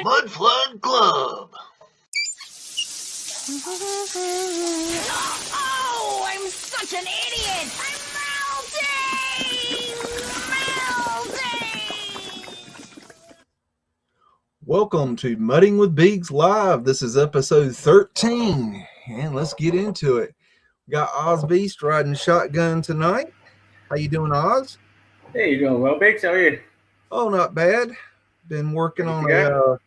Mudflood Club. Oh, I'm such an idiot! I'm melting! Welcome to Mudding with BEAGS Live. This is episode 13, and let's get into it. We got Oz Beast riding shotgun tonight. How you doing, Oz? Hey, you doing well, Biggs? How are you? Oh, not bad. Been working on a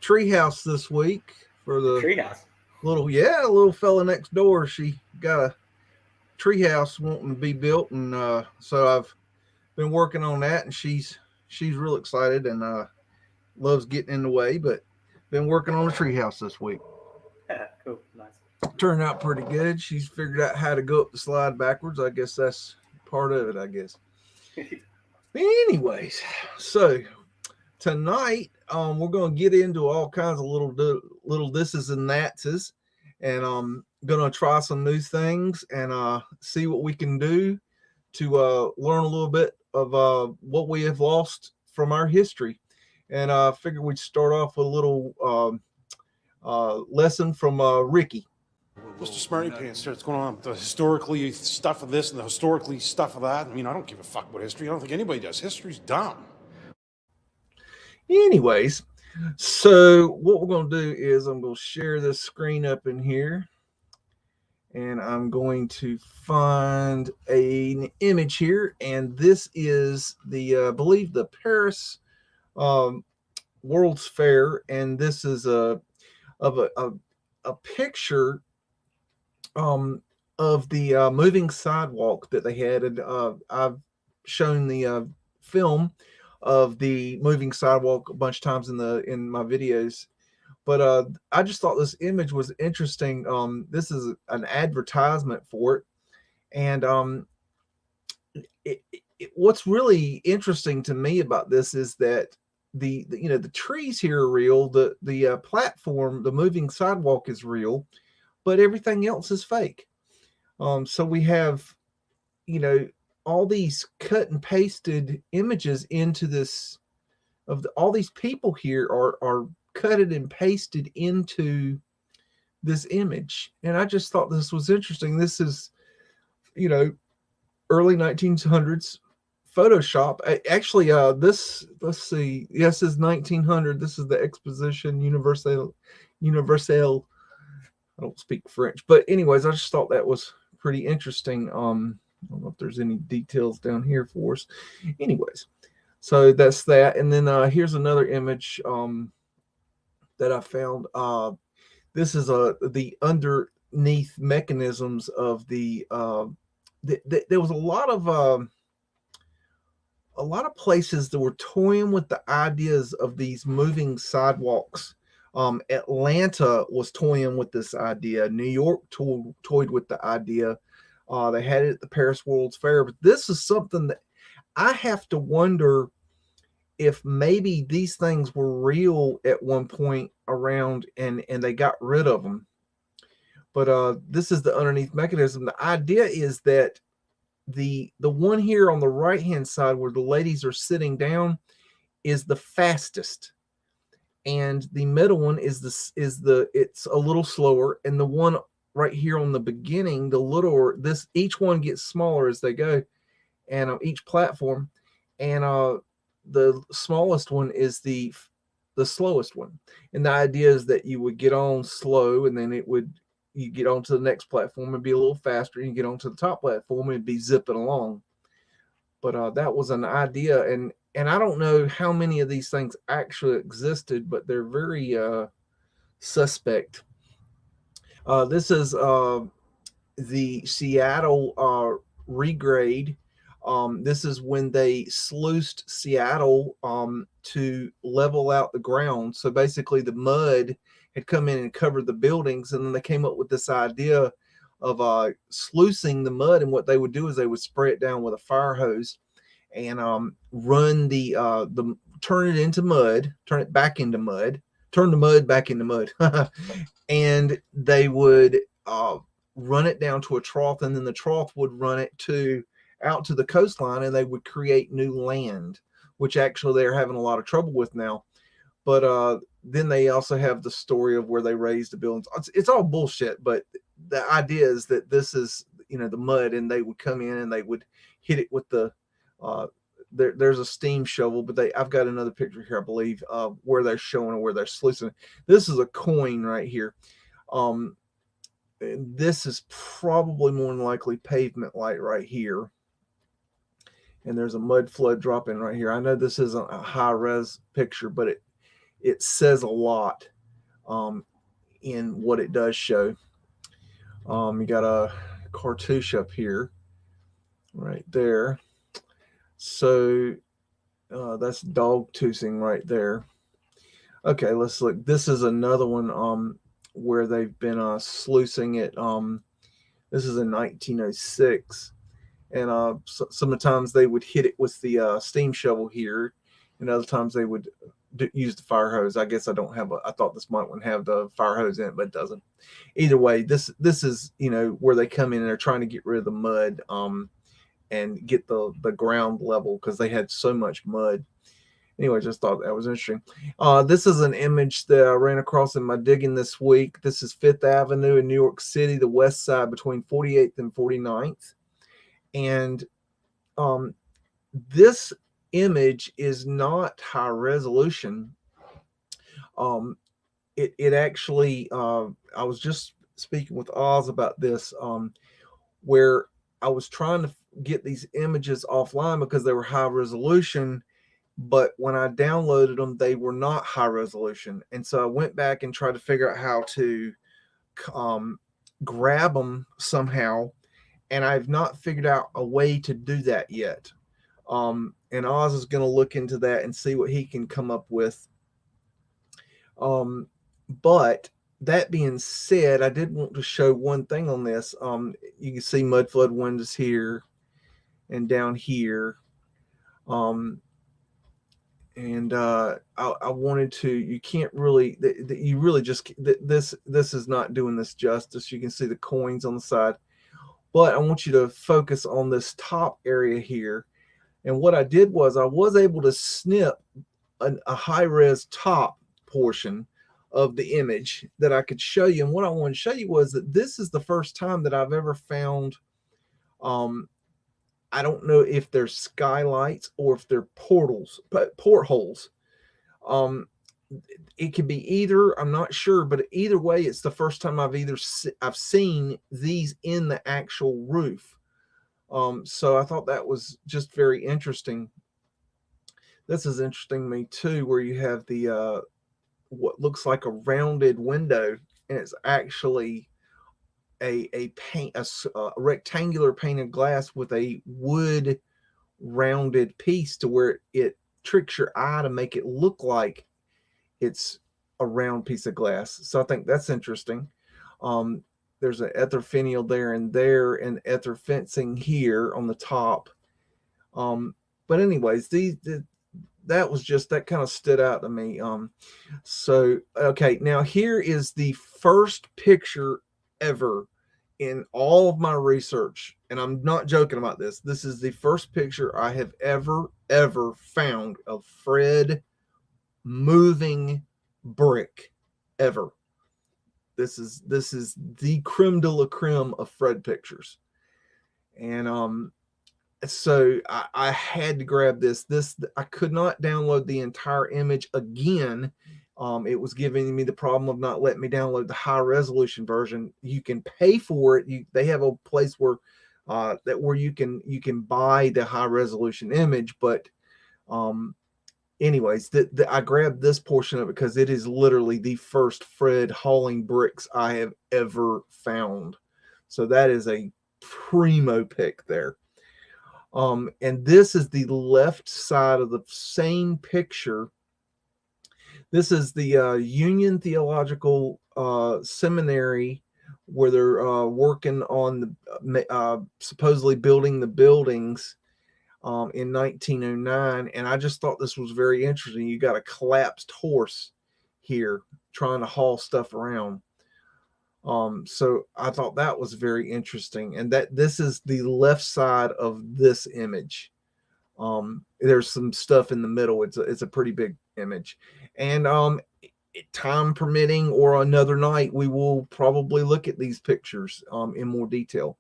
treehouse this week for the treehouse. little fella next door. She got a treehouse wanting to be built, and so I've been working on that, and she's real excited and loves getting in the way, but been working on a treehouse this week. Cool, nice. Turned out pretty good. She's figured out how to go up the slide backwards. I guess that's part of it, I guess. Anyways, so tonight we're going to get into all kinds of little thises and thatses, and I'm going to try some new things and see what we can do to learn a little bit of what we have lost from our history. And I figured we'd start off with a little lesson from Ricky. Mr. Smarty Pants, what's going on? The historically stuff of this and the historically stuff of that. I mean, I don't give a fuck about history. I don't think anybody does. History's dumb. Anyways, so what we're going to do is I'm going to share this screen up in here, and I'm going to find an image here, and this is the I believe the Paris World's Fair, and this is a picture of the moving sidewalk that they had, and I've shown the film of the moving sidewalk a bunch of times in my videos, but I just thought this image was interesting. This is an advertisement for it, and what's really interesting to me about this is that the trees here are real, the platform, the moving sidewalk is real, but everything else is fake. So we have, all these cut and pasted images into this all these people here are cutted and pasted into this image. And I just thought this was interesting. This is, early 1900s Photoshop. Actually, this, let's see. Yes, is 1900. This is the Exposition Universelle. I don't speak French, but anyways, I just thought that was pretty interesting. I don't know if there's any details down here for us. Anyways, so that's that. And then here's another image that I found. This is the underneath mechanisms of the there was a lot of places that were toying with the ideas of these moving sidewalks. Atlanta was toying with this idea. New York toyed with the idea. They had it at the Paris World's Fair. But this is something that I have to wonder if maybe these things were real at one point around and they got rid of them. But this is the underneath mechanism. The idea is that the one here on the right hand side where the ladies are sitting down is the fastest, and the middle one is it's a little slower, and the one right here on the beginning, the littler, each one gets smaller as they go, and on each platform, and the smallest one is the slowest one. And the idea is that you would get on slow, and then you get onto the next platform and be a little faster, and you get onto the top platform and be zipping along. But that was an idea, and I don't know how many of these things actually existed, but they're very suspect. This is the Seattle regrade. This is when they sluiced Seattle to level out the ground. So basically, the mud had come in and covered the buildings, and then they came up with this idea of sluicing the mud. And what they would do is they would spray it down with a fire hose and run the turn it into mud, turn it back into mud, turn the mud back into mud, and they would run it down to a trough, and then the trough would run it out to the coastline, and they would create new land, which actually they're having a lot of trouble with now. But then they also have the story of where they raised the buildings. It's all bullshit, but the idea is that this is, the mud, and they would come in and they would hit it with the there's a steam shovel, but I've got another picture here, I believe, where they're showing where they're sluicing. This is a coin right here. This is probably more than likely pavement light right here. And there's a mud flood dropping right here. I know this isn't a high res picture, but it says a lot in what it does show. You got a cartouche up here right there. So that's dog toothing right there. Okay, let's look. This is another one where they've been sluicing it. This is in 1906. And sometimes they would hit it with the steam shovel here, and other times they would use the fire hose. I guess I thought this might one have the fire hose in it, but it doesn't. Either way, this is where they come in and they're trying to get rid of the mud and get the ground level because they had so much mud. Anyway, just thought that was interesting. This is an image that I ran across in my digging this week. This is 5th Avenue in New York City, the west side between 48th and 49th. And this image is not high resolution. It actually, I was just speaking with Oz about this, where I was trying to get these images offline because they were high resolution, but when I downloaded them, they were not high resolution. And so I went back and tried to figure out how to grab them somehow. And I've not figured out a way to do that yet. And Oz is going to look into that and see what he can come up with. But that being said, I did want to show one thing on this. You can see Mudflood windows here and down here. And I wanted to, you can't really, you really just, this is not doing this justice. You can see the coins on the side. But I want you to focus on this top area here. And what I did was I was able to snip a high-res top portion of the image that I could show you. And what I wanted to show you was that this is the first time that I've ever found, I don't know if they're skylights or if they're portholes. It could be either, I'm not sure, but either way, it's the first time I've seen these in the actual roof. So I thought that was just very interesting. This is interesting to me too, where you have the what looks like a rounded window, and it's actually a rectangular pane of glass with a wood rounded piece to where it tricks your eye to make it look like it's a round piece of glass. So I think that's interesting. There's an ether finial there and ether fencing here on the top. But anyways, that was just, that kind of stood out to me. So, okay, now here is the first picture ever in all of my research, and I'm not joking about this. This is the first picture I have ever found of Fred moving brick ever. This is the creme de la creme of Fred pictures. And so I had to grab this. I could not download the entire image again. It was giving me the problem of not letting me download the high resolution version. You can pay for it. They have a place where that where you can buy the high resolution image. But anyways, I grabbed this portion of it because it is literally the first Fred hauling bricks I have ever found. So that is a primo pick there. And this is the left side of the same picture. This is the Union Theological Seminary, where they're working on the supposedly building the buildings in 1909. And I just thought this was very interesting. You got a collapsed horse here trying to haul stuff around. So I thought that was very interesting. And that this is the left side of this image. There's some stuff in the middle. It's a pretty big image. And time permitting or another night, we will probably look at these pictures in more detail.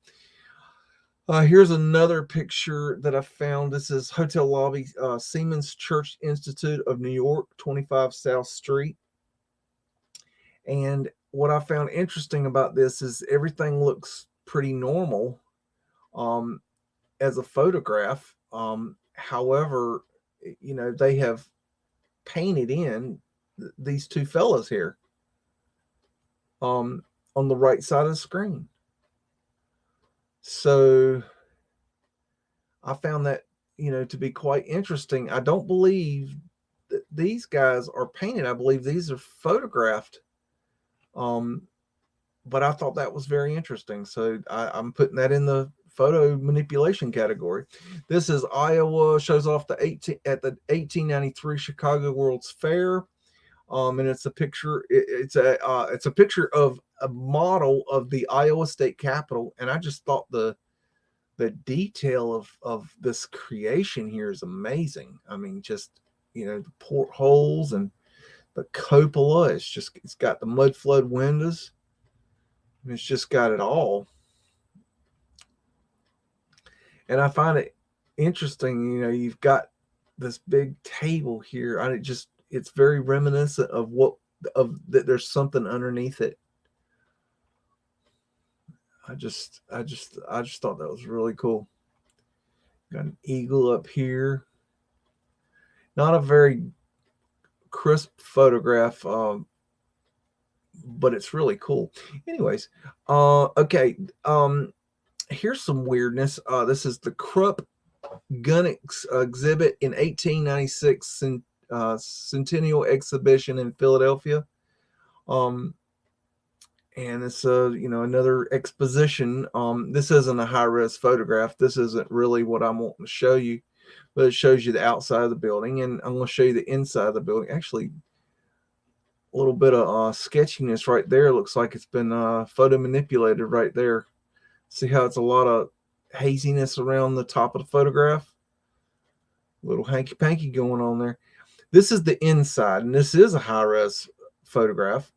Here's another picture that I found. This is hotel lobby, Siemens Church Institute of New York, 25 South Street. And what I found interesting about this is everything looks pretty normal as a photograph. However, you know, they have painted in these two fellas here on the right side of the screen. So I found that, you know, to be quite interesting. I don't believe that these guys are painted. I believe these are photographed. But I thought that was very interesting. So I'm putting that in the photo manipulation category. This is Iowa, shows off the 1893 Chicago World's Fair. And it's a picture. It's a picture of a model of the Iowa State Capitol. And I just thought the detail of this creation here is amazing. I mean, just, you know, the portholes and the cupola. It's got the Mudflood windows. It's just got it all. And I find it interesting, you know, you've got this big table here. It's very reminiscent of that there's something underneath it. I just thought that was really cool. Got an eagle up here. Not a very crisp photograph, but it's really cool. Anyways, okay. Here's some weirdness. This is the Krupp gun exhibit in 1896 Centennial Exhibition in Philadelphia. And it's you know, another exposition. This isn't a high-res photograph. This isn't really what I'm wanting to show you, but it shows you the outside of the building, and I'm going to show you the inside of the building. Actually, a little bit of sketchiness right there. Looks like it's been photo manipulated right there. See how it's a lot of haziness around the top of the photograph? A little hanky-panky going on there. This is the inside, and this is a high-res photograph.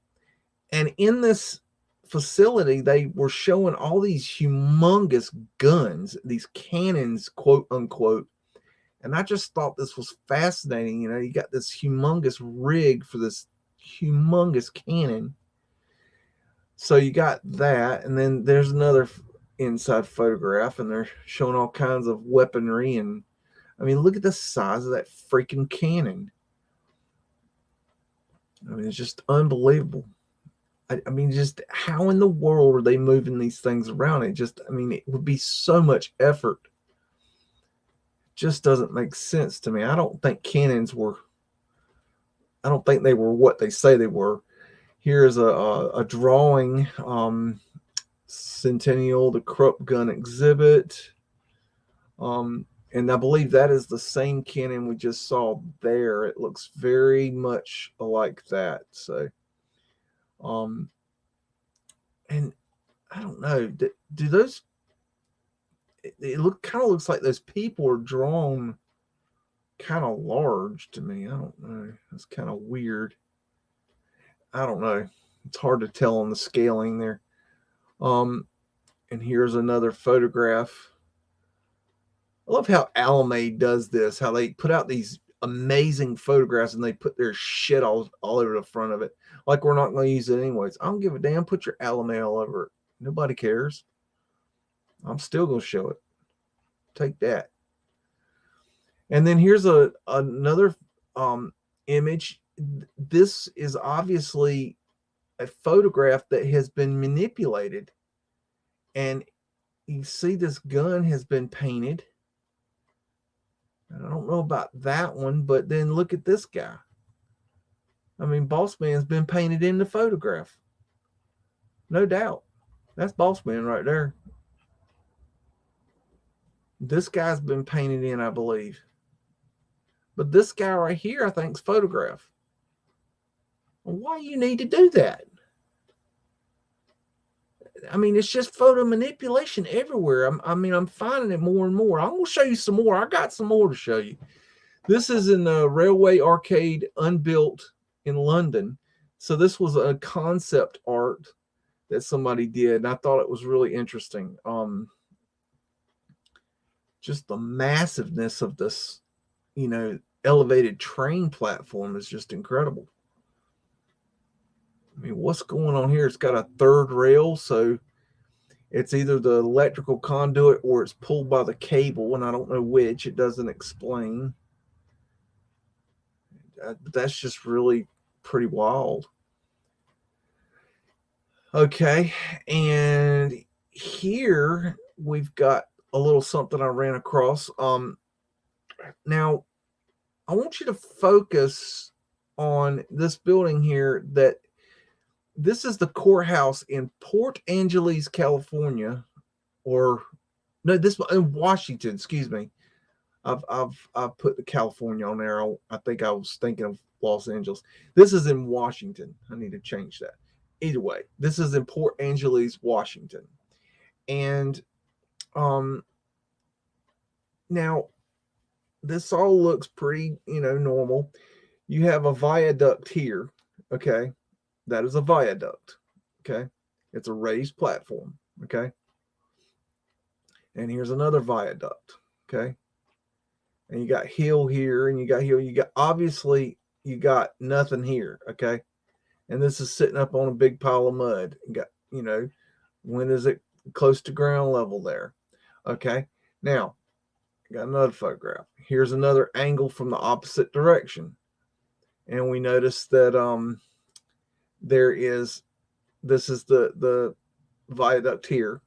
And in this facility, they were showing all these humongous guns, these cannons, quote unquote. And I just thought this was fascinating. You know, you got this humongous rig for this humongous cannon. So you got that, and then there's another inside photograph, and they're showing all kinds of weaponry. And I mean, look at the size of that freaking cannon. I mean, it's just unbelievable. I mean, just how in the world are they moving these things around? I mean, it would be so much effort. It just doesn't make sense to me. I don't think they were what they say they were. Here's a drawing, Centennial, the Krupp gun exhibit. And I believe that is the same cannon we just saw there. It looks very much like that. So, and I don't know, do those, it kind of looks like those people are drawn kind of large to me. I don't know. It's kind of weird. I don't know. It's hard to tell on the scaling there. And here's another photograph. I love how Alamade does this, how they put out these amazing photographs and they put their shit all over the front of it. Like we're not going to use it anyways. I don't give a damn. Put your Alamade all over it. Nobody cares. I'm still going to show it. Take that. And then here's another image. This is obviously a photograph that has been manipulated. And you see this gun has been painted. I don't know about that one, but then look at this guy. I mean, Boss Man's been painted in the photograph. No doubt. That's Boss Man right there. This guy's been painted in, I believe. But this guy right here, I think, is photograph. Why do you need to do that? I mean, it's just photo manipulation everywhere. I'm finding it more and more. I'm going to show you some more. I got some more to show you. This is in the Railway Arcade Unbuilt in London. So this was a concept art that somebody did, and I thought it was really interesting. Just the massiveness of this, elevated train platform is just incredible. I mean, what's going on here? It's got a third rail, so it's either the electrical conduit or it's pulled by the cable, and I don't know which. It doesn't explain. That's just really pretty wild. Okay, and here we've got a little something I ran across. Now, I want you to focus on this building here. That this is the courthouse in Port Angeles, California, or no, this in Washington. Excuse me. I've put the California on there. I think I was thinking of Los Angeles. This is in Washington. I need to change that. Either way, this is in Port Angeles, Washington, and now this all looks pretty, normal. You have a viaduct here. Okay, that is a viaduct. Okay, it's a raised platform. Okay, and here's another viaduct. Okay, and you got hill here, and you got hill. Obviously you got nothing here. Okay, and this is sitting up on a big pile of mud. You got, when is it close to ground level there? Okay, now got another photograph. Here's another angle from the opposite direction, and we notice that this is the viaduct here,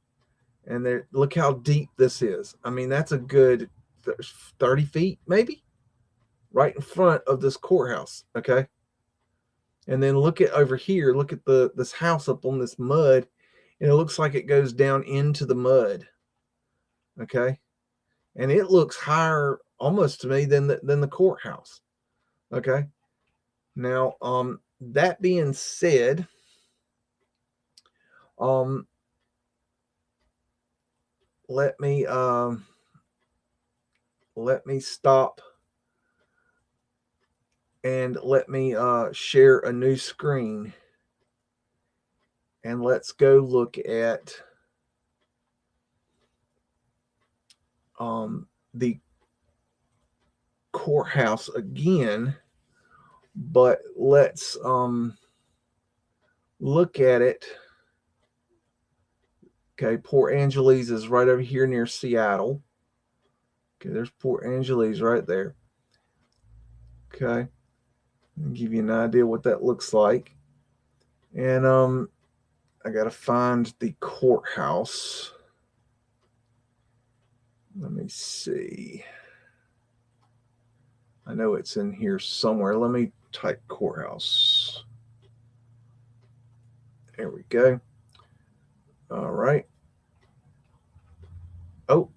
and there, look how deep this is. I mean, that's a good 30 feet maybe, right in front of this courthouse. Okay, and then look at over here. Look at this house up on this mud, and it looks like it goes down into the mud. Okay, and it looks higher almost to me than the courthouse. Okay, now that being said, let me stop and let me share a new screen, and let's go look at the courthouse again, but let's look at it. Okay, Port Angeles is right over here near Seattle. Okay, there's Port Angeles right there. Okay, I'll give you an idea what that looks like. And I gotta find the courthouse. Let me see. I know it's in here somewhere. Let me type courthouse. There we go. All right. Oh,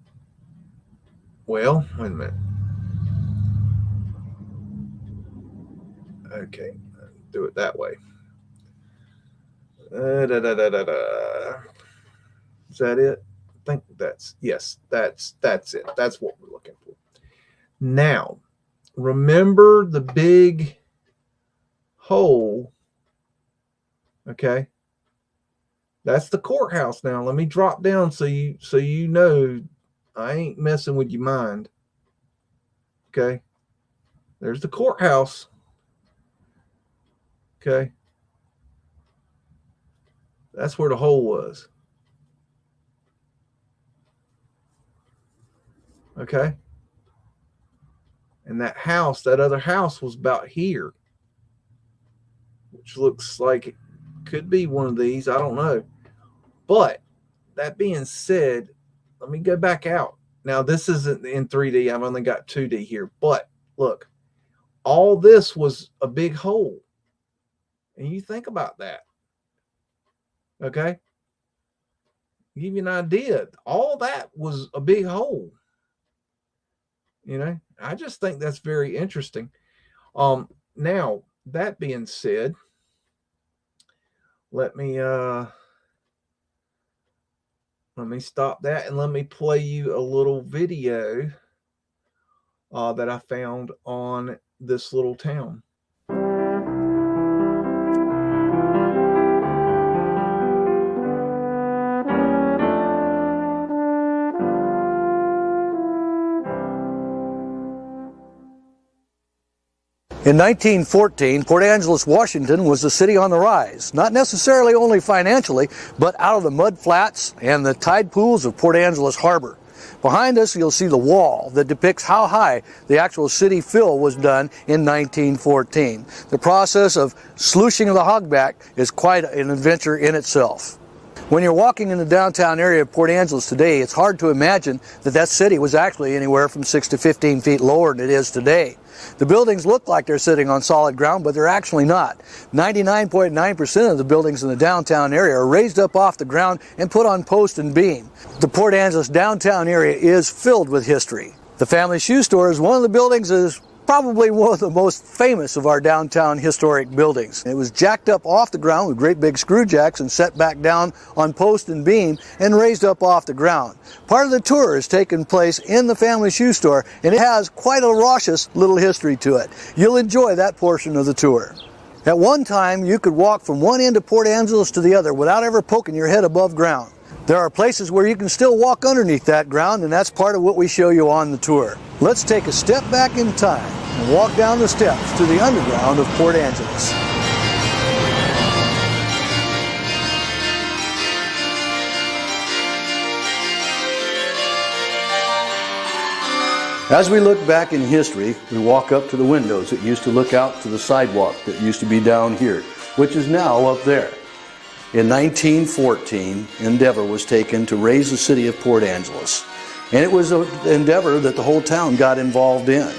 well, wait a minute. Okay, do it that way. Is that it? I think that's it. That's what we're looking for. Now, remember the big hole. Okay, that's the courthouse. Now let me drop down so you know I ain't messing with your mind. Okay, there's the courthouse. Okay, that's where the hole was. Okay. And that house, that other house was about here, which looks like it could be one of these. I don't know. But that being said, let me go back out. Now, this isn't in 3D. I've only got 2D here. But look, all this was a big hole. And you think about that. Okay. Give you an idea. All that was a big hole. You know, I just think that's very interesting. Now, that being said, let me stop that and let me play you a little video that I found on this little town. In 1914, Port Angeles, Washington was a city on the rise, not necessarily only financially, but out of the mud flats and the tide pools of Port Angeles Harbor. Behind us, you'll see the wall that depicts how high the actual city fill was done in 1914. The process of sluicing of the hogback is quite an adventure in itself. When you're walking in the downtown area of Port Angeles today, it's hard to imagine that that city was actually anywhere from 6 to 15 feet lower than it is today. The buildings look like they're sitting on solid ground, but they're actually not. 99.9% of the buildings in the downtown area are raised up off the ground and put on post and beam. The Port Angeles downtown area is filled with history. The Family Shoe Store is one of the buildings that is probably one of the most famous of our downtown historic buildings. It was jacked up off the ground with great big screw jacks and set back down on post and beam and raised up off the ground. Part of the tour has taken place in the Family Shoe Store, and it has quite a raucous little history to it. You'll enjoy that portion of the tour. At one time, you could walk from one end of Port Angeles to the other without ever poking your head above ground. There are places where you can still walk underneath that ground, and that's part of what we show you on the tour. Let's take a step back in time and walk down the steps to the underground of Port Angeles. As we look back in history, we walk up to the windows that used to look out to the sidewalk that used to be down here, which is now up there. In 1914, endeavor was taken to raise the city of Port Angeles, and it was an endeavor that the whole town got involved in.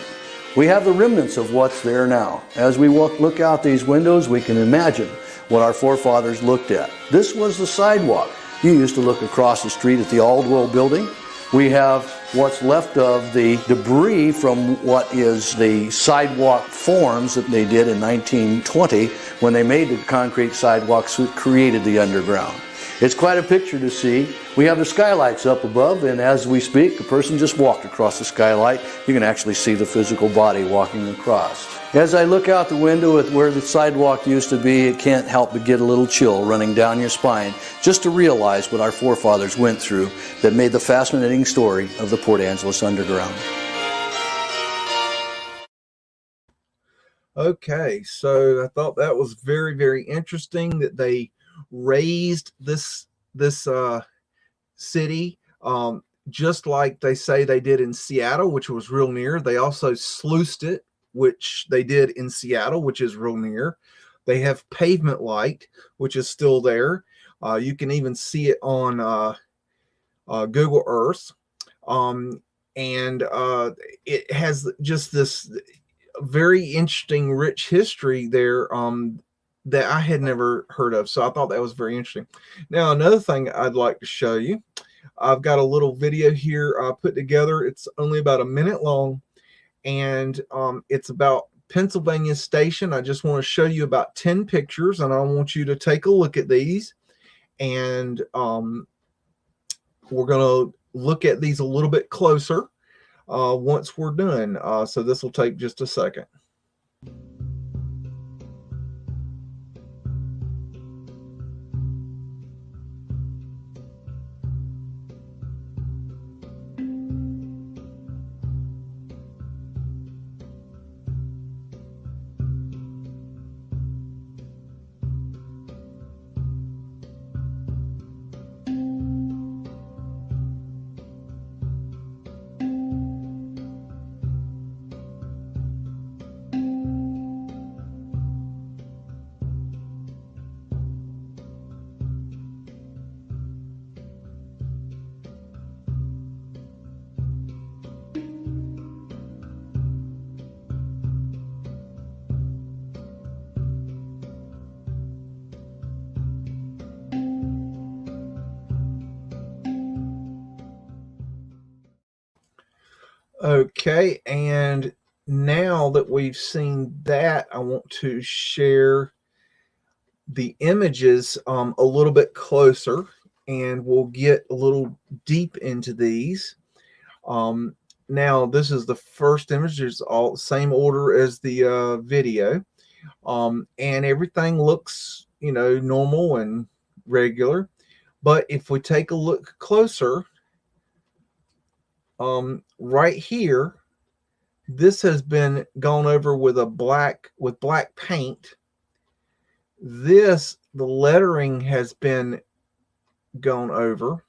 We have the remnants of what's there now. As we look out these windows, we can imagine what our forefathers looked at. This was the sidewalk. You used to look across the street at the Aldwell building. We have what's left of the debris from what is the sidewalk forms that they did in 1920 when they made the concrete sidewalks that created the underground. It's quite a picture to see. We have the skylights up above, and as we speak, the person just walked across the skylight. You can actually see the physical body walking across. As I look out the window at where the sidewalk used to be, it can't help but get a little chill running down your spine just to realize what our forefathers went through that made the fascinating story of the Port Angeles Underground. Okay, so I thought that was very, very interesting that they raised this city just like they say they did in Seattle, which was real near. They also sluiced it, which they did in Seattle, which is real near. They have pavement light, which is still there. You can even see it on Google Earth. And it has just this very interesting, rich history there that I had never heard of. So I thought that was very interesting. Now, another thing I'd like to show you, I've got a little video here put together. It's only about a minute long, and it's about Pennsylvania Station. I just want to show you about 10 pictures, and I want you to take a look at these, and we're going to look at these a little bit closer once we're done. So this will take just a second. Okay, and now that we've seen that, I want to share the images a little bit closer, and we'll get a little deep into these. Now, this is the first image. It's all same order as the video, and everything looks, normal and regular. But if we take a look closer, right here, this has been gone over with black paint. The lettering has been gone over.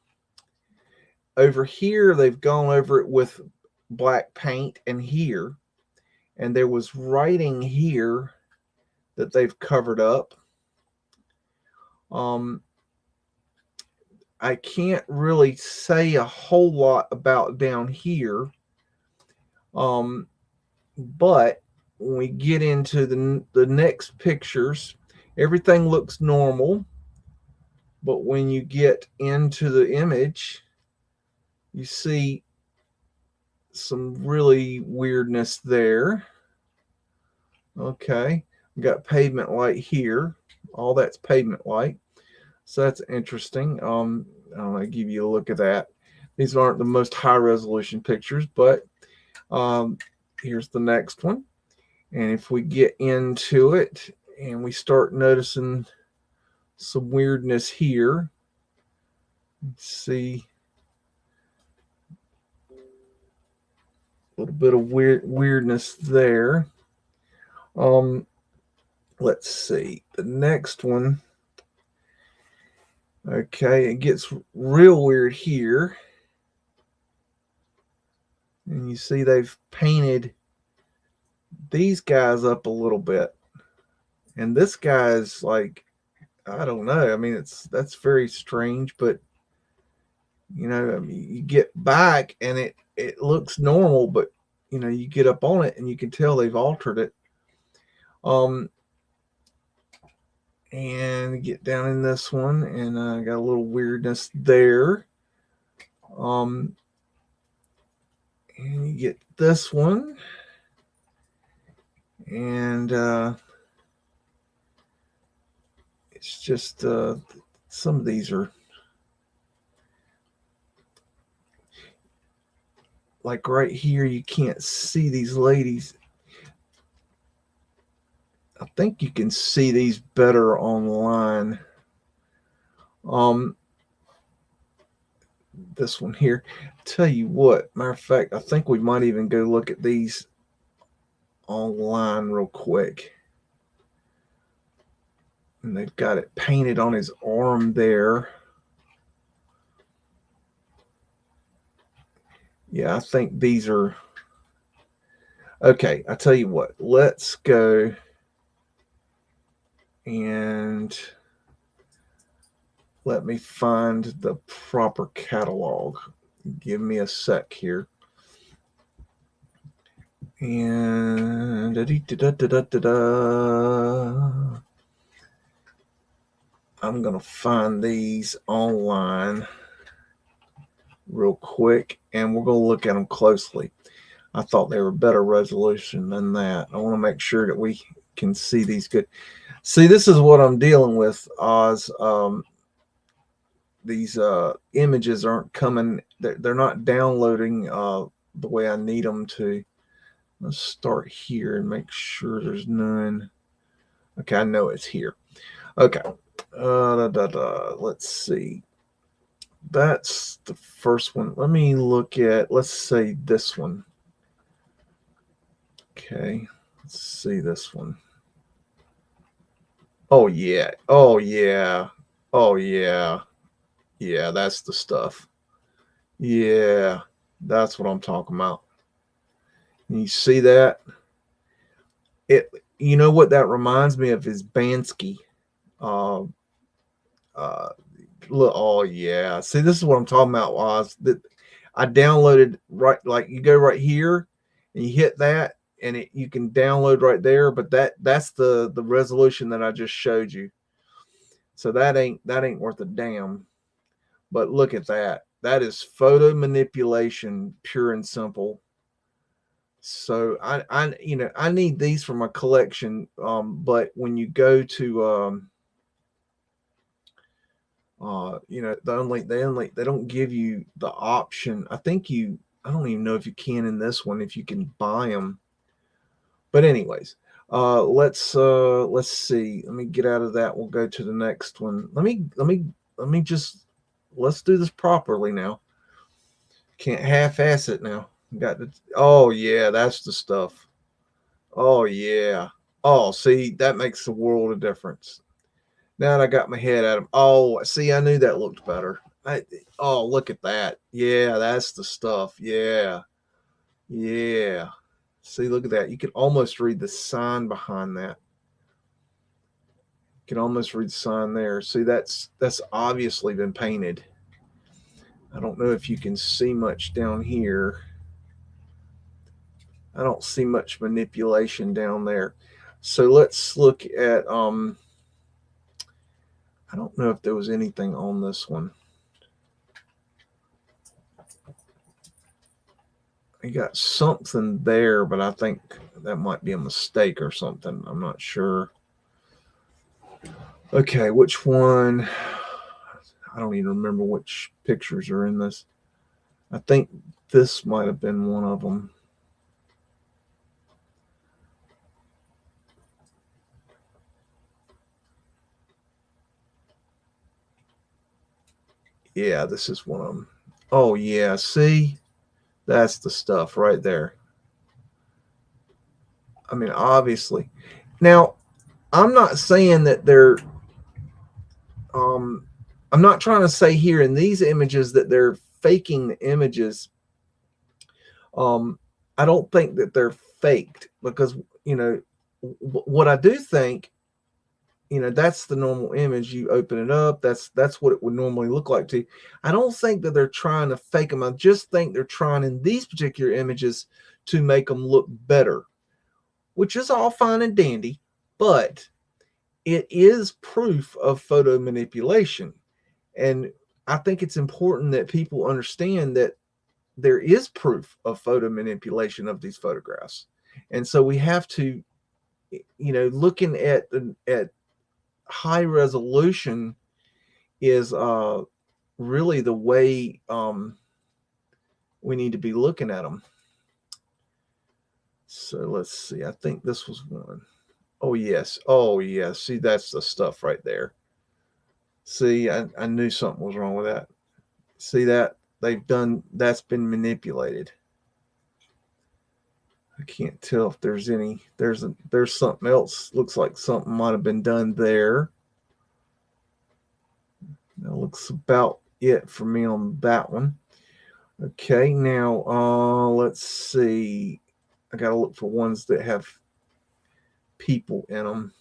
Over here, they've gone over it with black paint, and here, and there was writing here that they've covered up. I can't really say a whole lot about down here. But when we get into the next pictures, everything looks normal. But when you get into the image, you see some really weirdness there. Okay, we got pavement light here. All that's pavement light. So that's interesting. I'll give you a look at that. These aren't the most high resolution pictures, but here's the next one. And if we get into it and we start noticing some weirdness here, let's see a little bit of weirdness there. Let's see the next one. Okay, it gets real weird here. And you see they've painted these guys up a little bit. And this guy's like, I don't know. I mean, that's very strange, but you get back and it looks normal, but you get up on it and you can tell they've altered it. And get down in this one, and I got a little weirdness there. And you get this one, and it's just some of these are like right here. You can't see these ladies. I think you can see these better online. This one here. Tell you what, matter of fact, I think we might even go look at these online real quick. And they've got it painted on his arm there. Yeah, I think these are okay. I tell you what, let's go and let me find the proper catalog. Give me a sec here. And I'm going to find these online real quick, and we're going to look at them closely. I thought they were better resolution than that. I want to make sure that we can see these good. See, this is what I'm dealing with, Oz. These images aren't coming. They're not downloading the way I need them to. Let's start here and make sure there's none. Okay, I know it's here. Okay. Let's see. That's the first one. Let me look at, let's say this one. Okay. Let's see this one. Oh, yeah. Oh, yeah. Oh, yeah. Yeah, that's the stuff. Yeah, that's what I'm talking about. You see that? You know what that reminds me of is Bansky. Oh yeah. See, this is what I'm talking about, Oz. That I downloaded right, like you go right here and you hit that, and you can download right there. But that's the resolution that I just showed you. So that ain't worth a damn. But look at that. That is photo manipulation, pure and simple. So I need these for my collection. But when you go to they don't give you the option. I don't even know if you can in this one, if you can buy them. But anyways, let's see. Let me get out of that. We'll go to the next one. Let's do this properly now. Can't half-ass it now. Oh yeah, that's the stuff. Oh yeah. Oh, see, that makes a world of difference. Now that I got my head at him. Oh, see, I knew that looked better. Oh, look at that. Yeah, that's the stuff. Yeah. Yeah. See, look at that. You can almost read the sign behind that. You can almost read the sign there. See, that's obviously been painted. I don't know if you can see much down here. I don't see much manipulation down there. So let's look at I don't know if there was anything on this one. I got something there, but I think that might be a mistake or something. I'm not sure. Okay, which one? I don't even remember which pictures are in this. I think this might have been one of them. Yeah, this is one of them. Oh, yeah. See? That's the stuff right there. I mean, obviously. Now, I'm not saying that they're I'm not trying to say here in these images that they're faking the images. I don't think that they're faked, because what I do think, that's the normal image. You open it up, that's what it would normally look like to you. I don't think that they're trying to fake them. I just think they're trying in these particular images to make them look better, which is all fine and dandy, but it is proof of photo manipulation. And I think it's important that people understand that there is proof of photo manipulation of these photographs. And so we have to, looking at high resolution is really the way we need to be looking at them. So let's see. I think this was one. Oh, yes. Oh, yes. See, that's the stuff right there. See, I knew something was wrong with that. See that? That's been manipulated. I can't tell if there's there's something else. Looks like something might have been done there. That looks about it for me on that one. Okay, now let's see. I gotta look for ones that have people in them.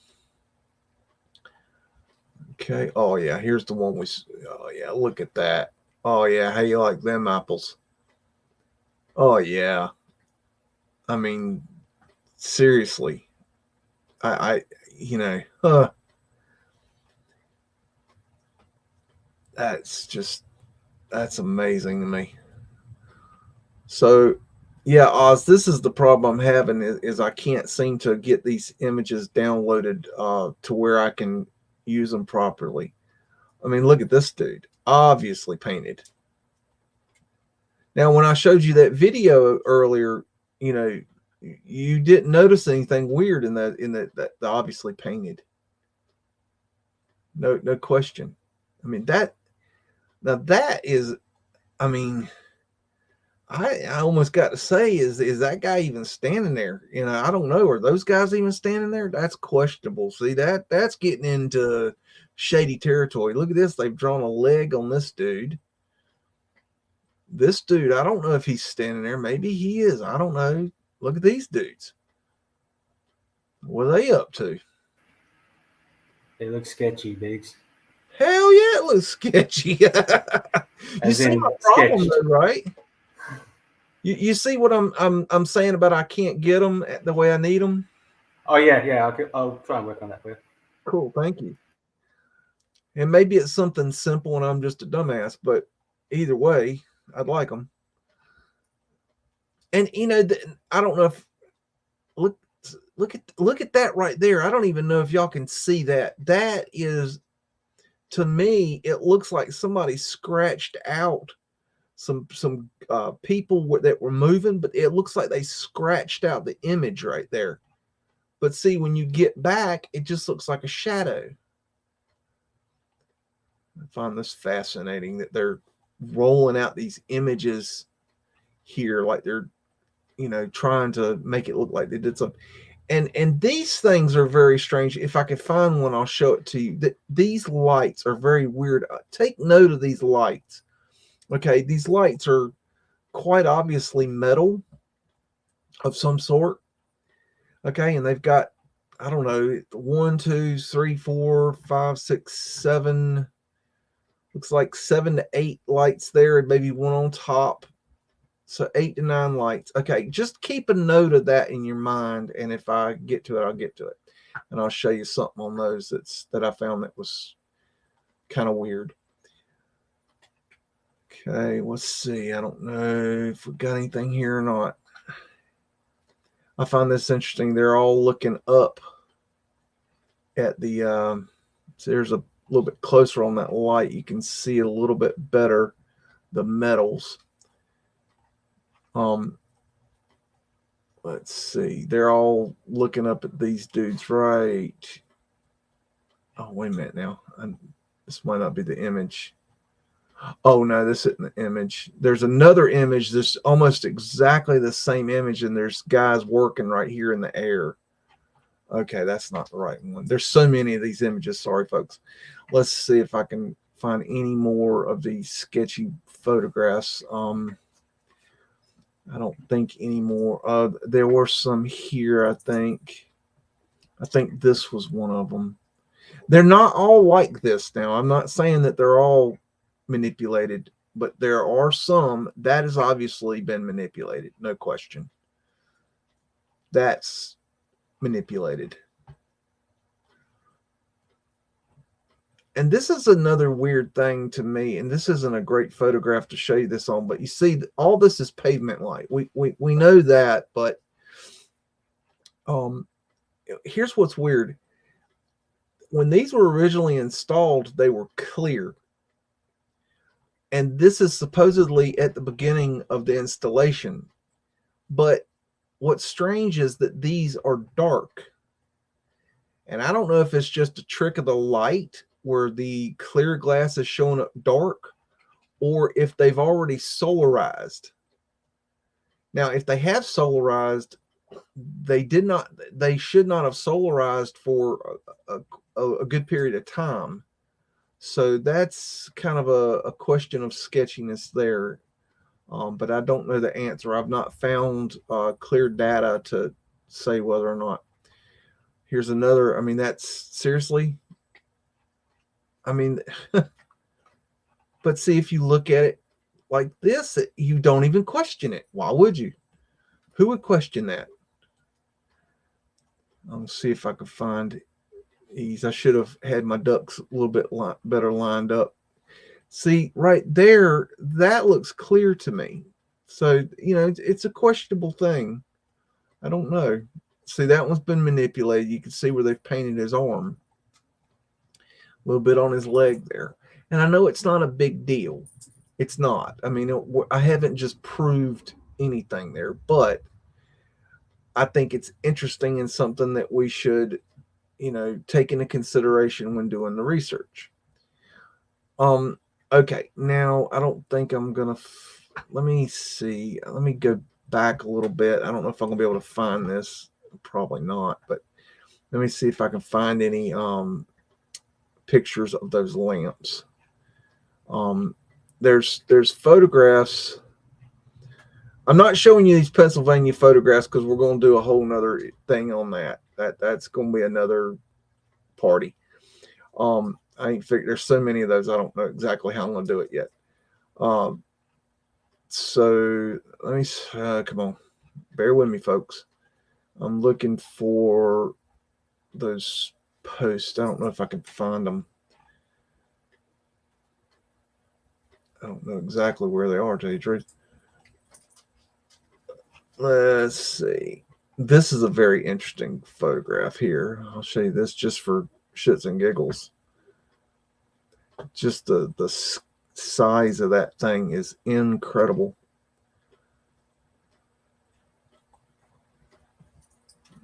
Okay. Oh yeah, here's the one oh yeah, look at that. Oh yeah, how you like them apples? Oh yeah. I mean, seriously. That's amazing to me. So yeah, Oz, this is the problem I'm having is I can't seem to get these images downloaded to where I can use them properly. I mean, look at this dude, obviously painted. Now, when I showed you that video earlier, you didn't notice anything weird in that obviously painted. No question. I mean, that is, I mean, I almost got to say, is that guy even standing there? I don't know. Are those guys even standing there? That's questionable. See, that's getting into shady territory. Look at this. They've drawn a leg on this dude. This dude, I don't know if he's standing there. Maybe he is. I don't know. Look at these dudes. What are they up to? They look sketchy, Biggs. Hell yeah, it looks sketchy. You see my problem though, right? You see what I'm saying about I can't get them the way I need them? Oh yeah. I'll try and work on that for you. Cool, thank you. And maybe it's something simple and I'm just a dumbass, but either way, I'd like them. And I don't know if look at that right there. I don't even know if y'all can see that. That is, to me, it looks like somebody scratched out some people that were moving, but it looks like they scratched out the image right there. But see, when you get back, it just looks like a shadow. I find this fascinating that they're rolling out these images here like they're trying to make it look like they did something. And these things are very strange. If I could find one, I'll show it to you. These lights are very weird. Take note of these lights. Okay, these lights are quite obviously metal of some sort. Okay, and they've got, I don't know, 1, 2, 3, 4, 5, 6, 7. Looks like 7 to 8 lights there, and maybe one on top. So 8 to 9 lights. Okay, just keep a note of that in your mind, and if I get to it, I'll get to it, and I'll show you something on those that I found that was kind of weird. Okay, let's see. I don't know if we got anything here or not. I find this interesting. They're all looking up at the. So there's a little bit closer on that light. You can see it a little bit better. The metals. Let's see. They're all looking up at these dudes, right? Oh, wait a minute now. This might not be the image. Oh, no, this isn't the image. There's another image. There's almost exactly the same image, and there's guys working right here in the air. Okay, that's not the right one. There's so many of these images. Sorry, folks. Let's see if I can find any more of these sketchy photographs. I don't think anymore. There were some here, I think. I think this was one of them. They're not all like this now. I'm not saying that they're all manipulated, but there are some that has obviously been manipulated. No question. That's manipulated. And this is another weird thing to me, and this isn't a great photograph to show you this on, but you see all this is pavement light. We know that, but here's what's weird. When these were originally installed, they were clear. And this is supposedly at the beginning of the installation. But what's strange is that these are dark. And I don't know if it's just a trick of the light where the clear glass is showing up dark, or if they've already solarized. Now, if they have solarized, they should not have solarized for a good period of time. So that's kind of a question of sketchiness there. But I don't know the answer. I've not found clear data to say whether or not. Here's another. I mean, that's seriously. I mean, but see, if you look at it like this, you don't even question it. Why would you? Who would question that? I'll see if I can find these. I should have had my ducks a little bit better lined up. See, right there, that looks clear to me. So, it's a questionable thing. I don't know. See, that one's been manipulated. You can see where they've painted his arm. A little bit on his leg there. And I know it's not a big deal. It's not. I mean, I haven't just proved anything there, but I think it's interesting and something that we should, take into consideration when doing the research. Okay, now I don't think I'm gonna. Let me see. Let me go back a little bit. I don't know if I'm gonna be able to find this. Probably not, but let me see if I can find any pictures of those lamps. There's photographs. I'm not showing you these Pennsylvania photographs because we're going to do a whole nother thing on that. That's going to be another party. I ain't figured there's so many of those. I don't know exactly how I'm going to do it yet. So let me come on, bear with me, folks. I'm looking for those posts. I don't know if I can find them. I don't know exactly where they are, to tell you the truth. Let's see. This is a very interesting photograph here. I'll show you this just for shits and giggles. Just the size of that thing is incredible.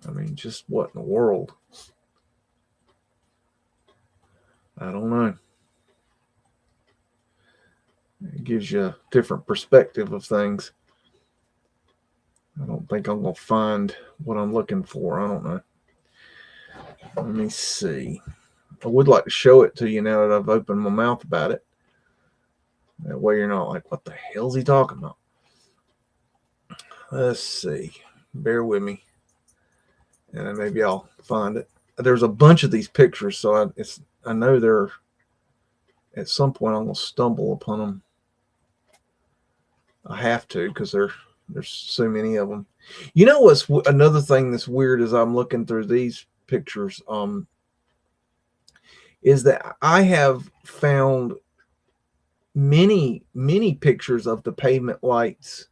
I mean, just what in the world? I don't know. It gives you a different perspective of things. I don't think I'm going to find what I'm looking for. I don't know. Let me see. I would like to show it to you now that I've opened my mouth about it. That way you're not like, what the hell is he talking about? Let's see. Bear with me. And then maybe I'll find it. There's a bunch of these pictures, so I know they're at some point I'm going to stumble upon them. I have to because there's so many of them. You know what's another thing that's weird as I'm looking through these pictures is that I have found many pictures of the pavement lights.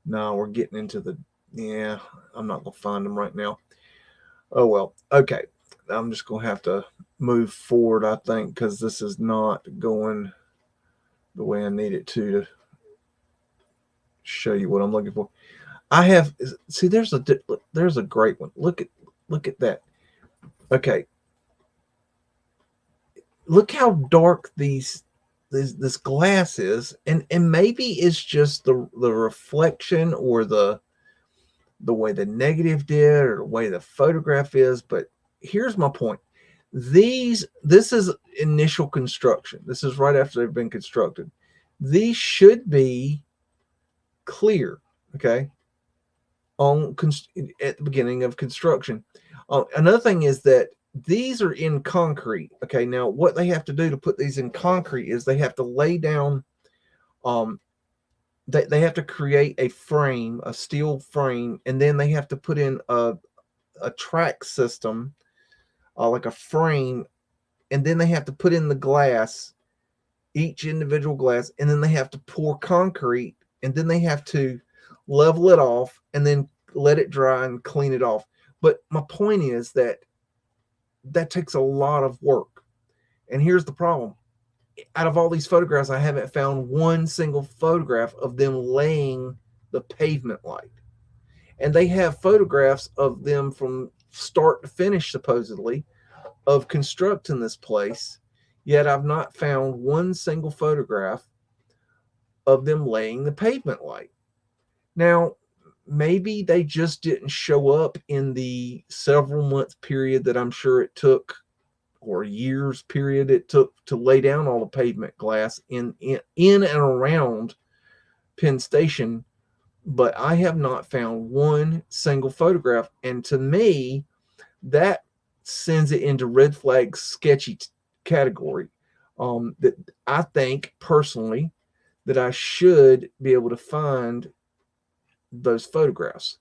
No, we're getting into the, yeah, I'm not going to find them right now. Oh, well, okay. I'm just going to have to move forward, I think, because this is not going the way I need it to show you what I'm looking for. I have, see, there's a great one. Look at that. Okay. Look how dark this glass is, and maybe it's just the reflection or the way the negative did or the way the photograph is. But here's my point. This is initial construction. This is right after they've been constructed. These should be clear, okay, at the beginning of construction. Another thing is that these are in concrete. Okay, now what they have to do to put these in concrete is they have to lay down, they have to create a frame, a steel frame, and then they have to put in a track system, like a frame, and then they have to put in the glass, each individual glass, and then they have to pour concrete, and then they have to level it off and then let it dry and clean it off. But my point is that takes a lot of work. And here's the problem. Out of all these photographs, I haven't found one single photograph of them laying the pavement light. And they have photographs of them from start to finish, supposedly, of constructing this place. Yet I've not found one single photograph of them laying the pavement light. Now, maybe they just didn't show up in the several month period that I'm sure it took, or years period it took to lay down all the pavement glass in and around Penn Station. But I have not found one single photograph. And to me, that sends it into red flag sketchy category. That I think personally that I should be able to find those photographs.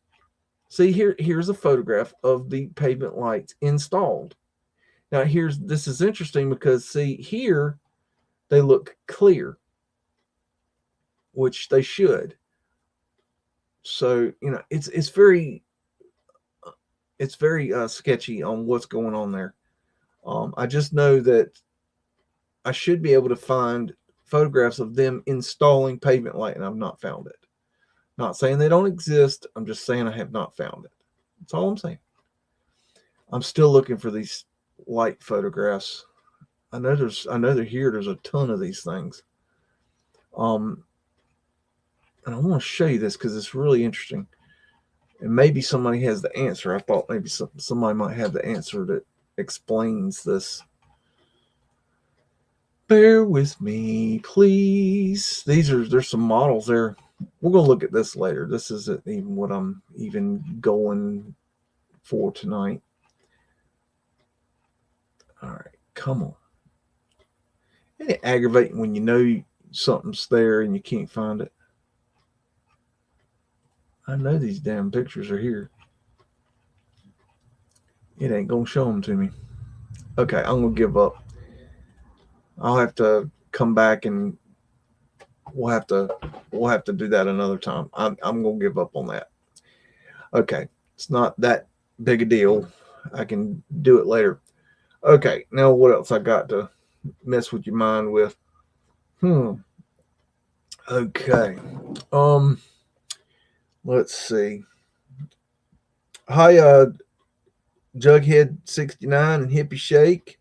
See, here's a photograph of the pavement lights installed. Now this is interesting because see here they look clear, which they should. So, you know, it's very sketchy on what's going on there. I just know that I should be able to find photographs of them installing pavement light, and I've not found it. Not saying they don't exist. I'm just saying I have not found it. That's all I'm saying. I'm still looking for these light photographs. I know they're here. There's a ton of these things. And I want to show you this because it's really interesting. And maybe somebody has the answer. I thought maybe somebody might have the answer that explains this. Bear with me, please. There's some models there. We're going to look at this later. This isn't even what I'm even going for tonight. All right, come on. Isn't it aggravating when you know something's there and you can't find it? I know these damn pictures are here. It ain't going to show them to me. Okay, I'm going to give up. I'll have to come back and we'll have to do that another time. I'm going to give up on that. Okay, it's not that big a deal. I can do it later. Okay, now what else I got to mess with your mind with? Okay. Let's see. Hi, Jughead69 and Hippie Shake.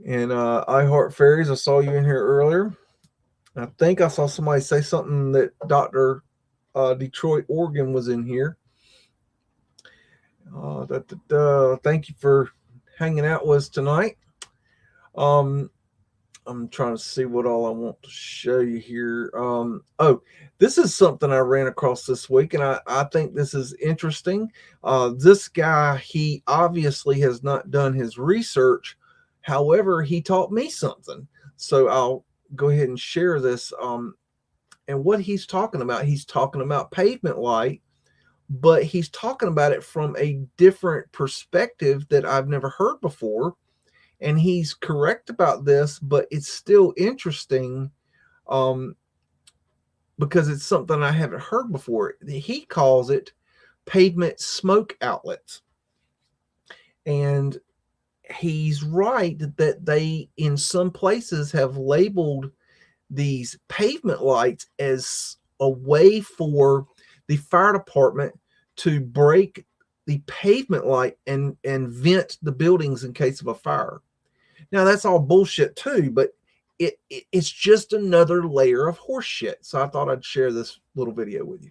And I Heart Fairies, I saw you in here earlier. I think I saw somebody say something that Dr. Detroit, Oregon was in here. Thank you for hanging out with us tonight. I'm trying to see what all I want to show you here. Oh, this is something I ran across this week, and I think this is interesting. This guy, he obviously has not done his research. However, he taught me something. So I'll go ahead and share this. And what he's talking about pavement light, but he's talking about it from a different perspective that I've never heard before. And he's correct about this, but it's still interesting because it's something I haven't heard before. He calls it pavement smoke outlets. And he's right that they, in some places, have labeled these pavement lights as a way for the fire department to break the pavement light and vent the buildings in case of a fire. Now, that's all bullshit too, but it's just another layer of horse shit. So I thought I'd share this little video with you.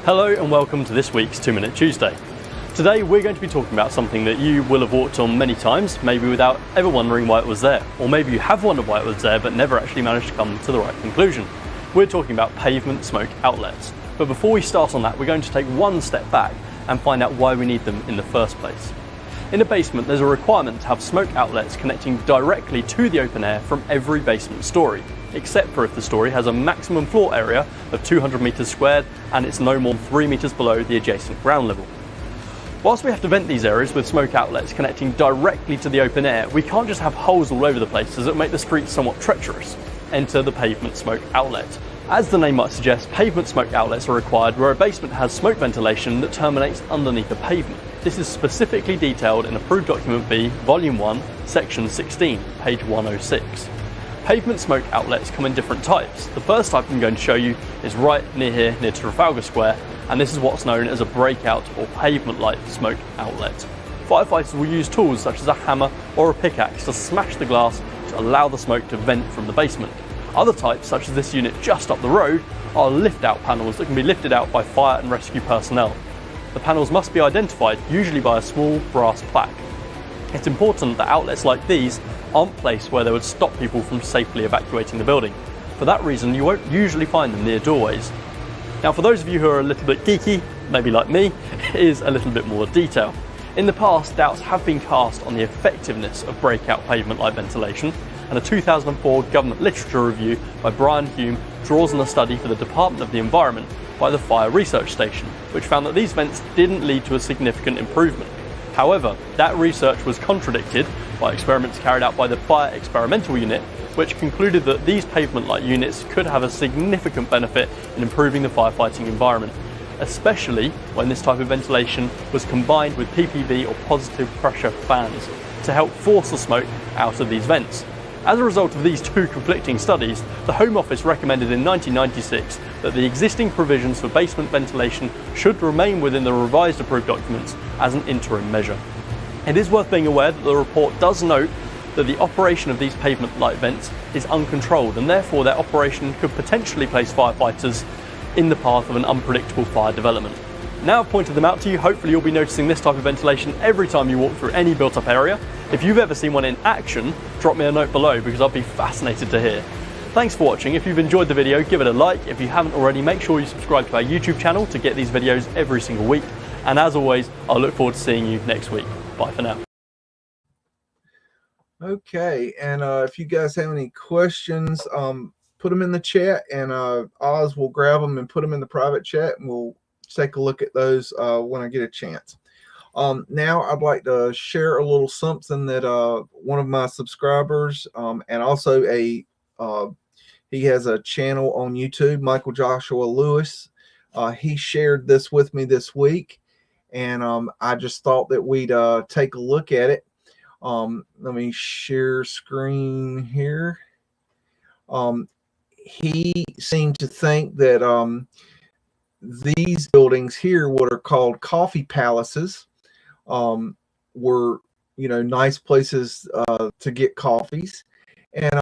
Hello and welcome to this week's 2 Minute Tuesday. Today we're going to be talking about something that you will have walked on many times, maybe without ever wondering why it was there. Or maybe you have wondered why it was there, but never actually managed to come to the right conclusion. We're talking about pavement smoke outlets. But before we start on that, we're going to take one step back and find out why we need them in the first place. In a basement, there's a requirement to have smoke outlets connecting directly to the open air from every basement story, except for if the story has a maximum floor area of 200 meters squared and it's no more than 3 meters below the adjacent ground level. Whilst we have to vent these areas with smoke outlets connecting directly to the open air, we can't just have holes all over the place as it will make the streets somewhat treacherous. Enter the pavement smoke outlet. As the name might suggest, pavement smoke outlets are required where a basement has smoke ventilation that terminates underneath the pavement. This is specifically detailed in Approved Document B, Volume 1, Section 16, page 106. Pavement smoke outlets come in different types. The first type I'm going to show you is right near here, near Trafalgar Square, and this is what's known as a breakout or pavement light smoke outlet. Firefighters will use tools such as a hammer or a pickaxe to smash the glass to allow the smoke to vent from the basement. Other types, such as this unit just up the road, are lift-out panels that can be lifted out by fire and rescue personnel. The panels must be identified, usually by a small brass plaque. It's important that outlets like these aren't placed where they would stop people from safely evacuating the building. For that reason, you won't usually find them near doorways. Now, for those of you who are a little bit geeky, maybe like me, here's a little bit more detail. In the past, doubts have been cast on the effectiveness of breakout pavement light ventilation, and a 2004 government literature review by Brian Hume draws on a study for the Department of the Environment by the Fire Research Station, which found that these vents didn't lead to a significant improvement. However, that research was contradicted by experiments carried out by the Fire Experimental Unit, which concluded that these pavement light units could have a significant benefit in improving the firefighting environment, especially when this type of ventilation was combined with PPV or positive pressure fans to help force the smoke out of these vents. As a result of these two conflicting studies, the Home Office recommended in 1996 that the existing provisions for basement ventilation should remain within the revised approved documents as an interim measure. It is worth being aware that the report does note that the operation of these pavement light vents is uncontrolled, and therefore their operation could potentially place firefighters in the path of an unpredictable fire development. Now I've pointed them out to you, hopefully you'll be noticing this type of ventilation every time you walk through any built up area. If you've ever seen one in action, drop me a note below because I'll be fascinated to hear. Thanks for watching. If you've enjoyed the video, give it a like. If you haven't already, make sure you subscribe to our YouTube channel to get these videos every single week. And as always, I'll look forward to seeing you next week. Bye for now. Okay, and if you guys have any questions, put them in the chat, and Oz will grab them and put them in the private chat, and we'll take a look at those when I get a chance. Now I'd like to share a little something that one of my subscribers and also he has a channel on YouTube, Michael Joshua Lewis. He shared this with me this week, and I just thought that we'd take a look at it. Let me share screen here. He seemed to think that these buildings here, what are called coffee palaces, were, you know, nice places to get coffees. And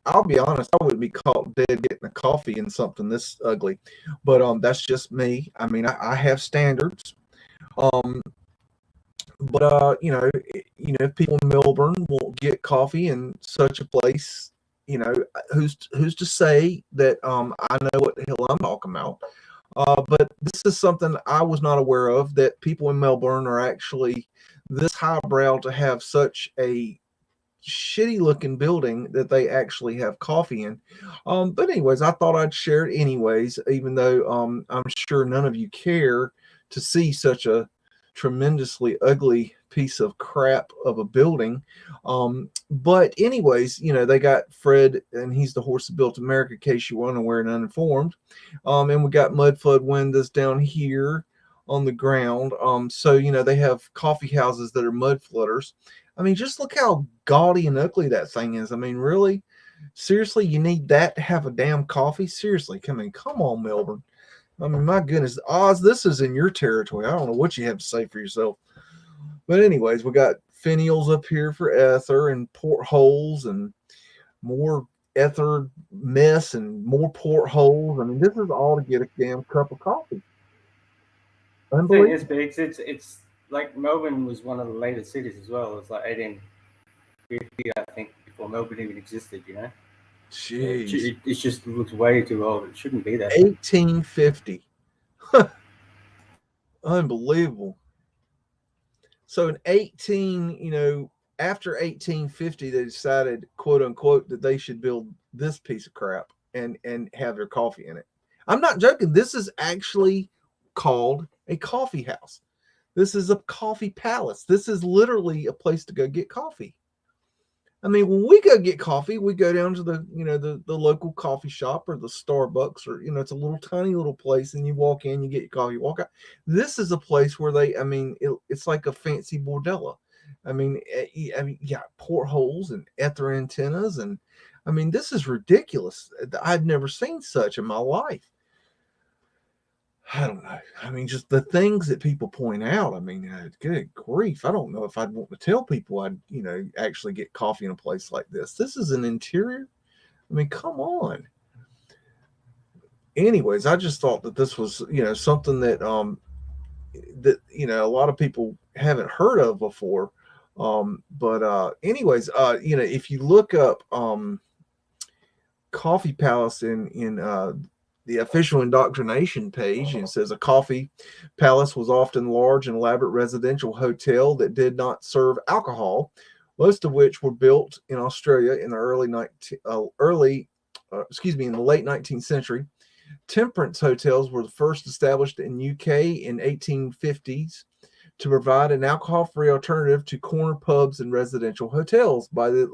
I'll be honest, I wouldn't be caught dead getting a coffee in something this ugly, but that's just me. I mean, I have standards. But people in Melbourne won't get coffee in such a place. You know, who's to say that I know what the hell I'm talking about? But this is something I was not aware of, that people in Melbourne are actually this highbrow to have such a shitty looking building that they actually have coffee in. But anyways, I thought I'd share it anyways, even though I'm sure none of you care to see such a tremendously ugly piece of crap of a building. But anyways, you know, they got Fred, and he's the horse that built America, in case you were unaware and uninformed. And we got Mudflood windows down here on the ground. So, you know, they have coffee houses that are mud flooders. I mean, just look how gaudy and ugly that thing is. I mean, really? Seriously, you need that to have a damn coffee? Seriously, come on, Melbourne. I mean, my goodness, Oz, this is in your territory. I don't know what you have to say for yourself. But anyways, we got finials up here for ether and portholes and more ether mess and more portholes. I mean, this is all to get a damn cup of coffee. The thing is, Biggs, it's like Melbourne was one of the latest cities as well. It was like 1850, I think, before Melbourne even existed, you know? Jeez. It just looks way too old. It shouldn't be that. 1850. Unbelievable. So in after 1850, they decided, quote unquote, that they should build this piece of crap and have their coffee in it. I'm not joking. This is actually called a coffee house. This is a coffee palace. This is literally a place to go get coffee. I mean, when we go get coffee, we go down to the local coffee shop or the Starbucks, or, it's a little tiny little place, and you walk in, you get your coffee, walk out. This is a place where it's like a fancy bordella. I mean, you got portholes and ether antennas, and I mean, this is ridiculous. I've never seen such in my life. I don't know. I mean, just the things that people point out. I mean, good grief. I don't know if I'd want to tell people I'd, actually get coffee in a place like this. This is an interior. I mean, come on. Anyways, I just thought that this was, something that, a lot of people haven't heard of before. Anyways, if you look up, Coffee Palace in the official indoctrination page, and it says a coffee palace was often large and elaborate residential hotel that did not serve alcohol, most of which were built in Australia in the in the late 19th century. Temperance hotels were the first established in UK in 1850s to provide an alcohol-free alternative to corner pubs and residential hotels. By the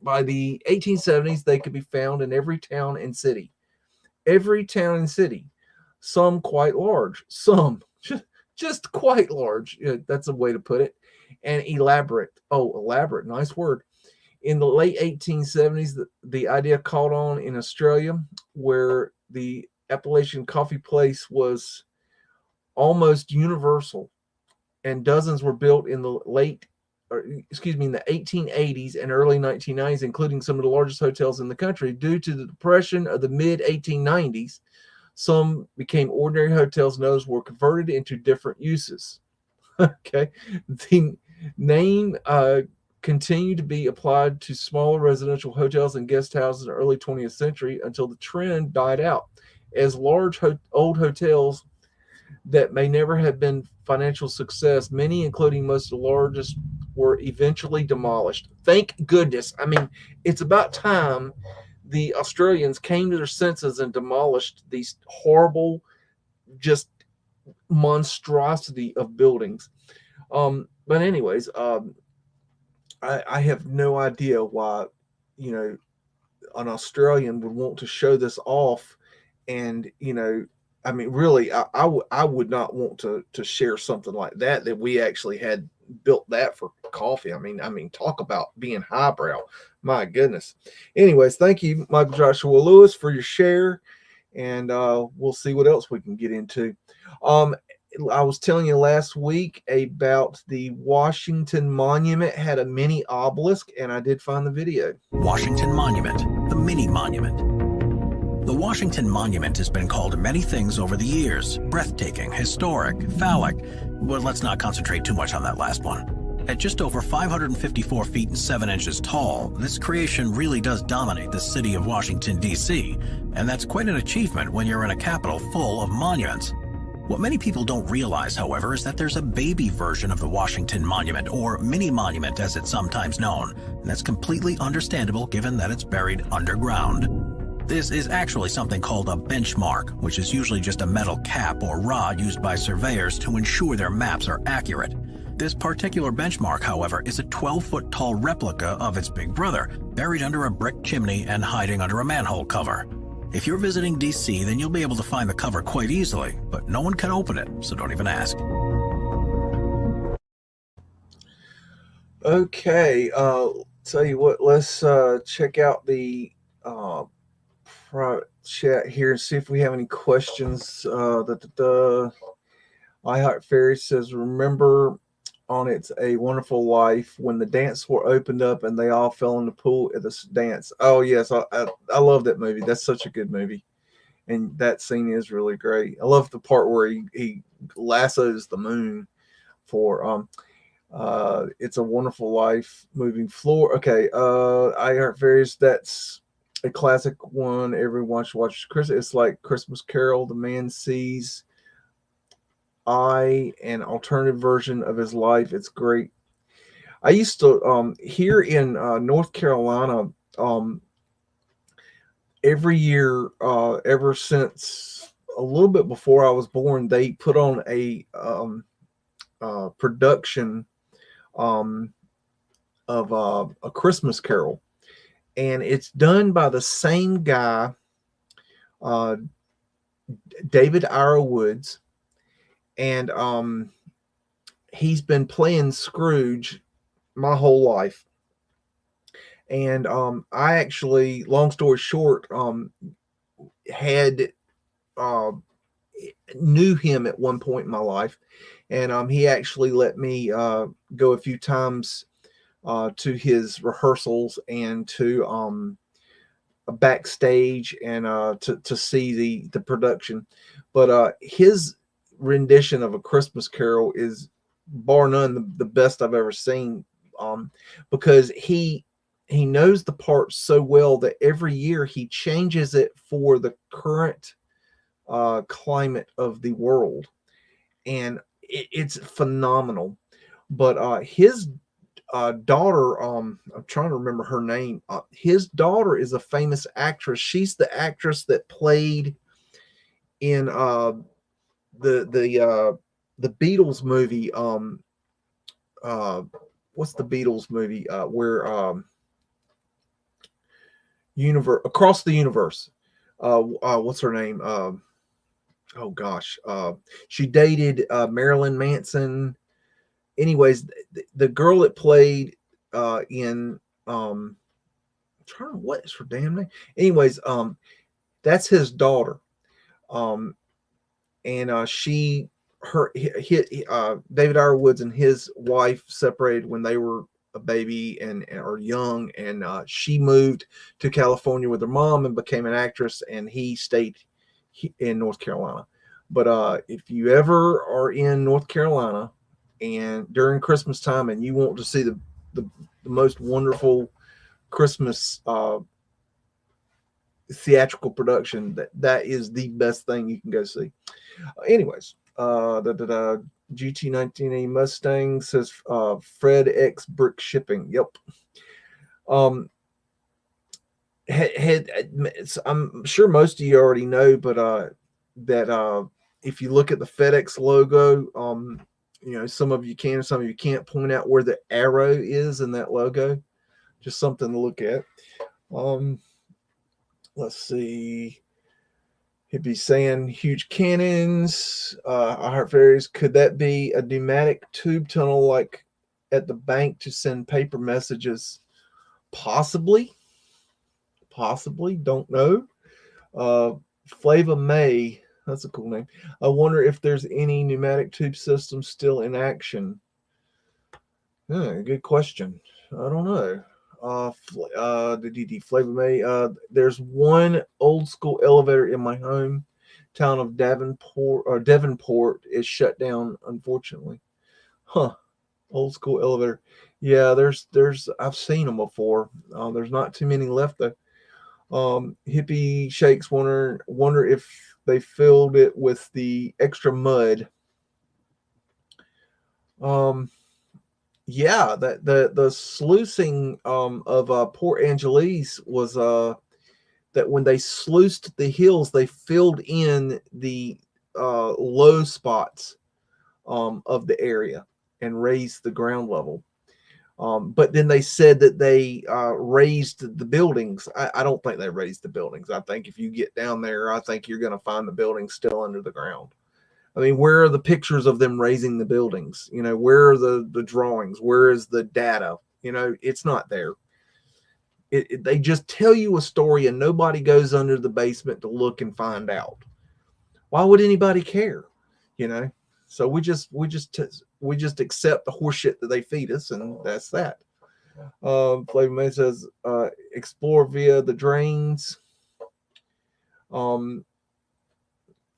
1870s, they could be found in every town and city. Every town and city, some quite large, some just quite large. That's a way to put it. And elaborate. Oh, elaborate. Nice word. In the late 1870s, the idea caught on in Australia, where the Appalachian coffee place was almost universal, and dozens were built in the in the 1880s and early 1990s, including some of the largest hotels in the country. Due to the depression of the mid-1890s, some became ordinary hotels, and others were converted into different uses. Okay. The name continued to be applied to smaller residential hotels and guest houses in the early 20th century until the trend died out, as large old hotels that may never have been financial success, many, including most of the largest, were eventually demolished. Thank goodness. I mean, it's about time the Australians came to their senses and demolished these horrible, just monstrosity of buildings. But anyways, I have no idea why, an Australian would want to show this off and, I mean, really, I would not want to share something like that we actually had built that for coffee. I mean, talk about being highbrow. My goodness. Anyways, thank you, Michael Joshua Lewis, for your share, and we'll see what else we can get into. I was telling you last week about the Washington Monument had a mini obelisk, and I did find the video. Washington Monument, the mini monument. The Washington Monument has been called many things over the years: breathtaking, historic, phallic, but let's not concentrate too much on that last one. At just over 554 feet and 7 inches tall, this creation really does dominate the city of Washington, D.C., and that's quite an achievement when you're in a capital full of monuments. What many people don't realize, however, is that there's a baby version of the Washington Monument, or mini monument as it's sometimes known, and that's completely understandable given that it's buried underground. This is actually something called a benchmark, which is usually just a metal cap or rod used by surveyors to ensure their maps are accurate. This particular benchmark, however, is a 12-foot tall replica of its big brother, buried under a brick chimney and hiding under a manhole cover. If you're visiting DC, then you'll be able to find the cover quite easily, but no one can open it, so don't even ask. Okay, tell you what, let's check out the private chat here and see if we have any questions. I Heart Fairy says, remember on It's a Wonderful Life when the dance floor opened up and they all fell in the pool at this dance. Oh yes, I love that movie. That's such a good movie, and that scene is really great. I love the part where he lassos the moon for It's a Wonderful Life moving floor. Okay, I Heart Fairies, that's a classic one. Everyone should watch Christmas. It's like Christmas Carol. The man sees an alternative version of his life. It's great. I used to here in North Carolina, every year ever since a little bit before I was born, they put on a production of A Christmas Carol, and it's done by the same guy, David Ira Woods. And he's been playing Scrooge my whole life. And I actually, long story short, had knew him at one point in my life. And he actually let me go a few times to his rehearsals and to backstage and to see the production. But his rendition of A Christmas Carol is bar none the best I've ever seen, because he knows the part so well that every year he changes it for the current climate of the world, and it's phenomenal. But his daughter, I'm trying to remember her name. His daughter is a famous actress. She's the actress that played in the Beatles movie. What's the Beatles movie where universe across the universe? What's her name? Oh gosh, she dated Marilyn Manson. Anyways, the girl that played in I'm trying to, what is her damn name? Anyways, that's his daughter. And David Ira Woods and his wife separated when they were a baby and or young, and she moved to California with her mom and became an actress, and he stayed in North Carolina. But if you ever are in North Carolina and during Christmas time and you want to see the most wonderful Christmas theatrical production, that is the best thing you can go see. Anyways, GT19A Mustang says Fred X Brick Shipping. Yep. I'm sure most of you already know, but that if you look at the FedEx logo, some of you can, some of you can't point out where the arrow is in that logo. Just something to look at. Let's see. Hippie saying huge cannons. I heart fairies. Could that be a pneumatic tube tunnel like at the bank to send paper messages? Possibly. Don't know. Flava May. That's a cool name. I wonder if there's any pneumatic tube system still in action. Good question. I don't know. Flava May. There's one old school elevator in my hometown of Devonport is shut down, unfortunately. Huh. Old school elevator. Yeah, there's I've seen them before. There's not too many left though. Hippie Shakes wonder if they filled it with the extra mud. Yeah, that the sluicing of Port Angeles was that when they sluiced the hills, they filled in the low spots of the area and raised the ground level. But then they said that they raised the buildings. I don't think they raised the buildings. I think if you get down there, I think you're going to find the buildings still under the ground. I mean, where are the pictures of them raising the buildings? You know, where are the drawings? Where is the data? You know, it's not there. They just tell you a story and nobody goes under the basement to look and find out. Why would anybody care? You know, so we just accept the horseshit that they feed us, and that's that. Flavor May says, explore via the drains.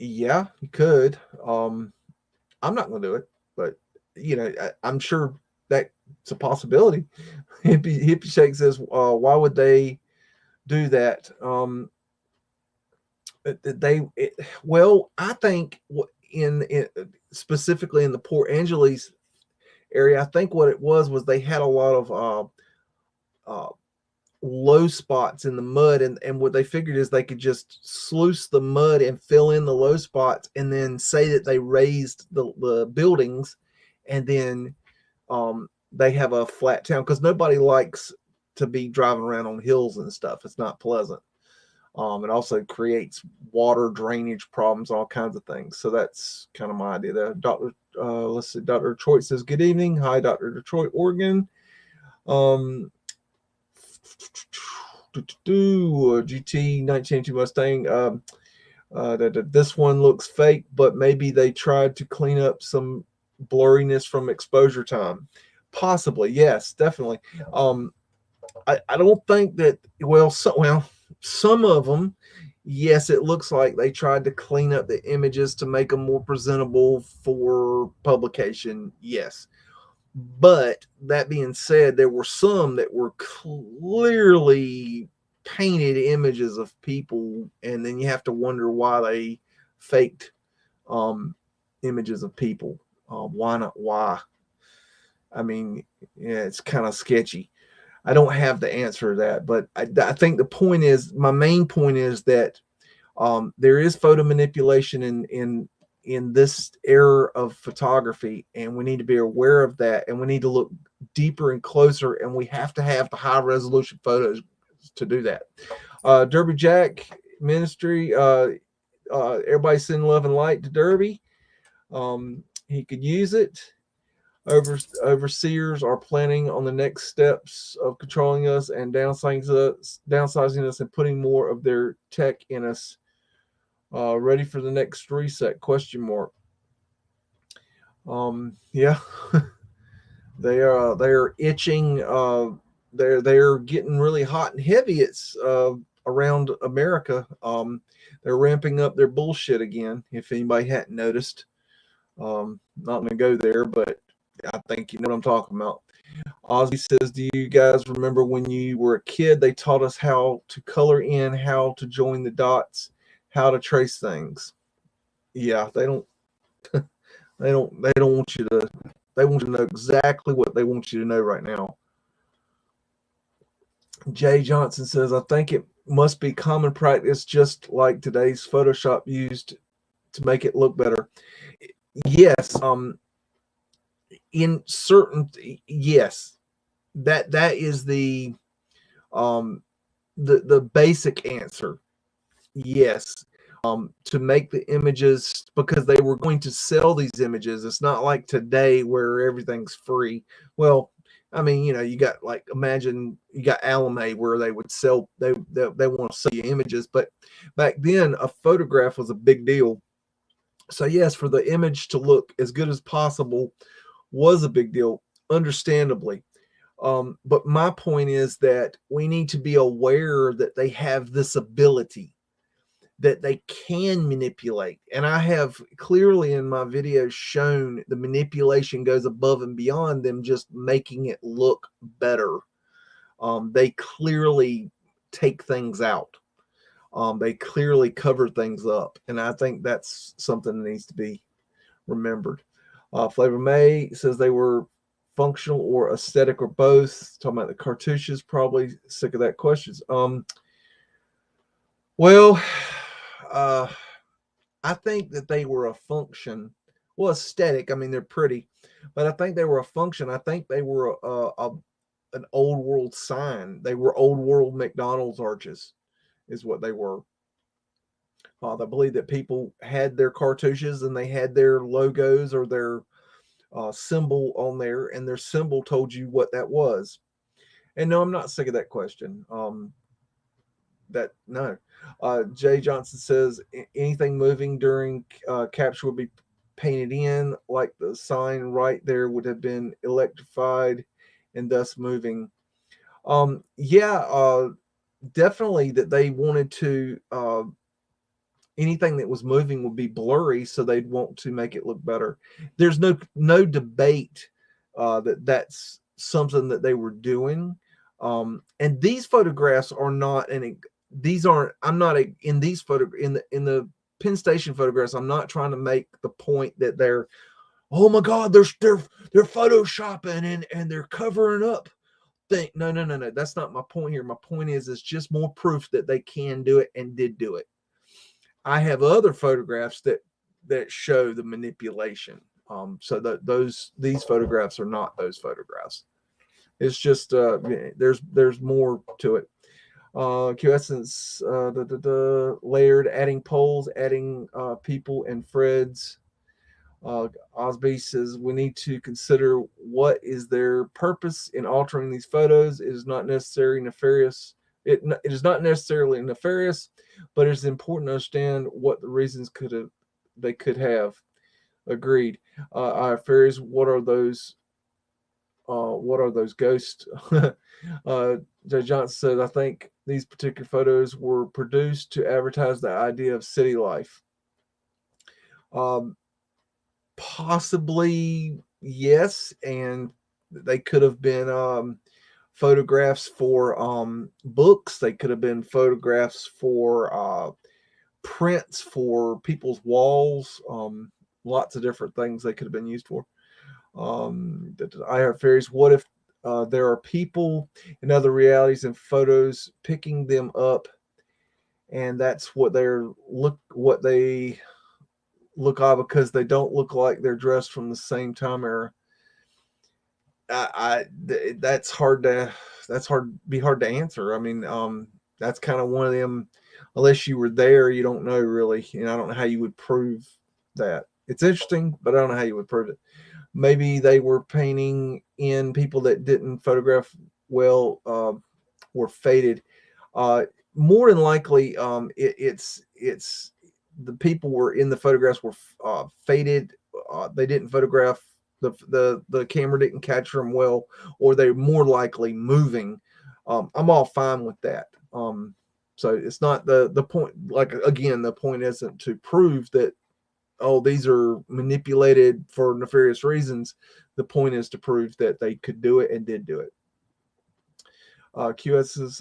Yeah, you could. I'm not going to do it, but you know, I'm sure that's a possibility. Hippie Shake says, why would they do that? Well, I think in specifically in the Port Angeles area, I think what it was they had a lot of low spots in the mud, and what they figured is they could just sluice the mud and fill in the low spots and then say that they raised the buildings, and then they have a flat town, because nobody likes to be driving around on hills and stuff. It's not pleasant. It also creates water drainage problems, all kinds of things. So that's kind of my idea there. Let's see, Dr. Detroit says, good evening. Hi, Dr. Detroit, Oregon. GT 1982 Mustang. This one looks fake, but maybe they tried to clean up some blurriness from exposure time. Possibly, yes, definitely. I don't think that. Some of them, yes, it looks like they tried to clean up the images to make them more presentable for publication. Yes. But that being said, there were some that were clearly painted images of people, and then you have to wonder why they faked images of people. Why not? Why? I mean, yeah, it's kind of sketchy. I don't have the answer to that, but I think the point is, my main point is that there is photo manipulation in this era of photography, and we need to be aware of that, and we need to look deeper and closer, and we have to have the high resolution photos to do that. Derby Jack Ministry, everybody send love and light to Derby. He could use it. Overseers are planning on the next steps of controlling us and downsizing us and putting more of their tech in us. Ready for the next reset? ? Yeah, they are itching. They're getting really hot and heavy. It's around America. They're ramping up their bullshit again. If anybody hadn't noticed, not going to go there, but I think you know what I'm talking about. Ozzy says, do you guys remember when you were a kid, they taught us how to color in, how to join the dots, how to trace things? Yeah, they don't want you to, they want you to know exactly what they want you to know right now. Jay Johnson says, I think it must be common practice, just like today's Photoshop used to make it look better. Yes, in certain, yes, that is the basic answer. Yes. to make the images, because they were going to sell these images. It's not like today where everything's free. Well, I mean, you know, you got, like, imagine you got Alame where they would sell, they want to sell you images, but back then a photograph was a big deal. So yes, for the image to look as good as possible was a big deal, understandably. But my point is that we need to be aware that they have this ability, that they can manipulate. And I have clearly in my videos shown the manipulation goes above and beyond them just making it look better. They clearly take things out. They clearly cover things up. And I think that's something that needs to be remembered. Flavor May says they were functional or aesthetic or both. Talking about the cartouches, probably sick of that questions. Well, I think that they were a function. Well, aesthetic, I mean, they're pretty, but I think they were a function. I think they were an old world sign. They were old world McDonald's arches is what they were. I believe that people had their cartouches and they had their logos or their symbol on there, and their symbol told you what that was. And no, I'm not sick of that question. Jay Johnson says anything moving during capture would be painted in, like the sign right there would have been electrified and thus moving. Definitely that they wanted to, anything that was moving would be blurry, so they'd want to make it look better. There's no debate that's something that they were doing. And these photographs are not in the Penn Station photographs. I'm not trying to make the point that they're, oh my God, they're photoshopping and they're covering up. No. That's not my point here. My point is, it's just more proof that they can do it and did do it. I have other photographs that show the manipulation. So these photographs are not those photographs. It's just there's more to it. QSense layered, adding polls, adding people and Freds. Osby says we need to consider what is their purpose in altering these photos. It is not necessarily nefarious. It is not necessarily nefarious, but it's important to understand what the reasons they could have. Agreed. Fairies, what are those ghosts? Jay Johnson said, I think these particular photos were produced to advertise the idea of city life. Possibly, yes, and they could have been photographs for books. They could have been photographs for prints for people's walls. Lots of different things they could have been used for. I have fairies. What if there are people in other realities and photos picking them up, and that's what they look on, because they don't look like they're dressed from the same time era. That's hard to answer. I mean, that's kind of one of them. Unless you were there, you don't know really. And I don't know how you would prove that. It's interesting, but I don't know how you would prove it. Maybe they were painting in people that didn't photograph well, were faded. More than likely, it's the people were in the photographs were faded. They didn't photograph, the camera didn't capture them well, or they're more likely moving. I'm all fine with that. So it's not the point. Like, again, the point isn't to prove that, oh, these are manipulated for nefarious reasons. The point is to prove that they could do it and did do it. QS says,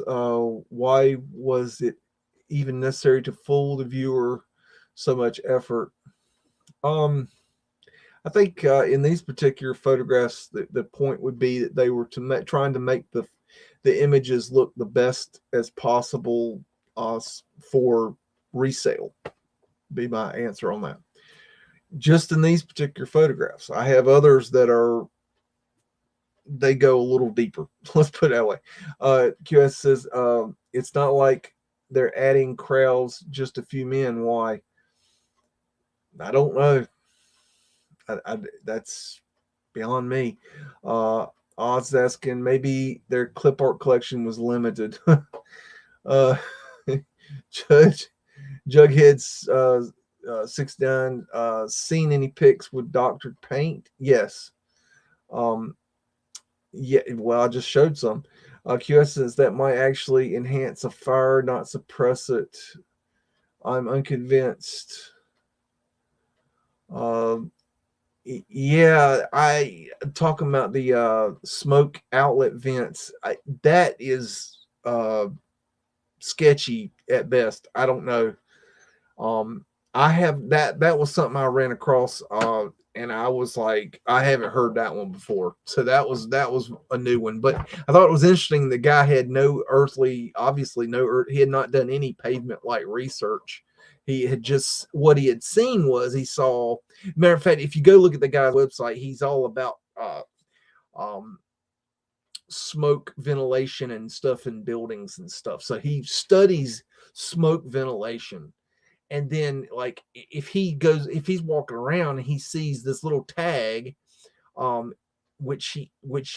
why was it even necessary to fool the viewer? So much effort. I think in these particular photographs, the point would be that they were trying to make the images look the best as possible for resale. Be my answer on that. Just in these particular photographs. I have others that they go a little deeper. Let's put it that way. QS says, it's not like they're adding crowds, just a few men. Why? I don't know. That's beyond me. Oz asking, maybe their clip art collection was limited. Jughead's 69, seen any pics with doctored paint? Yes. Yeah, well, I just showed some. QS says that might actually enhance a fire, not suppress it. I'm unconvinced. Yeah, I talking about the smoke outlet vents. That is sketchy at best. I don't know. I have that was something I ran across, and I was like, I haven't heard that one before. So that was a new one. But I thought it was interesting. The guy had he had not done any pavement like research. He had just, what he had seen was, he saw, matter of fact, if you go look at the guy's website, he's all about smoke ventilation and stuff in buildings and stuff. So he studies smoke ventilation. And then, like, if he's walking around and he sees this little tag, which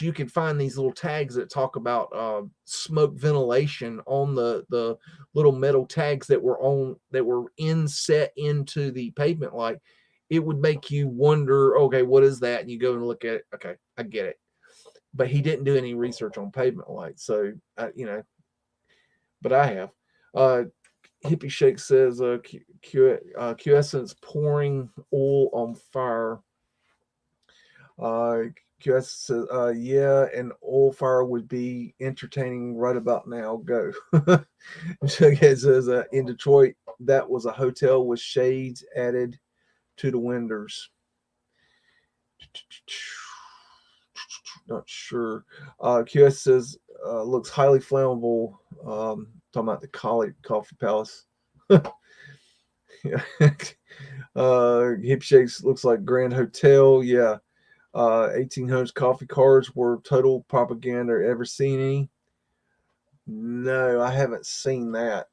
you can find these little tags that talk about smoke ventilation on the little metal tags that were inset into the pavement light, it would make you wonder, okay, what is that? And you go and look at it. Okay, I get it. But he didn't do any research on pavement lights, so but I have. Hippie Shake says QSense pouring oil on fire. QS says, yeah, an oil fire would be entertaining right about now. Go. Jughead says, in Detroit, that was a hotel with shades added to the windows. Not sure. QS says, looks highly flammable. Talking about the Coffee Palace. Hip Shakes looks like Grand Hotel. Yeah. 1800s coffee cards were total propaganda. Ever seen any? No, I haven't seen that.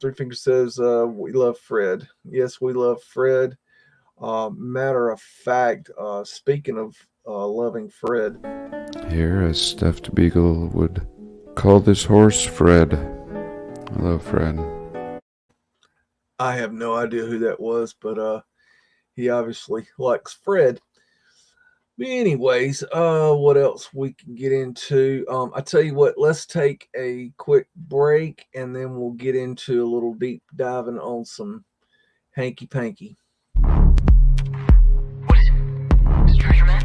Three Fingers says, we love Fred. Yes, we love Fred. Matter of fact, speaking of loving Fred. Here, a stuffed beagle would call this horse Fred. I love Fred. I have no idea who that was, but he obviously likes Fred. But anyways, what else we can get into? I tell you what, let's take a quick break and then we'll get into a little deep diving on some hanky panky. What is it? Is it treasure map?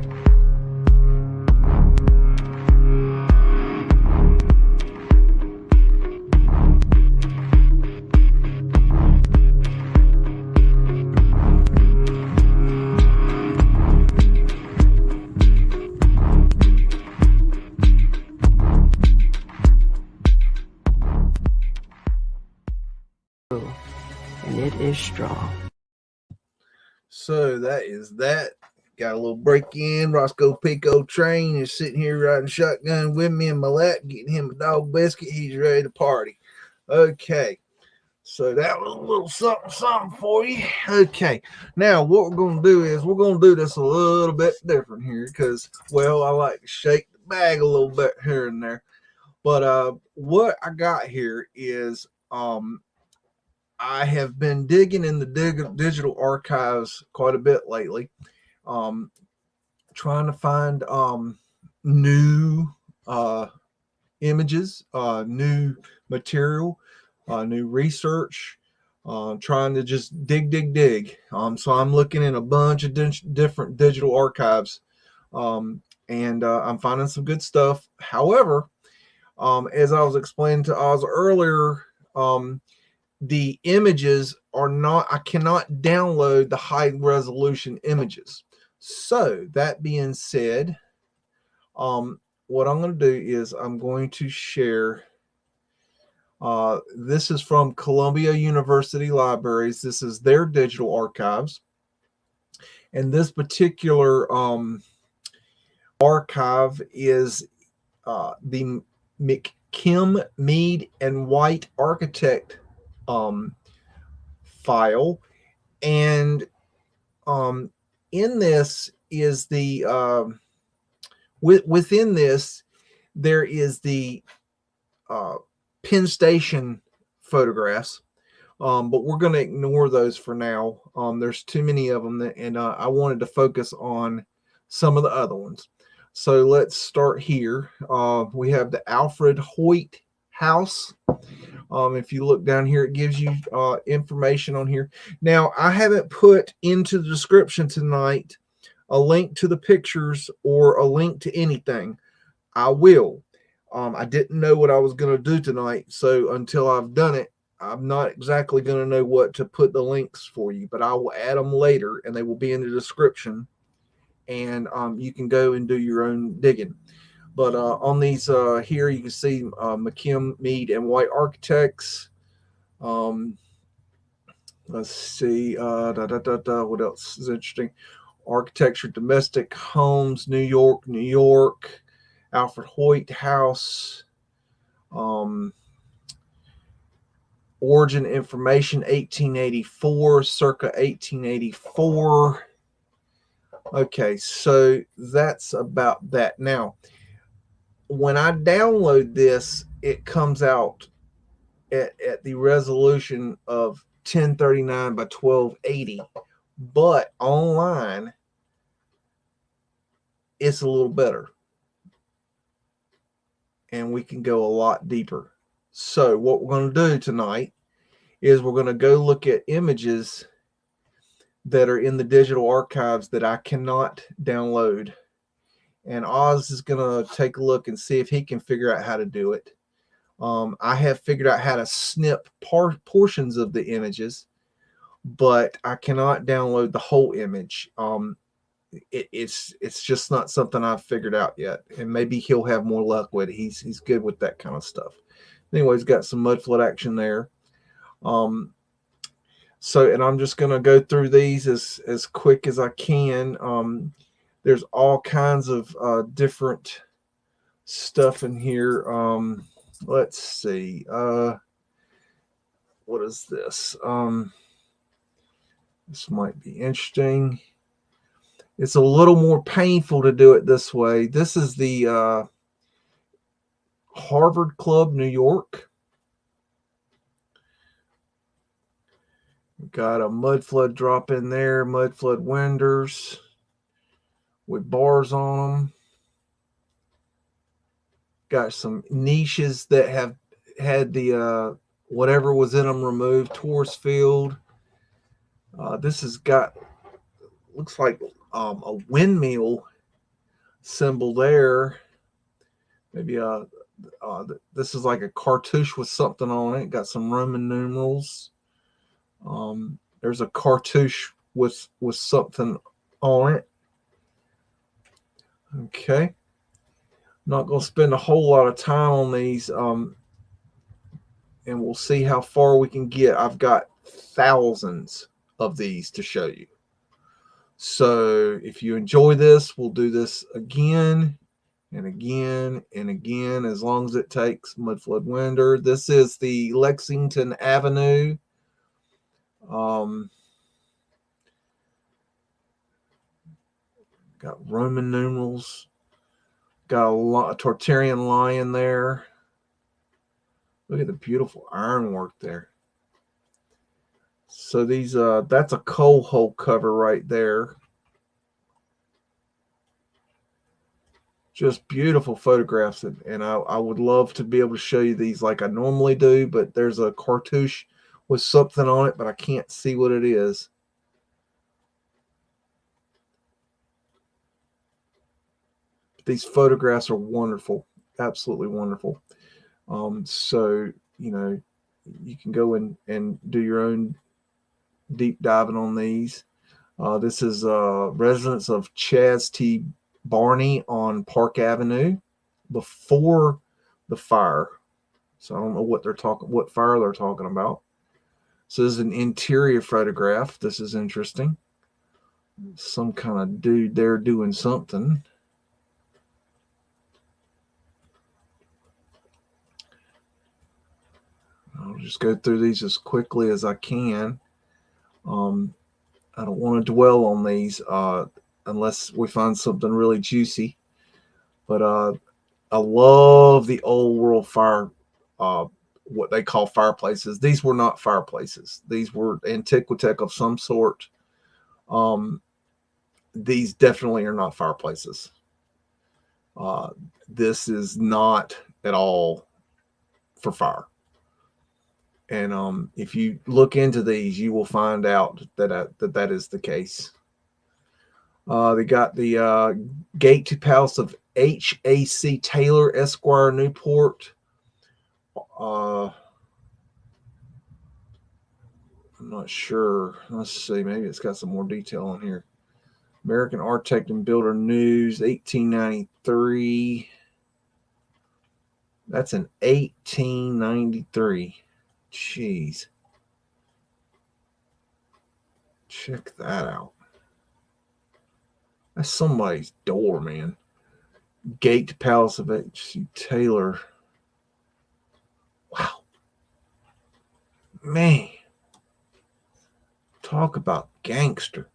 And it is strong. So that is that. Got a little break in. Roscoe Pico Train is sitting here riding shotgun with me in my lap, getting him a dog biscuit. He's ready to party. Okay. So that was a little something for you. Okay. Now what we're going to do is we're going to do this a little bit different here because, well, I like to shake the bag a little bit here and there. But what I got here is I have been digging in the digital archives quite a bit lately, trying to find new images, new material, new research, trying to just dig. So I'm looking in a bunch of different digital archives, and I'm finding some good stuff. However, as I was explaining to Oz earlier, the images are not, I cannot download the high resolution images. So that being said, what I'm going to do is I'm going to share, this is from Columbia University Libraries. This is their digital archives. And this particular archive is the Kim Mead and White Architect file, and in this is the within this there is the Penn Station photographs, but we're going to ignore those for now. There's too many of them, and I wanted to focus on some of the other ones. So let's start here. We have the Alfred Hoyt house. If you look down here, it gives you information on here. Now, I haven't put into the description tonight a link to the pictures or a link to anything. I will. I didn't know what I was going to do tonight, so until I've done it, I'm not exactly going to know what to put the links for you, but I will add them later, and they will be in the description, and you can go and do your own digging. But on these here, you can see McKim, Mead, and White Architects. Let's see. What else is interesting? Architecture, Domestic Homes, New York, New York. Alfred Hoyt House. Origin information, 1884, circa 1884. Okay, so that's about that. Now, when I download this, it comes out at the resolution of 1039 by 1280, but online it's a little better, and we can go a lot deeper. So what we're going to do tonight is we're going to go look at images that are in the digital archives that I cannot download. And Oz is going to take a look and see if he can figure out how to do it. I have figured out how to snip portions of the images, but I cannot download the whole image. It's just not something I've figured out yet, and maybe he'll have more luck with it. He's good with that kind of stuff. Anyways, got some Mudflood action there. So, and I'm just going to go through these as quick as I can. There's all kinds of different stuff in here. Let's see. What is this? This might be interesting. It's a little more painful to do it this way. This is the Harvard Club, New York. Got a Mudflood drop in there, Mudflood windows with bars on them. Got some niches that have had the whatever was in them removed. Tourist field. This has got, looks like a windmill symbol there. Maybe this is like a cartouche with something on it. Got some Roman numerals. There's a cartouche with something on it. Okay. Not going to spend a whole lot of time on these, and we'll see how far we can get. I've got thousands of these to show you. So if you enjoy this, we'll do this again and again and again, as long as it takes. Mudflood window. This is the Lexington Avenue. Got Roman numerals. Got a Tartarian lion there. Look at the beautiful ironwork there. So these, that's a coal hole cover right there. Just beautiful photographs, and I would love to be able to show you these like I normally do, but there's a cartouche with something on it, but I can't see what it is. These photographs are wonderful, absolutely wonderful. So, you know, you can go and do your own deep diving on these. This is residence of Chaz T. Barney on Park Avenue before the fire. So I don't know what what fire they're talking about. So this is an interior photograph. This is interesting. Some kind of dude there doing something. I'll just go through these as quickly as I can. I don't want to dwell on these unless we find something really juicy. But I love the old world fire, what they call fireplaces. These were not fireplaces. These were antiquitech of some sort. These definitely are not fireplaces. This is not at all for fire. And if you look into these, you will find out that that is the case. They got the Gate to Palace of H.A.C. Taylor, Esquire, Newport. I'm not sure. Let's see. Maybe it's got some more detail on here. American Architect and Builder News, 1893. That's an 1893. Jeez. Check that out. That's somebody's door, man. Gate to Palace of H.C. Taylor. Wow. Man. Talk about gangster.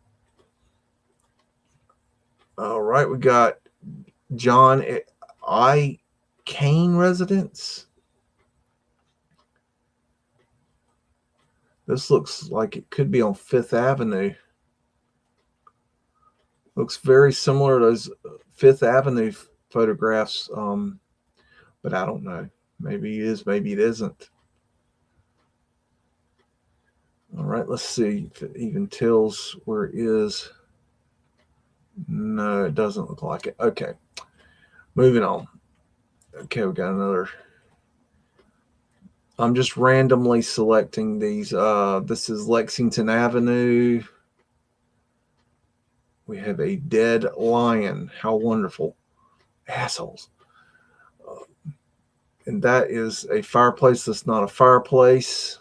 All right, we got John I. Kane residence. This looks like it could be on Fifth Avenue. Looks very similar to those Fifth Avenue photographs, but I don't know. Maybe it is, maybe it isn't. All right, let's see if it even tells where it is. No, it doesn't look like it. Okay, moving on. Okay, we got another. I'm just randomly selecting these. This is Lexington Avenue. We have a dead lion. How wonderful. Assholes. And that is a fireplace that's not a fireplace.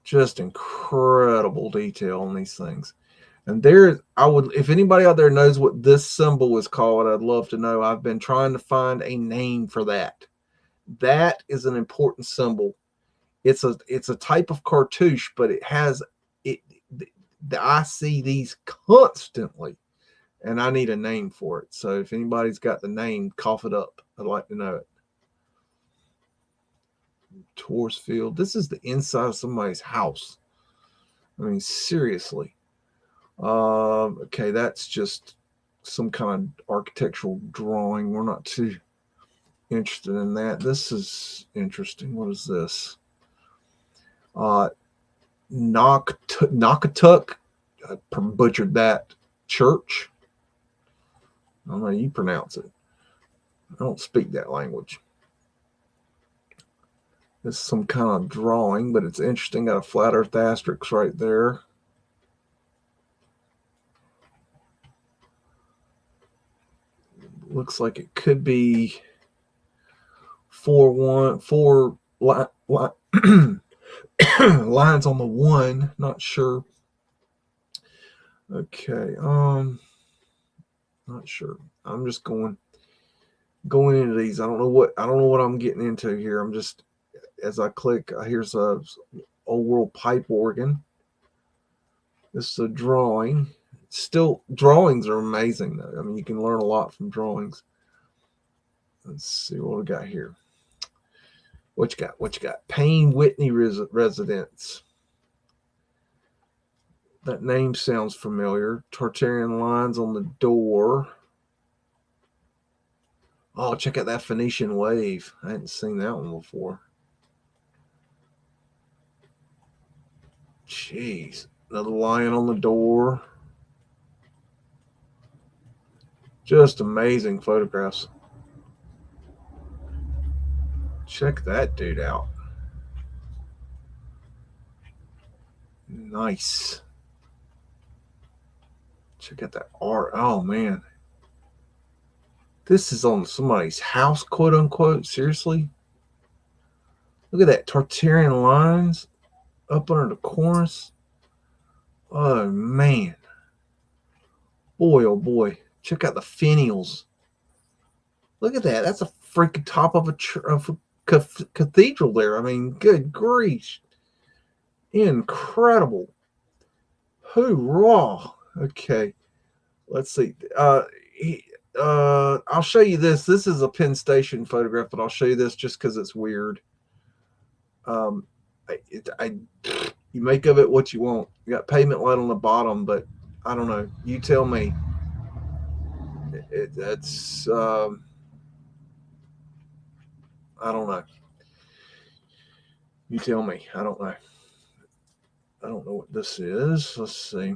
Just incredible detail on these things. And there, if anybody out there knows what this symbol is called, I'd love to know. I've been trying to find a name for that. That is an important symbol. It's a type of cartouche, but it has it. I see these constantly, and I need a name for it. So if anybody's got the name, cough it up. I'd like to know it. Torsfield. This is the inside of somebody's house. I mean, seriously. Okay, that's just some kind of architectural drawing. We're not too interested in that. This is interesting. What is this? Naugatuck. I butchered that. Church. I don't know how you pronounce it. I don't speak that language. This is some kind of drawing, but it's interesting. Got a flat earth asterisk right there. Looks like it could be 4 lines on the one. Not sure. Okay. Not sure. I'm just going into these. I don't know what I'm getting into here. I'm just, as I click, here's a old world pipe organ. This is a drawing. Still, drawings are amazing though. I mean, you can learn a lot from drawings. Let's see what we got here. What you got? Payne Whitney residence. That name sounds familiar. Tartarian lines on the door. Oh, check out that Phoenician wave. I hadn't seen that one before. Jeez. Another lion on the door. Just amazing photographs. Check that dude out. Nice. Check out that art. Oh, man. This is on somebody's house, quote unquote. Seriously? Look at that. Tartarian lines up under the cornice. Oh, man. Boy, oh, boy. Check out the finials. Look at that. That's a freaking top of cathedral there. I mean, good grief. Incredible. Hoorah. Okay. Let's see. I'll show you this. This is a Penn Station photograph, but I'll show you this just because it's weird. You make of it what you want. You got pavement light on the bottom, but I don't know. You tell me. That's I don't know. You tell me. I don't know. I don't know what this is. Let's see.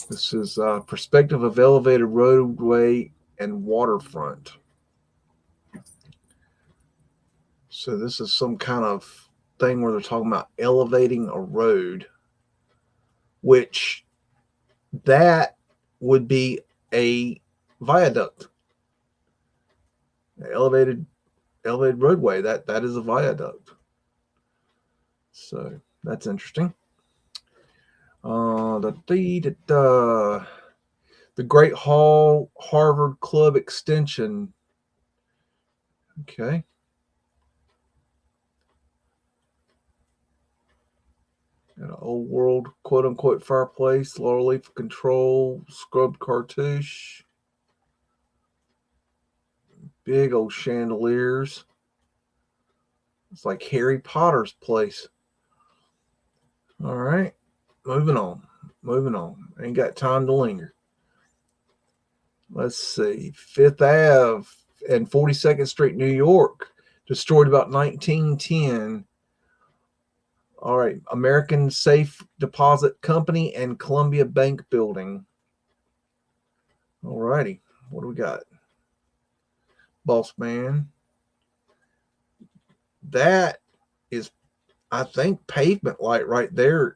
This is perspective of elevated roadway and waterfront. So this is some kind of thing where they're talking about elevating a road, which that would be a viaduct. Elevated roadway. That is a viaduct. So that's interesting. The Great Hall Harvard Club extension. Okay. Got an old world quote unquote fireplace, laurel leaf control, scrubbed cartouche, big old chandeliers. It's like Harry Potter's place. All right. Moving on. Ain't got time to linger. Let's see. 5th Ave and 42nd Street, New York, destroyed about 1910. All right. American Safe Deposit Company and Columbia Bank building. All righty. What do we got? Boss man. That is, I think, pavement light right there.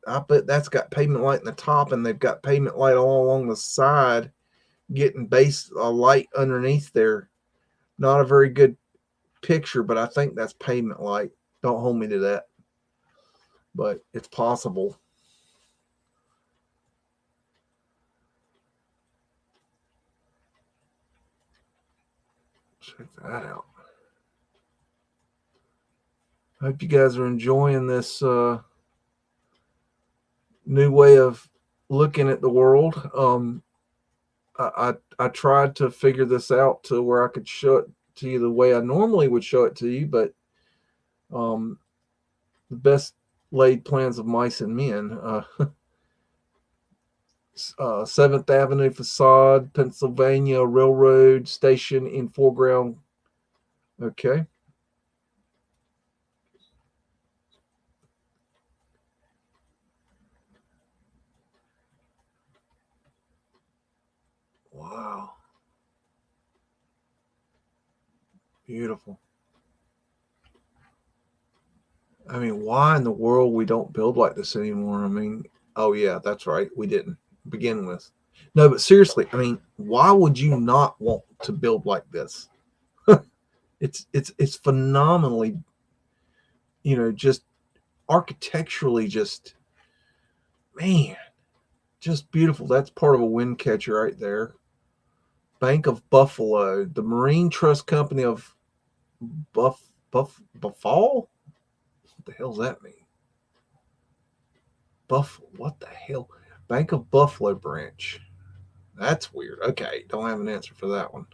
I bet that's got pavement light in the top, and they've got pavement light all along the side, getting base light underneath there. Not a very good picture, but I think that's pavement light. Don't hold me to that, but it's possible. Check that out. I hope you guys are enjoying this new way of looking at the world. I tried to figure this out to where I could show it to you the way I normally would show it to you, but the best laid plans of mice and men. 7th Avenue facade, Pennsylvania Railroad station in foreground. Okay. Wow. Beautiful. I mean, why in the world we don't build like this anymore? I mean, oh yeah, that's right. We didn't begin with. No, but seriously, I mean, why would you not want to build like this? It's phenomenally, just architecturally, just, man, just beautiful. That's part of a wind catcher right there. Bank of Buffalo, the Marine Trust Company of Buffalo? What the hell does that mean? Buffalo, what the hell? Bank of Buffalo branch. That's weird. Okay, don't have an answer for that one.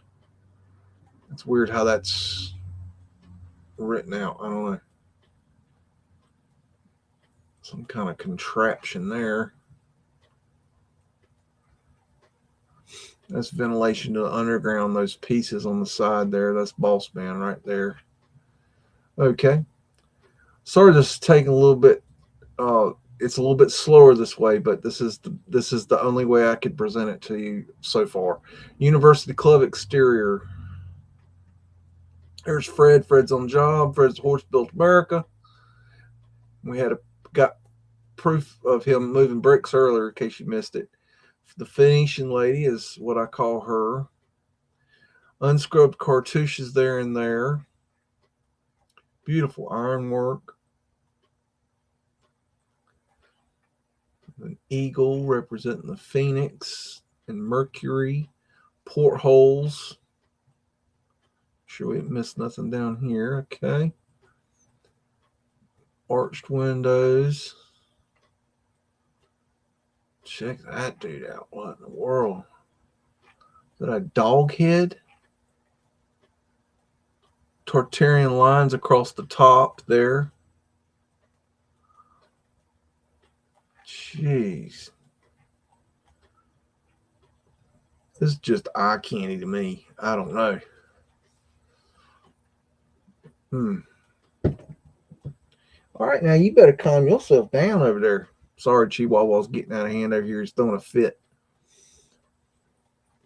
It's weird how that's written out. I don't know. Some kind of contraption there. That's ventilation to the underground. Those pieces on the side there. That's Boss Man right there. Okay. Sorry, this is taking a little bit. It's a little bit slower this way, but this is the only way I could present it to you so far. University Club exterior. There's Fred. Fred's on job. Fred's Horse Built America. We got proof of him moving bricks earlier, in case you missed it. The Phoenician lady is what I call her. Unscrubbed cartouches there and there. Beautiful ironwork. An eagle representing the phoenix and Mercury. Portholes. Sure we didn't miss nothing down here. Okay. Arched windows. Check that dude out. What in the world? Is that a dog head? Tartarian lines across the top there. Jeez. This is just eye candy to me. I don't know. All right, now you better calm yourself down over there. Sorry, Chihuahua's getting out of hand over here. He's throwing a fit.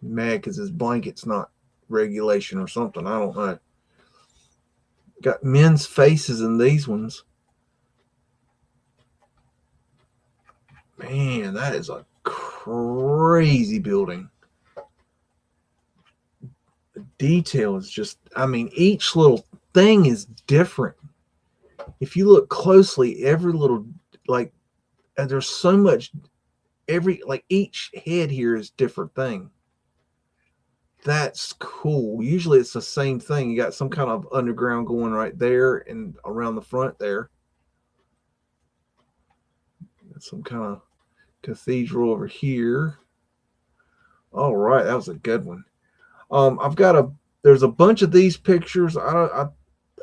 Mad because his blanket's not regulation or something. I don't know. Got men's faces in these ones. Man, that is a crazy building. The detail is just, I mean, each little thing is different. If you look closely, every little, like, there's so much, each head here is different thing. That's cool. Usually it's the same thing. You got some kind of underground going right there and around the front there. Got some kind of cathedral over here. All right, that was a good one. There's a bunch of these pictures. I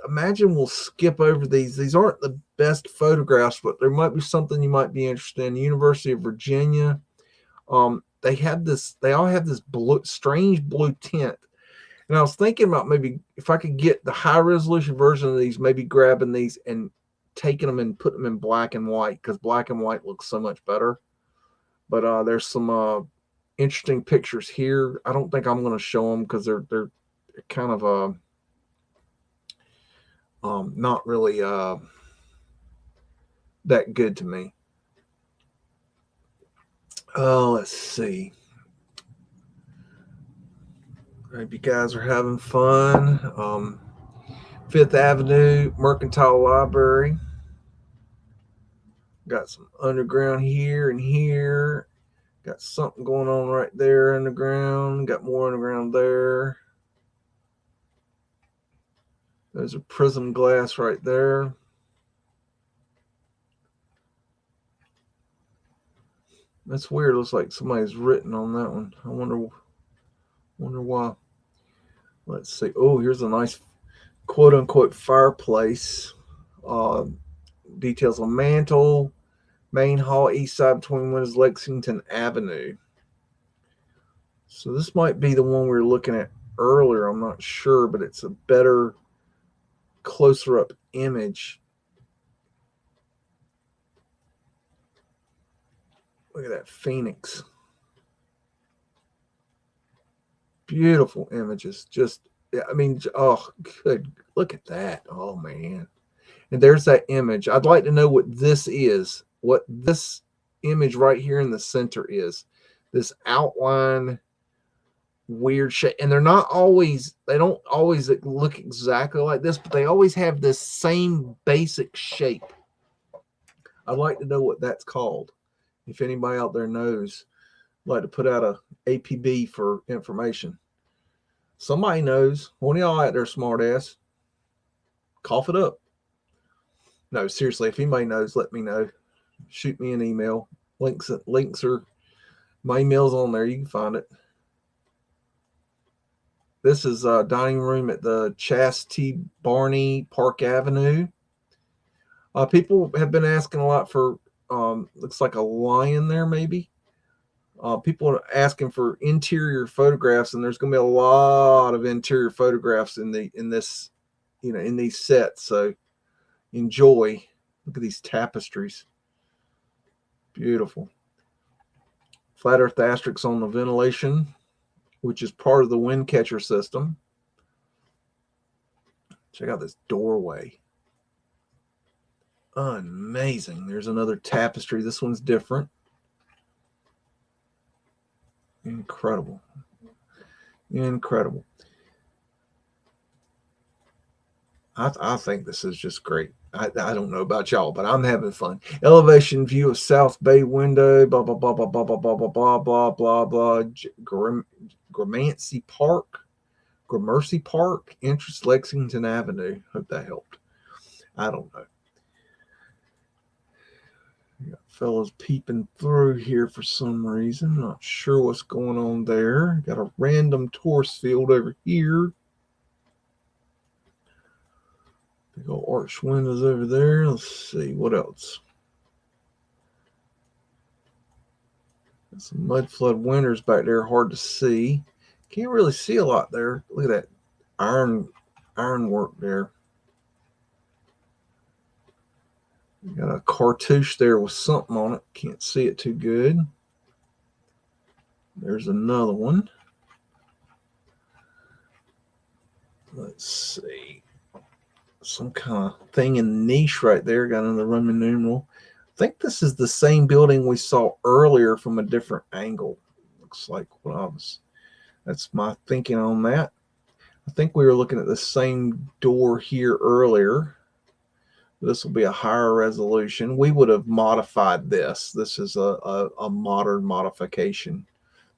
imagine we'll skip over these. These aren't the best photographs, but there might be something you might be interested in. University of Virginia. They all have this strange blue tint. And I was thinking about maybe if I could get the high resolution version of these, maybe grabbing these and taking them and putting them in black and white, because black and white looks so much better. But there's some interesting pictures here. I don't think I'm going to show them because they're kind of not really that good to me. Let's see. I hope you guys are having fun. Fifth Avenue Mercantile Library. Got some underground here and here. Got something going on right there underground. Got more underground there. There's a prism glass right there. That's weird. Looks like somebody's written on that one. I wonder why. Let's see. Oh, here's a nice quote unquote fireplace. Details on mantle, main hall, east side between windows, Lexington Avenue. So this might be the one we were looking at earlier. I'm not sure, but it's a better, closer up image. Look at that Phoenix. Beautiful images. Just, I mean, oh, good. Look at that. Oh, man. And there's that image. I'd like to know what this is. What this image right here in the center is. This outline, weird shape. And they don't always look exactly like this, but they always have this same basic shape. I'd like to know what that's called. If anybody out there knows, I'd like to put out a APB for information. Somebody knows. One of y'all out there, smart ass, cough it up. No, seriously, if anybody knows, let me know. Shoot me an email. Links are, my email's on there. You can find it. This is a dining room at the Chastity Barney Park Avenue. People have been asking a lot for, looks like a lion there, maybe. People are asking for interior photographs, and there's going to be a lot of interior photographs in this, in these sets. So enjoy. Look at these tapestries. Beautiful. Flat earth asterisks on the ventilation, which is part of the wind catcher system. Check out this doorway. Amazing. There's another tapestry. This one's different. Incredible. Incredible. I think this is just great. I don't know about y'all, but I'm having fun. Elevation view of South Bay window, blah, blah, blah, blah, blah, blah, blah, blah, blah, blah, blah, blah. Gramercy Park, Gramercy Park, entrance Lexington Avenue. Hope that helped. I don't know. Got fellas peeping through here for some reason. Not sure what's going on there. Got a random tourist field over here. Big old arch windows over there. Let's see what else. Got some Mudflood winters back there, hard to see. Can't really see a lot there. Look at that iron work there. Got a cartouche there with something on it. Can't see it too good. There's another one. Let's see. Some kind of thing in the niche right there. Got another Roman numeral. I think this is the same building we saw earlier from a different angle. Looks like what I was. That's my thinking on that. I think we were looking at the same door here earlier. This will be a higher resolution. We would have modified this. This is a modern modification.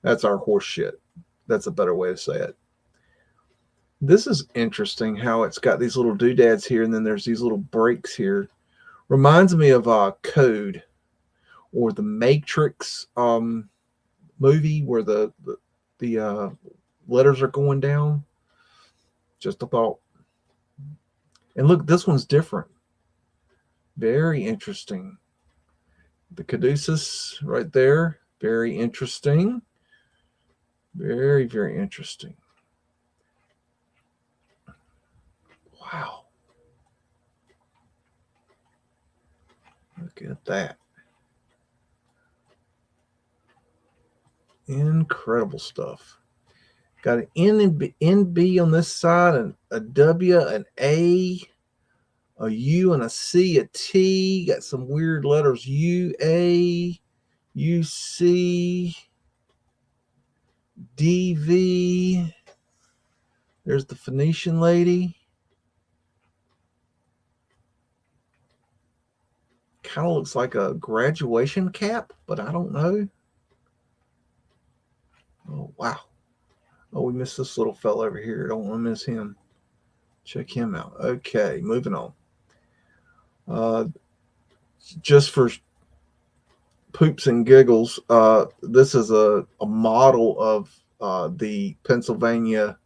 That's our horse shit. That's a better way to say it. This is interesting how it's got these little doodads here, and then there's these little breaks here. Reminds me of Code or the Matrix movie where the letters are going down. Just a thought. And look, this one's different. Very interesting. The caduceus right there. Very interesting. Very, very interesting. Wow. Look at that. Incredible stuff. Got an N and B on this side, and a W, an A, a U, and a C, a T. Got some weird letters. U, A, U, C, D, V. There's the Phoenician lady. Kind of looks like a graduation cap, but I don't know. Oh, wow. Oh, we missed this little fella over here. Don't want to miss him. Check him out. Okay, moving on. Just for poops and giggles, this is a model of the Pennsylvania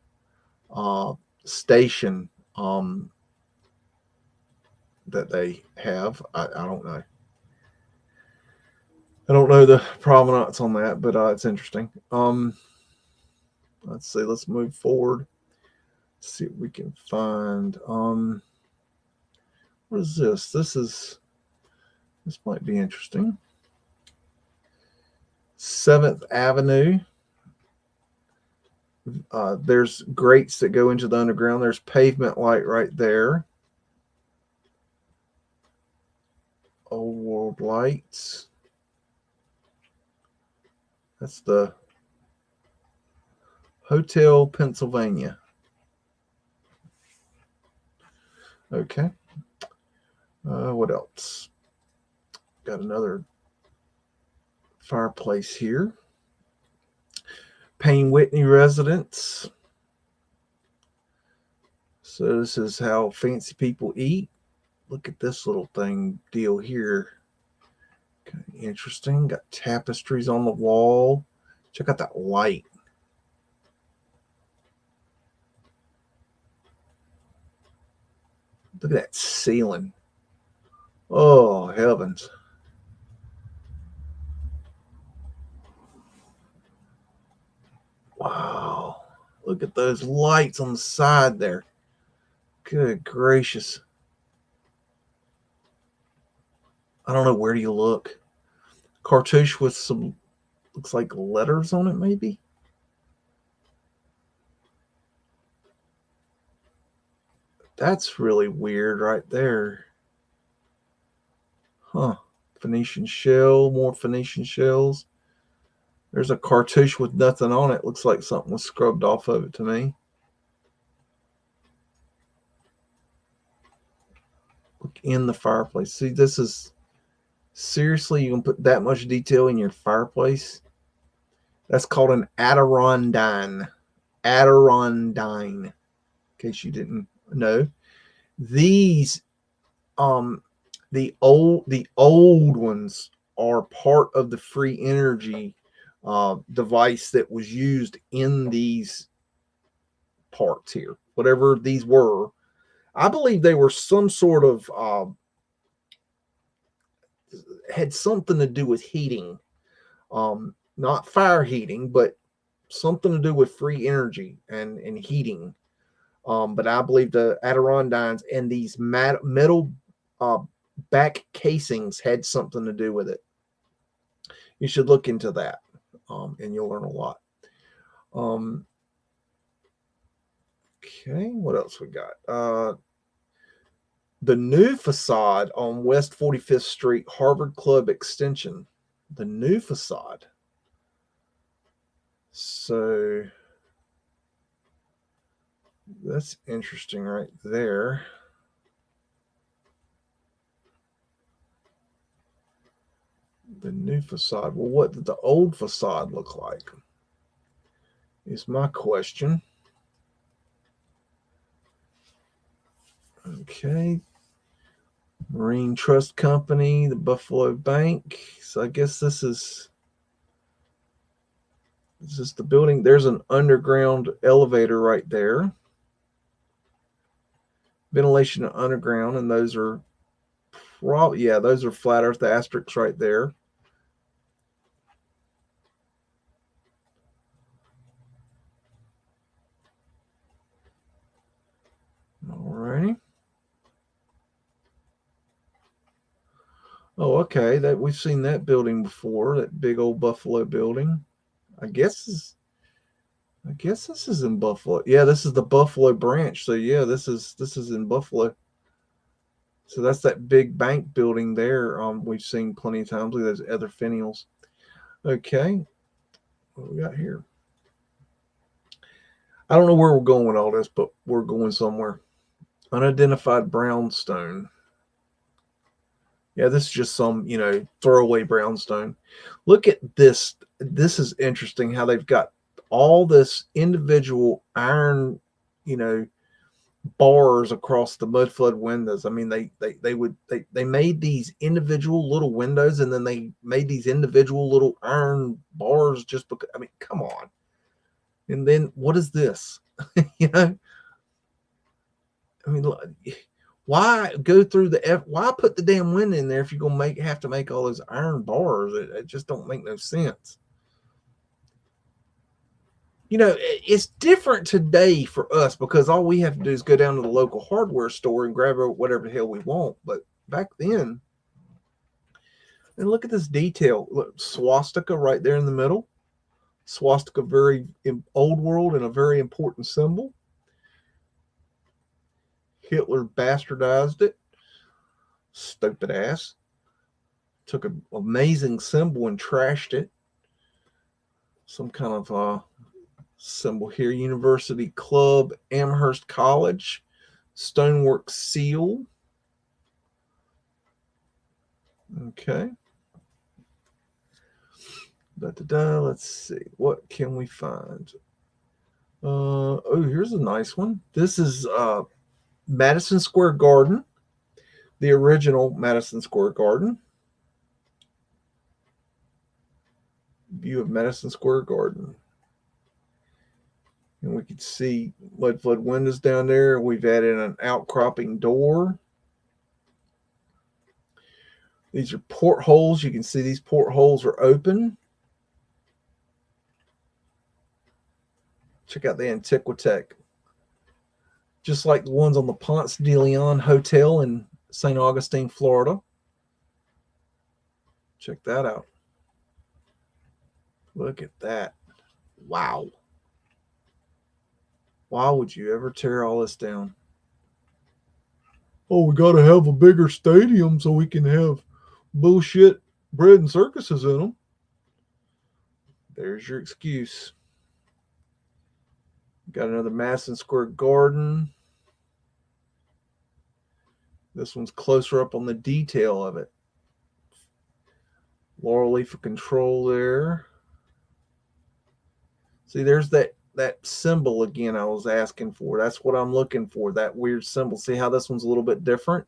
station that they have. I don't know. I don't know the provenance on that, but it's interesting. Let's see. Let's move forward. Let's see what we can find. What is this? This might be interesting. 7th Avenue. There's grates that go into the underground. There's pavement light right there. Old World Lights. That's the Hotel Pennsylvania. Okay. What else? Got another fireplace here. Payne Whitney residence. So this is how fancy people eat. Look at this little thing deal here. Kind of interesting. Got tapestries on the wall. Check out that light. Look at that ceiling. Oh, heavens. Wow. Look at those lights on the side there. Good gracious. I don't know, where do you look? Cartouche with some, looks like letters on it maybe? That's really weird right there. Huh. Phoenician shell, more Phoenician shells. There's a cartouche with nothing on it. Looks like something was scrubbed off of it to me. Look in the fireplace. See, this is seriously, you can put that much detail in your fireplace? That's called an Adirondack. Adirondack. In case you didn't know, these the old ones are part of the free energy device that was used in these parts here. Whatever these were, I believe they were some sort of had something to do with heating, not fire heating, but something to do with free energy and heating. But I believe the Adirondacks and these metal back casings had something to do with it. You should look into that, and you'll learn a lot. Okay, what else we got? The new facade on West 45th Street, Harvard Club Extension. The new facade. So that's interesting right there. The new facade. Well, what did the old facade look like? Is my question. Okay. Marine Trust Company, the Buffalo Bank. So I guess this is the building. There's an underground elevator right there. Ventilation underground, and those are those are flat earth asterisks right there. Alrighty. Oh, okay. That we've seen that building before. That big old Buffalo building. I guess this is in Buffalo. Yeah, this is the Buffalo branch. So yeah, this is in Buffalo. So that's that big bank building there. We've seen plenty of times. Look at those other finials. Okay, what we got here? I don't know where we're going with all this, but we're going somewhere. Unidentified brownstone. Yeah, this is just some, throwaway brownstone. Look at this. This is interesting how they've got all this individual iron, bars across the Mudflood windows. I mean, they made these individual little windows, and then they made these individual little iron bars just because. I mean, come on. And then what is this? I mean, why go through why put the damn window in there if you're gonna have to make all those iron bars? It just don't make no sense. It's different today for us because all we have to do is go down to the local hardware store and grab whatever the hell we want. But back then, and look at this detail. Look, swastika right there in the middle. Swastika, very old world and a very important symbol. Hitler bastardized it. Stupid ass. Took an amazing symbol and trashed it. Some kind of symbol here. University Club, Amherst College, Stonework seal. Okay. Let's see. What can we find? Oh, here's a nice one. This is Madison Square Garden, the original Madison Square Garden. View of Madison Square Garden. And we can see Mudflood windows down there. We've added an outcropping door. These are portholes. You can see these portholes are open. Check out the Antiquitech. Just like the ones on the Ponce de Leon Hotel in St. Augustine, Florida. Check that out. Look at that. Wow. Why would you ever tear all this down? Oh, we got to have a bigger stadium so we can have bullshit bread and circuses in them. There's your excuse. Got another Madison Square Garden. This one's closer up on the detail of it. Laurel leaf of control there. See, there's that that symbol again I was asking for. That's what I'm looking for, that weird symbol. See how this one's a little bit different?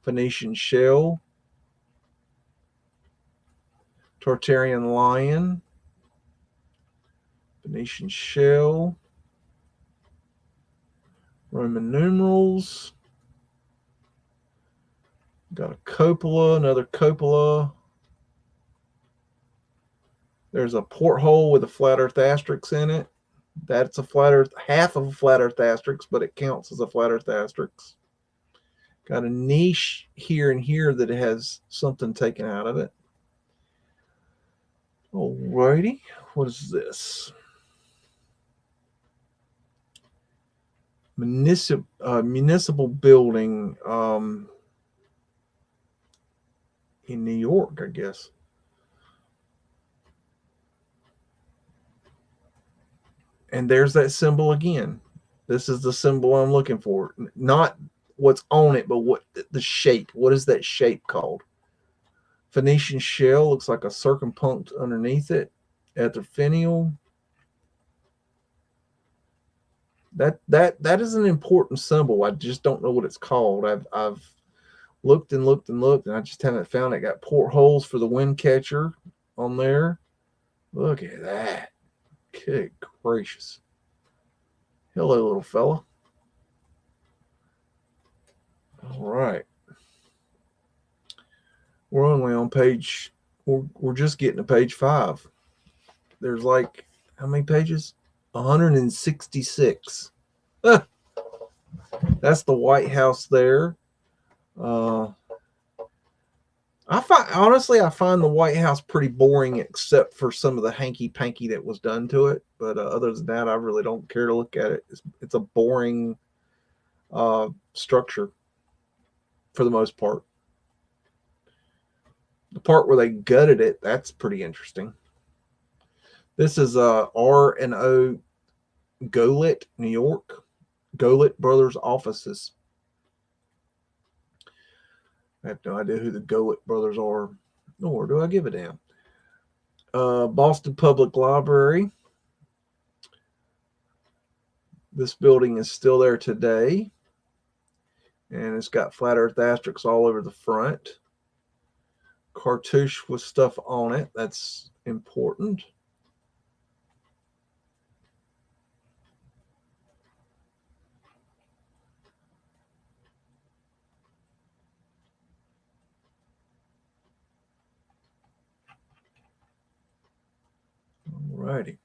Phoenician shell, Tartarian lion, Phoenician shell, Roman numerals, got a cupola, another cupola. There's a porthole with a flat earth asterisk in it. That's a flat earth, half of a flat earth asterisk, but it counts as a flat earth asterisk. Got a niche here and here that has something taken out of it. Alrighty, what is this? Municipal building in New York, I guess. And there's that symbol again. This is the symbol I'm looking for. Not what's on it, but what the shape. What is that shape called? Phoenician shell looks like a circumpunct underneath it. Epithelial. That is an important symbol. I just don't know what it's called. I've looked and looked and looked, and I just haven't found it. Got portholes for the wind catcher on there. Look at that. Good gracious. Hello, little fella. All right. We're only on page, we're just getting to page 5. There's like, how many pages? 166. That's the White House there. I find the White House pretty boring, except for some of the hanky-panky that was done to it. But other than that, I really don't care to look at it. It's a boring structure for the most part. The part where they gutted it, that's pretty interesting. This is R&O Golit, New York. Golit Brothers offices. I have no idea who the Golit brothers are, nor do I give a damn. Boston Public Library. This building is still there today. And it's got flat earth asterisks all over the front. Cartouche with stuff on it. That's important. Alrighty.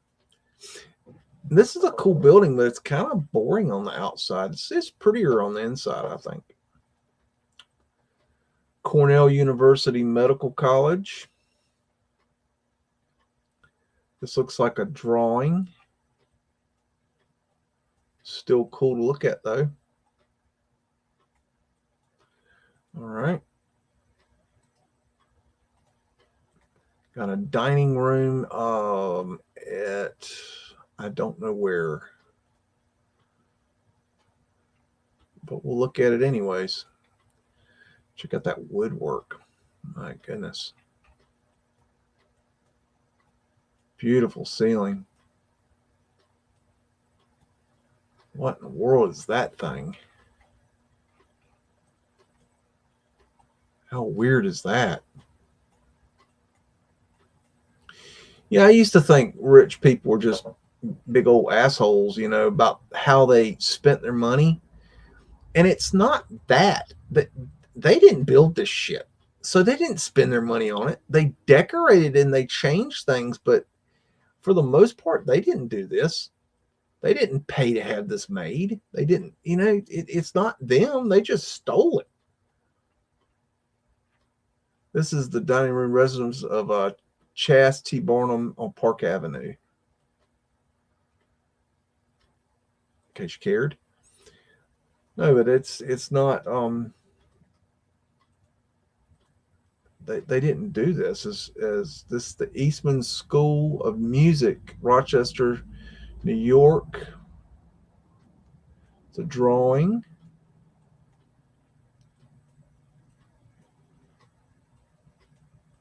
This is a cool building, but it's kind of boring on the outside. It's prettier on the inside, I think. Cornell University Medical College. This looks like a drawing. Still cool to look at, though. All right. Got a dining room at, I don't know where, but we'll look at it anyways. Check out that woodwork. My goodness. Beautiful ceiling. What in the world is that thing? How weird is that? Yeah, I used to think rich people were just big old assholes, you know, about how they spent their money. And it's not that. They didn't build this shit. So they didn't spend their money on it. They decorated and they changed things, but for the most part, they didn't do this. They didn't pay to have this made. They didn't, you know, it's not them. They just stole it. This is the dining room residence of Chas T. Barnum on Park Avenue. In case you cared. No, but it's not. They didn't do this as this is the Eastman School of Music, Rochester, New York. It's a drawing.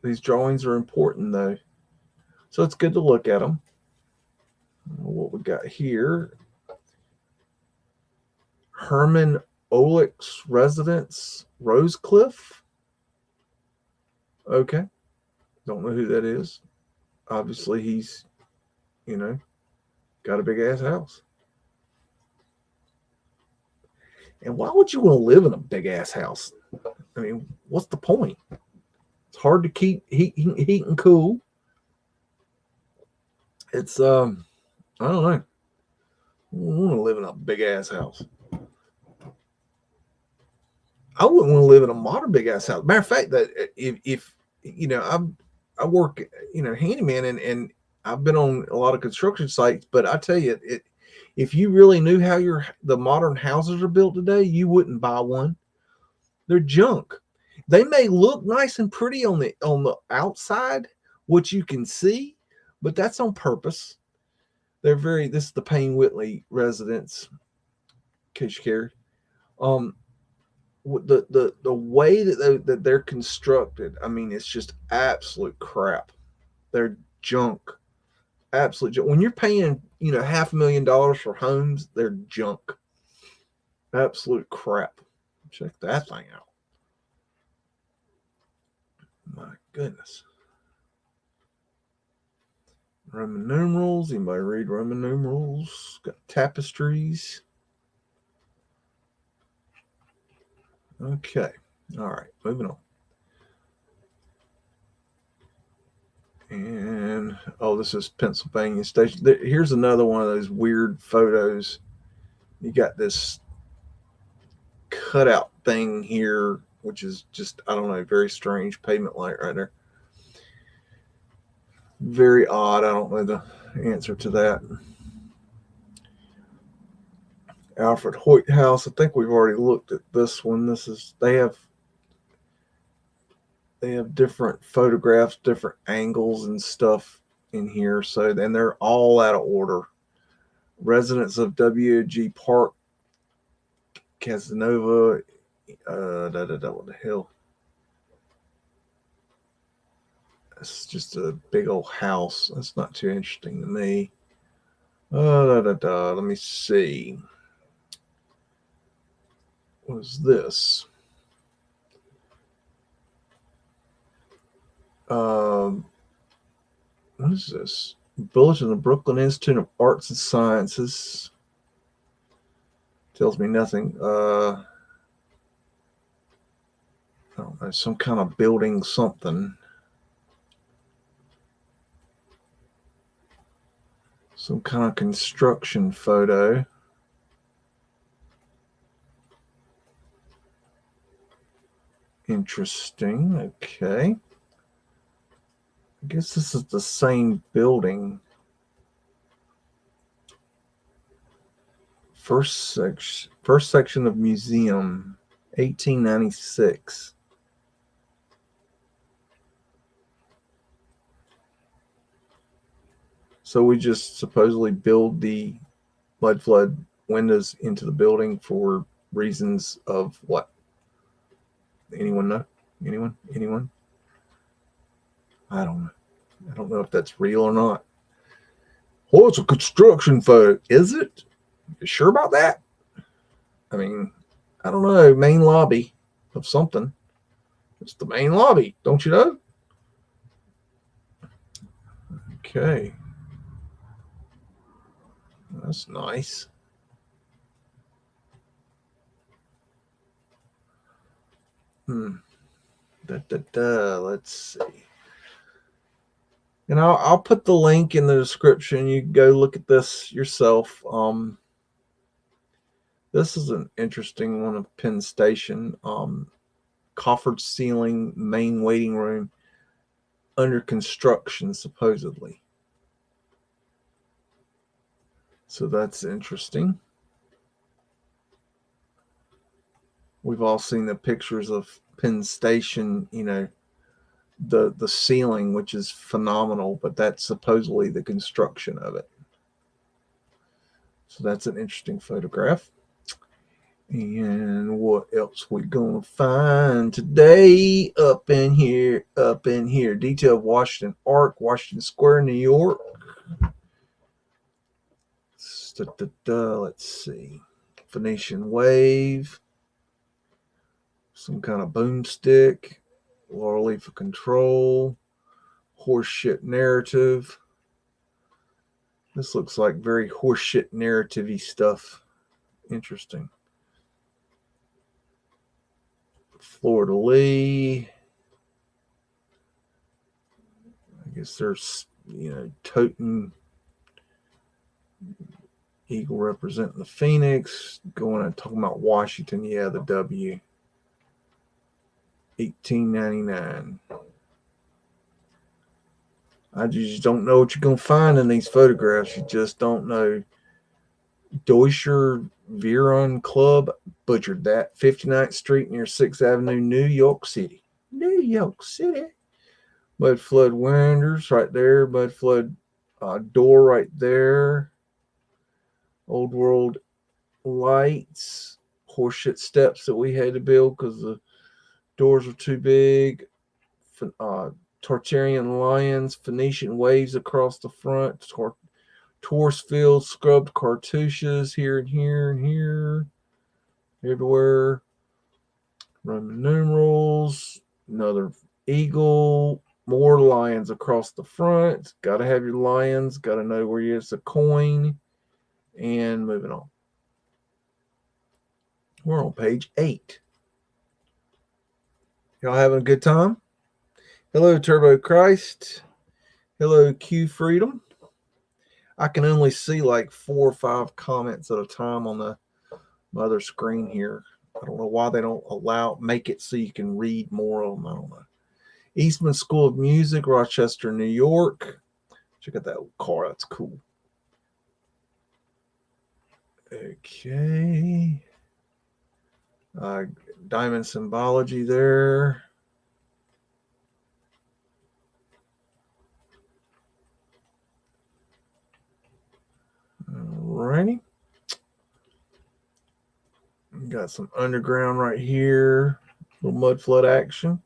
These drawings are important, though, so it's good to look at them. We'll what we got here. Herman Olick's residence, Rosecliff. Okay. Don't know who that is. Obviously, he's, you know, got a big ass house. And why would you want to live in a big ass house? I mean, what's the point? It's hard to keep heat and cool. It's I don't know. I want to live in a big ass house. I wouldn't want to live in a modern big ass house. Matter of fact, that if you know, I work, you know, handyman, and I've been on a lot of construction sites, but I tell you, if you really knew how the modern houses are built today, you wouldn't buy one. They're junk. They may look nice and pretty on the outside, what you can see, but that's on purpose. This is the Payne Whitley residence, in case you cared. The way that they're constructed, I mean, it's just absolute crap. They're junk. Absolute junk. When you're paying, you know, $500,000 for homes, they're junk. Absolute crap. Check that thing out. My goodness. Roman numerals. Anybody read Roman numerals? Got tapestries. Okay. All right. Moving on. And, oh, this is Pennsylvania Station. Here's another one of those weird photos. You got this cutout thing here, which is just, I don't know, very strange pavement light right there. Very odd. I don't know the answer to that. Alfred Hoyt House. I think we've already looked at this one. They have different photographs, different angles and stuff in here. So then they're all out of order. Residents of W.G. Park, Casanova. What the hell? It's just a big old house. That's not too interesting to me. Let me see. What is this? What is this? Bulletin of the Brooklyn Institute of Arts and Sciences. Tells me nothing. I don't know, some kind of building something. Some kind of construction photo. Interesting. Okay. I guess this is the same building. First section of museum, 1896. So we just supposedly build the Mudflood windows into the building for reasons of what? Anyone know? Anyone? I don't know. I don't know if that's real or not. Oh, it's a construction photo. Is it? You sure about that? I mean, I don't know. Main lobby of something. It's the main lobby, don't you know? Okay. That's nice. Let's see. And I'll put the link in the description. You can go look at this yourself. This is an interesting one of Penn Station. Coffered ceiling, main waiting room, under construction, supposedly. So that's interesting. We've all seen the pictures of Penn Station, you know, the ceiling, which is phenomenal, but that's supposedly the construction of it. So that's an interesting photograph. And what else we gonna find today up in here? Detail of Washington Arc, Washington Square, New York. Let's see. Phoenician wave. Some kind of boomstick. Laurel leaf of control. Horseshit narrative. This looks like very horseshit narrative-y stuff. Interesting. Florida Lee. I guess there's, totem eagle representing the phoenix. Going and talking about Washington. Yeah, the W. 1899. I just don't know what you're going to find in these photographs. You just don't know. Deutscher Veron Club, butchered that. 59th Street near 6th Avenue, New York City. New York City. Mudflood windows right there. Mudflood door right there. Old World lights. Horseshit steps that we had to build because the doors were too big. Tartarian lions. Phoenician waves across the front. Taurus field, scrubbed cartouches here and here and here. Everywhere. Roman numerals. Another eagle. More lions across the front. Got to have your lions. Got to know where it's a coin. And moving on. We're on page 8. Y'all having a good time? Hello, Turbo Christ. Hello, Q Freedom. I can only see like 4 or 5 comments at a time on the other screen here. I don't know why they don't make it so you can read more of them. I don't know. Eastman School of Music, Rochester, New York. Check out that old car. That's cool. Okay. Diamond symbology there. Alrighty. Got some underground right here. Little mud flood action.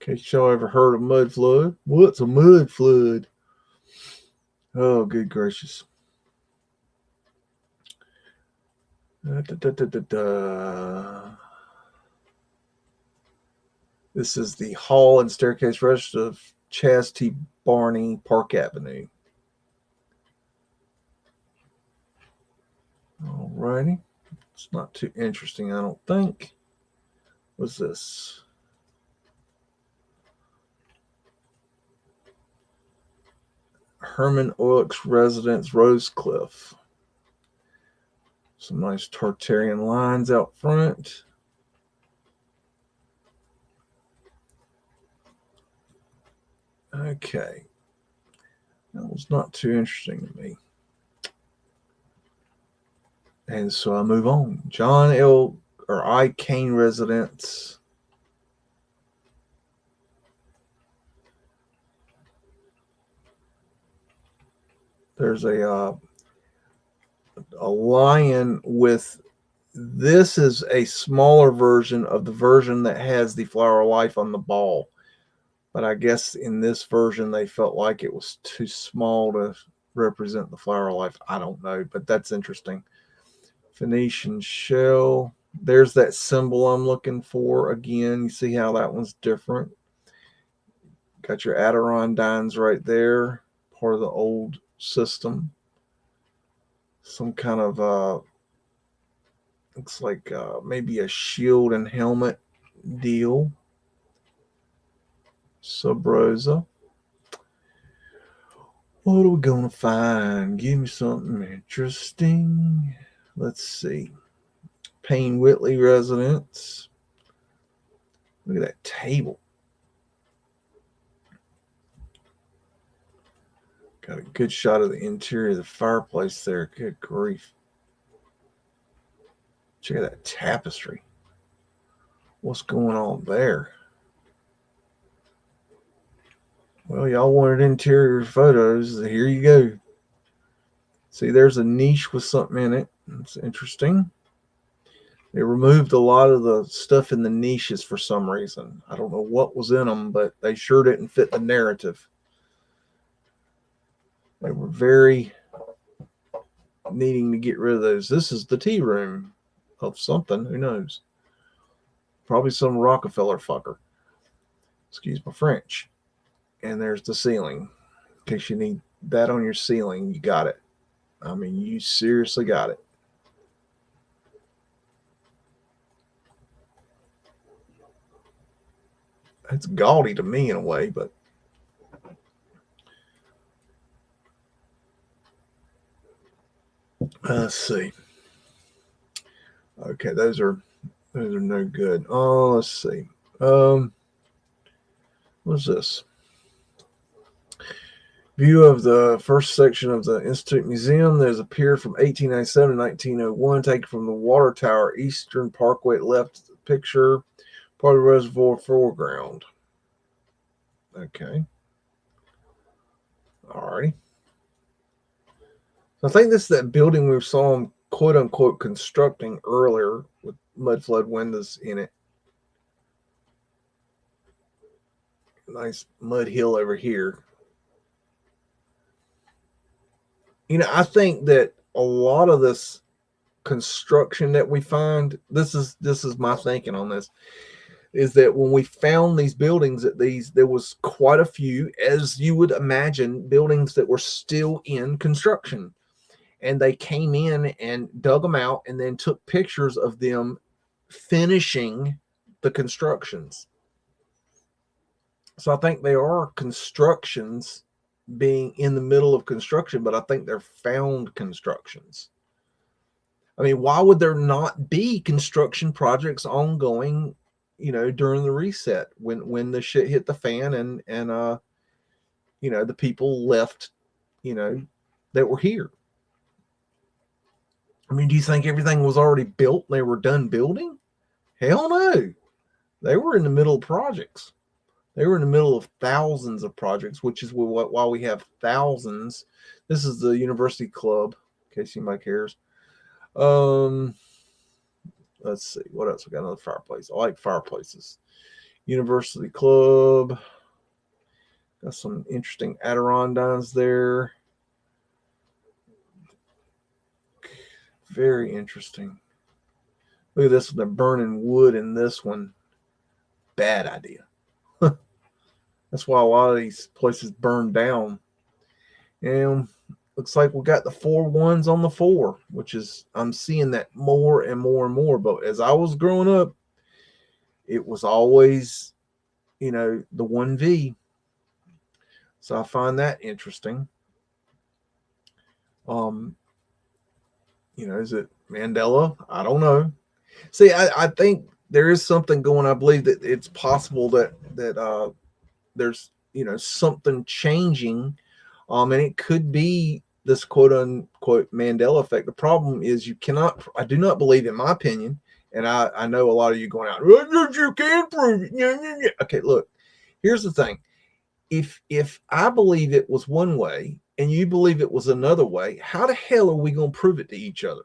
In case y'all ever heard of mud flood. What's a mud flood? Oh, good gracious. This is the hall and staircase rest of Chas T. Barney, Park Avenue. Alrighty. It's not too interesting, I don't think. What's this? Herman Oelix Residence, Rosecliff. Some nice Tartarian lines out front. Okay. That was not too interesting to me. And so I move on. John L. or I. Kane Residence. There's a lion with, this is a smaller version of the version that has the Flower of Life on the ball. But I guess in this version, they felt like it was too small to represent the Flower of Life. I don't know, but that's interesting. Phoenician shell. There's that symbol I'm looking for. Again, you see how that one's different. Got your Adirondines right there. Part of the old system. Some kind of, looks like maybe a shield and helmet deal. Sub Rosa. What are we going to find? Give me something interesting. Let's see. Payne Whitley Residence. Look at that table. Got a good shot of the interior of the fireplace there. Good grief. Check out that tapestry. What's going on there? Well, y'all wanted interior photos. Here you go. See, there's a niche with something in it. That's interesting. They removed a lot of the stuff in the niches for some reason. I don't know what was in them, but they sure didn't fit the narrative. They were very needing to get rid of those. This is the tea room of something. Who knows? Probably some Rockefeller fucker. Excuse my French. And there's the ceiling. In case you need that on your ceiling, you got it. I mean, you seriously got it. It's gaudy to me in a way, but let's see. Okay, those are no good. Oh, let's see. What's this? View of the first section of the Institute Museum. There's a pier from 1897 to 1901, taken from the water tower, Eastern Parkway. Left picture, part of the reservoir foreground. Okay. All right. So I think this is that building we saw them quote unquote constructing earlier with mudflood windows in it. Nice mud hill over here. You know, I think that a lot of this construction that we find, this is my thinking on this, is that when we found these buildings, there was quite a few, as you would imagine, buildings that were still in construction. And they came in and dug them out and then took pictures of them finishing the constructions. So I think they are constructions being in the middle of construction, but I think they're found constructions. I mean, why would there not be construction projects ongoing, you know, during the reset when the shit hit the fan and you know, the people left, you know, that were here? I mean, do you think everything was already built and they were done building? Hell no. They were in the middle of projects. They were in the middle of thousands of projects, which is why we have thousands. This is the University Club, in case anybody cares. Let's see. What else? We got another fireplace. I like fireplaces. University Club. Got some interesting Adirondacks there. Very interesting. Look at this one. They're burning wood in this one. Bad idea. That's why a lot of these places burn down. And looks like we got the 4 1s on the 4, which is, I'm seeing that more and more and more. But as I was growing up, it was always, you know, the 1V. So I find that interesting. You know, is it Mandela? I don't know. See, I think there is something going. I believe that it's possible that there's, you know, something changing, and it could be this quote unquote Mandela effect. The problem is I do not believe, in my opinion, and I know a lot of you going out, you can't prove it. Okay, look, here's the thing. If I believe it was one way and you believe it was another way, how the hell are we going to prove it to each other?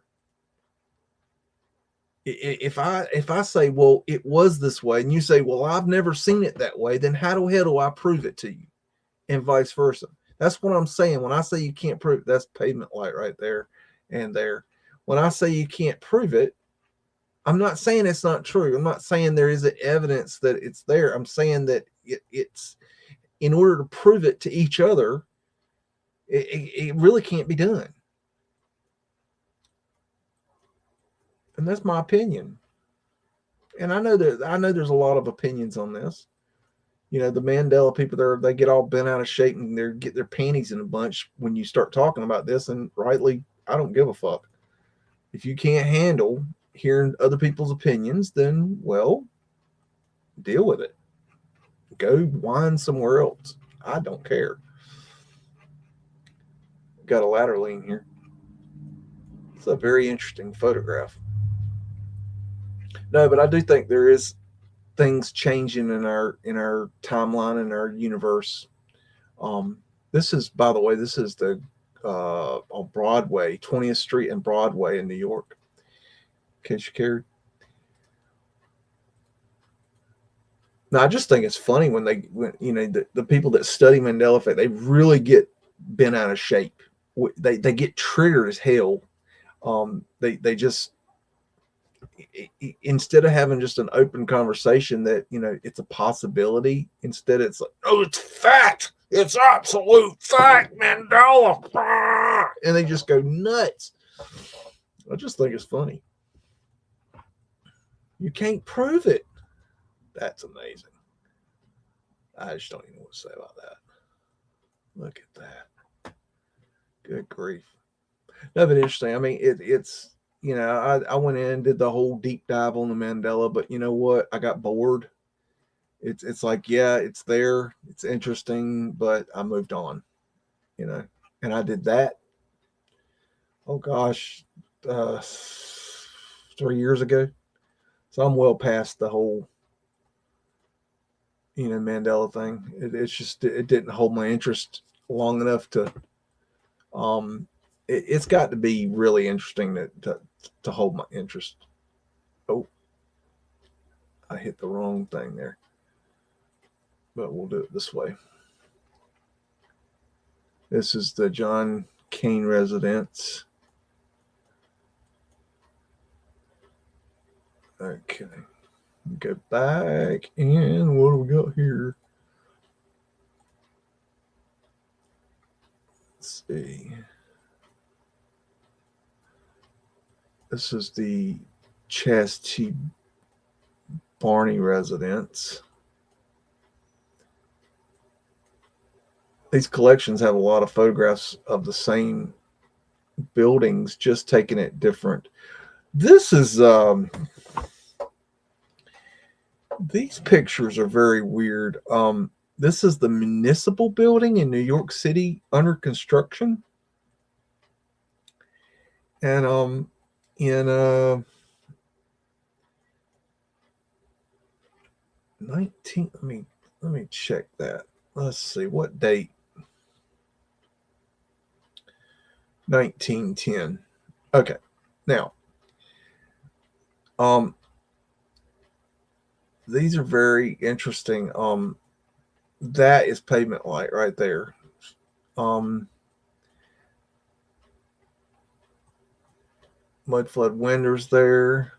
If I say, well, it was this way, and you say, well, I've never seen it that way, then how the hell do I prove it to you? And vice versa. That's what I'm saying. When I say you can't prove it, that's pavement light right there and there. When I say you can't prove it, I'm not saying it's not true. I'm not saying there isn't evidence that it's there. I'm saying that it's, in order to prove it to each other, it really can't be done. And that's my opinion. And I know there's a lot of opinions on this. You know, the Mandela people, they get all bent out of shape and they get their panties in a bunch when you start talking about this. And rightly, I don't give a fuck. If you can't handle hearing other people's opinions, then, well, deal with it. Go whine somewhere else. I don't care. Got a ladder lean here. It's a very interesting photograph. No, but I do think there is things changing in our timeline, in our universe. This is, by the way, this is the on Broadway, 20th Street and Broadway in New York. In case you cared. Now, I just think it's funny when you know, the people that study Mandela effect, they really get bent out of shape. They get triggered as hell They just, instead of having just an open conversation that, you know, it's a possibility, instead it's like, oh, it's fact, it's absolute fact, Mandela, and they just go nuts. I just think it's funny. You can't prove it. That's amazing. I just don't even know what to say about that. Look at that. Good grief. No, but interesting. I mean, it's, you know, I went in and did the whole deep dive on the Mandela, but you know what? I got bored. It's like, yeah, it's there. It's interesting, but I moved on, you know, and I did that. Oh gosh, 3 years ago. So I'm well past the whole, you know, Mandela thing. It's just, it didn't hold my interest long enough to, it's got to be really interesting to hold my interest. Oh, I hit the wrong thing there, but we'll do it this way. This is the John Kane residence. Okay, go back, and what do we got here? Let's see. This is the Chastity Barney residence. These collections have a lot of photographs of the same buildings, just taken at different. This is these pictures are very weird. This is the municipal building in New York City under construction. And in 19, let me check that. Let's see what date. 1910. Okay. Now, these are very interesting. That is pavement light right there. Mudflood windows there.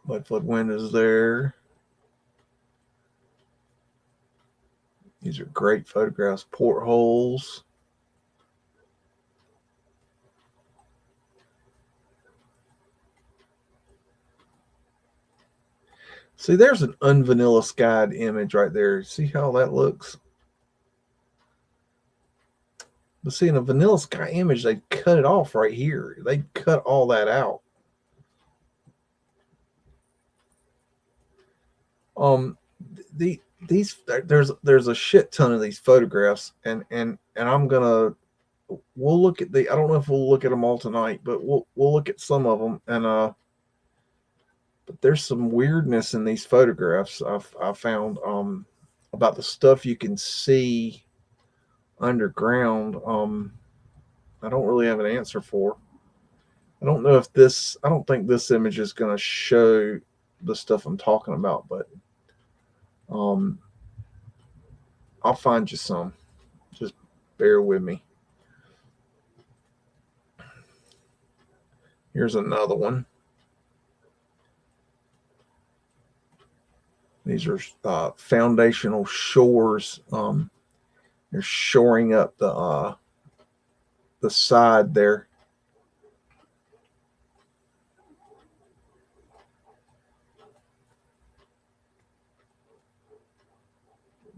Mudflood windows there. These are great photographs. Portholes. See, there's an unvanilla skied image right there. See how that looks? But see, in a vanilla sky image, they cut it off right here. They cut all that out. There's a shit ton of these photographs, and I'm gonna, we'll look at the, I don't know if we'll look at them all tonight, but we'll look at some of them, and but there's some weirdness in these photographs I found about the stuff you can see underground. I don't really have an answer for. I don't know if this, I don't think this image is going to show the stuff I'm talking about, but I'll find you some. Just bear with me. Here's another one. These are foundational shores. They're shoring up the side there.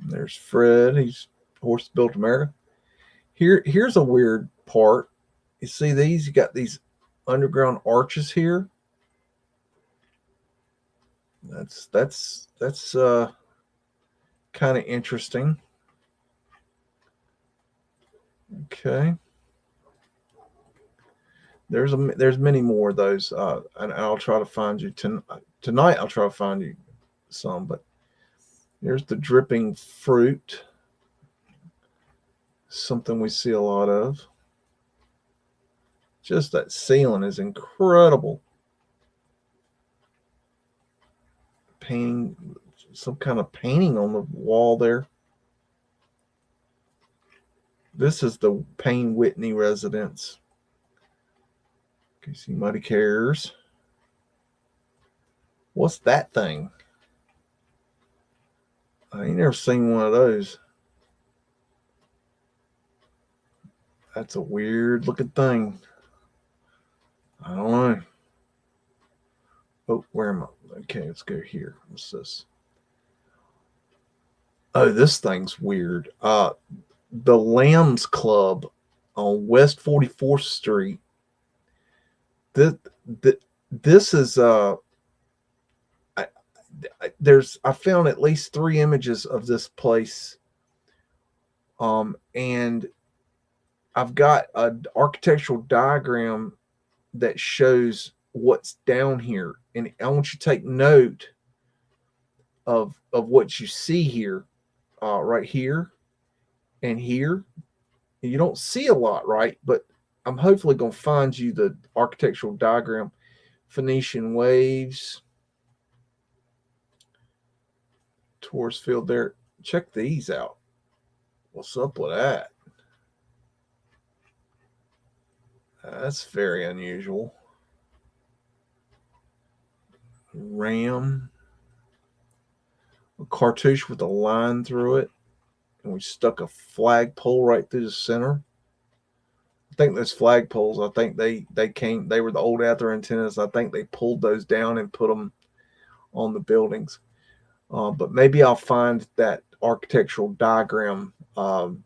There's Fred. He's Horse Built America. Here's a weird part. You see these? You got these underground arches here. That's kind of interesting. Okay. There's many more of those, and I'll try to find you tonight. I'll try to find you some, but there's the dripping fruit. Something we see a lot of. Just that ceiling is incredible. Painting, some kind of painting on the wall there. This is the Payne Whitney residence. in case anybody cares. What's that thing? I ain't never seen one of those. That's a weird looking thing. I don't know. Oh, where am I? Okay, let's go here. What's this? Oh, this thing's weird. The Lambs Club on West 44th Street. This is I found at least 3 images of this place. And I've got an architectural diagram that shows what's down here, and I want you to take note of what you see here, right here and here. And you don't see a lot, right? But I'm hopefully going to find you the architectural diagram. Phoenician waves, tourist field there. Check these out. What's up with that? That's very unusual. Ram. A cartouche with a line through it. And we stuck a flagpole right through the center. I think those flagpoles, I think they were the old Ather antennas. I think they pulled those down and put them on the buildings. But maybe I'll find that architectural diagram. I'm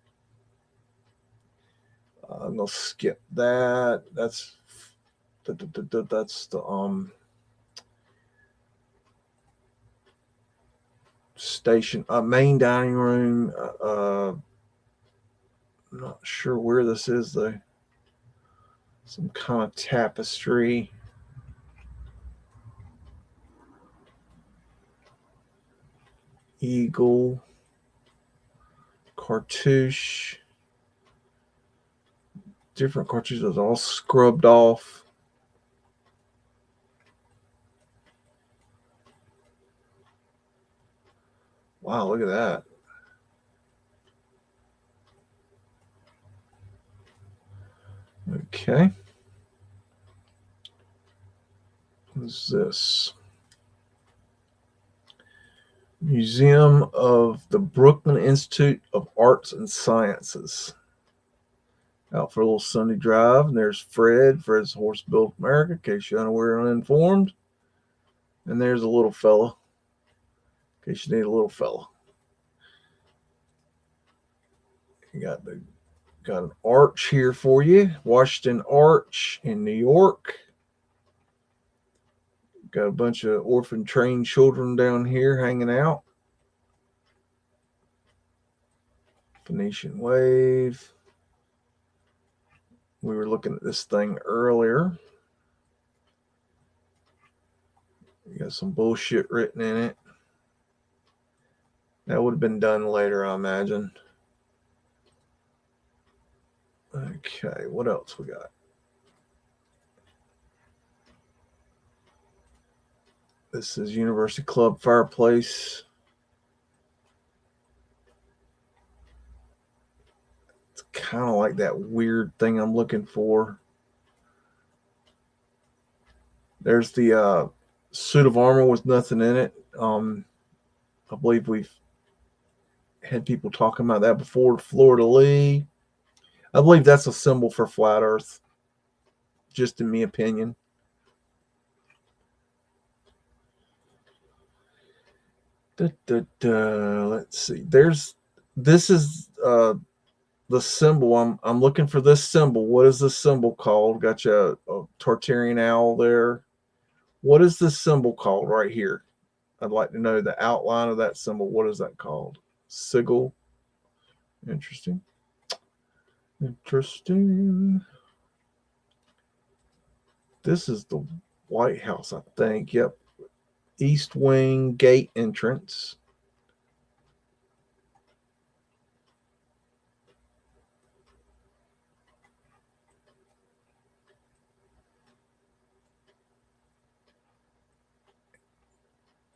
gonna skip that. That's the station, main dining room. I'm not sure where this is though. Some kind of tapestry. Eagle. Cartouche. Different cartouches all scrubbed off. Wow, look at that. Okay. What is this? Museum of the Brooklyn Institute of Arts and Sciences. Out for a little Sunday drive. And there's Fred. Fred's Horse Built America, in case you're unaware or uninformed. And there's a little fella, in case you need a little fella. You got an arch here for you. Washington Arch in New York. Got a bunch of orphan trained children down here hanging out. Phoenician wave. We were looking at this thing earlier. You got some bullshit written in it. That would have been done later, I imagine. Okay, what else we got? This is University Club fireplace. It's kind of like that weird thing I'm looking for. There's the suit of armor with nothing in it. I believe we've had people talking about that before. Florida Lee. I believe that's a symbol for flat Earth, just in my opinion. Let's see. This is the symbol. I'm looking for this symbol. What is this symbol called? Got you a Tartarian owl there. What is this symbol called right here? I'd like to know the outline of that symbol. What is that called? Sigil. Interesting. Interesting. This is the White House, I think. Yep. East wing gate entrance.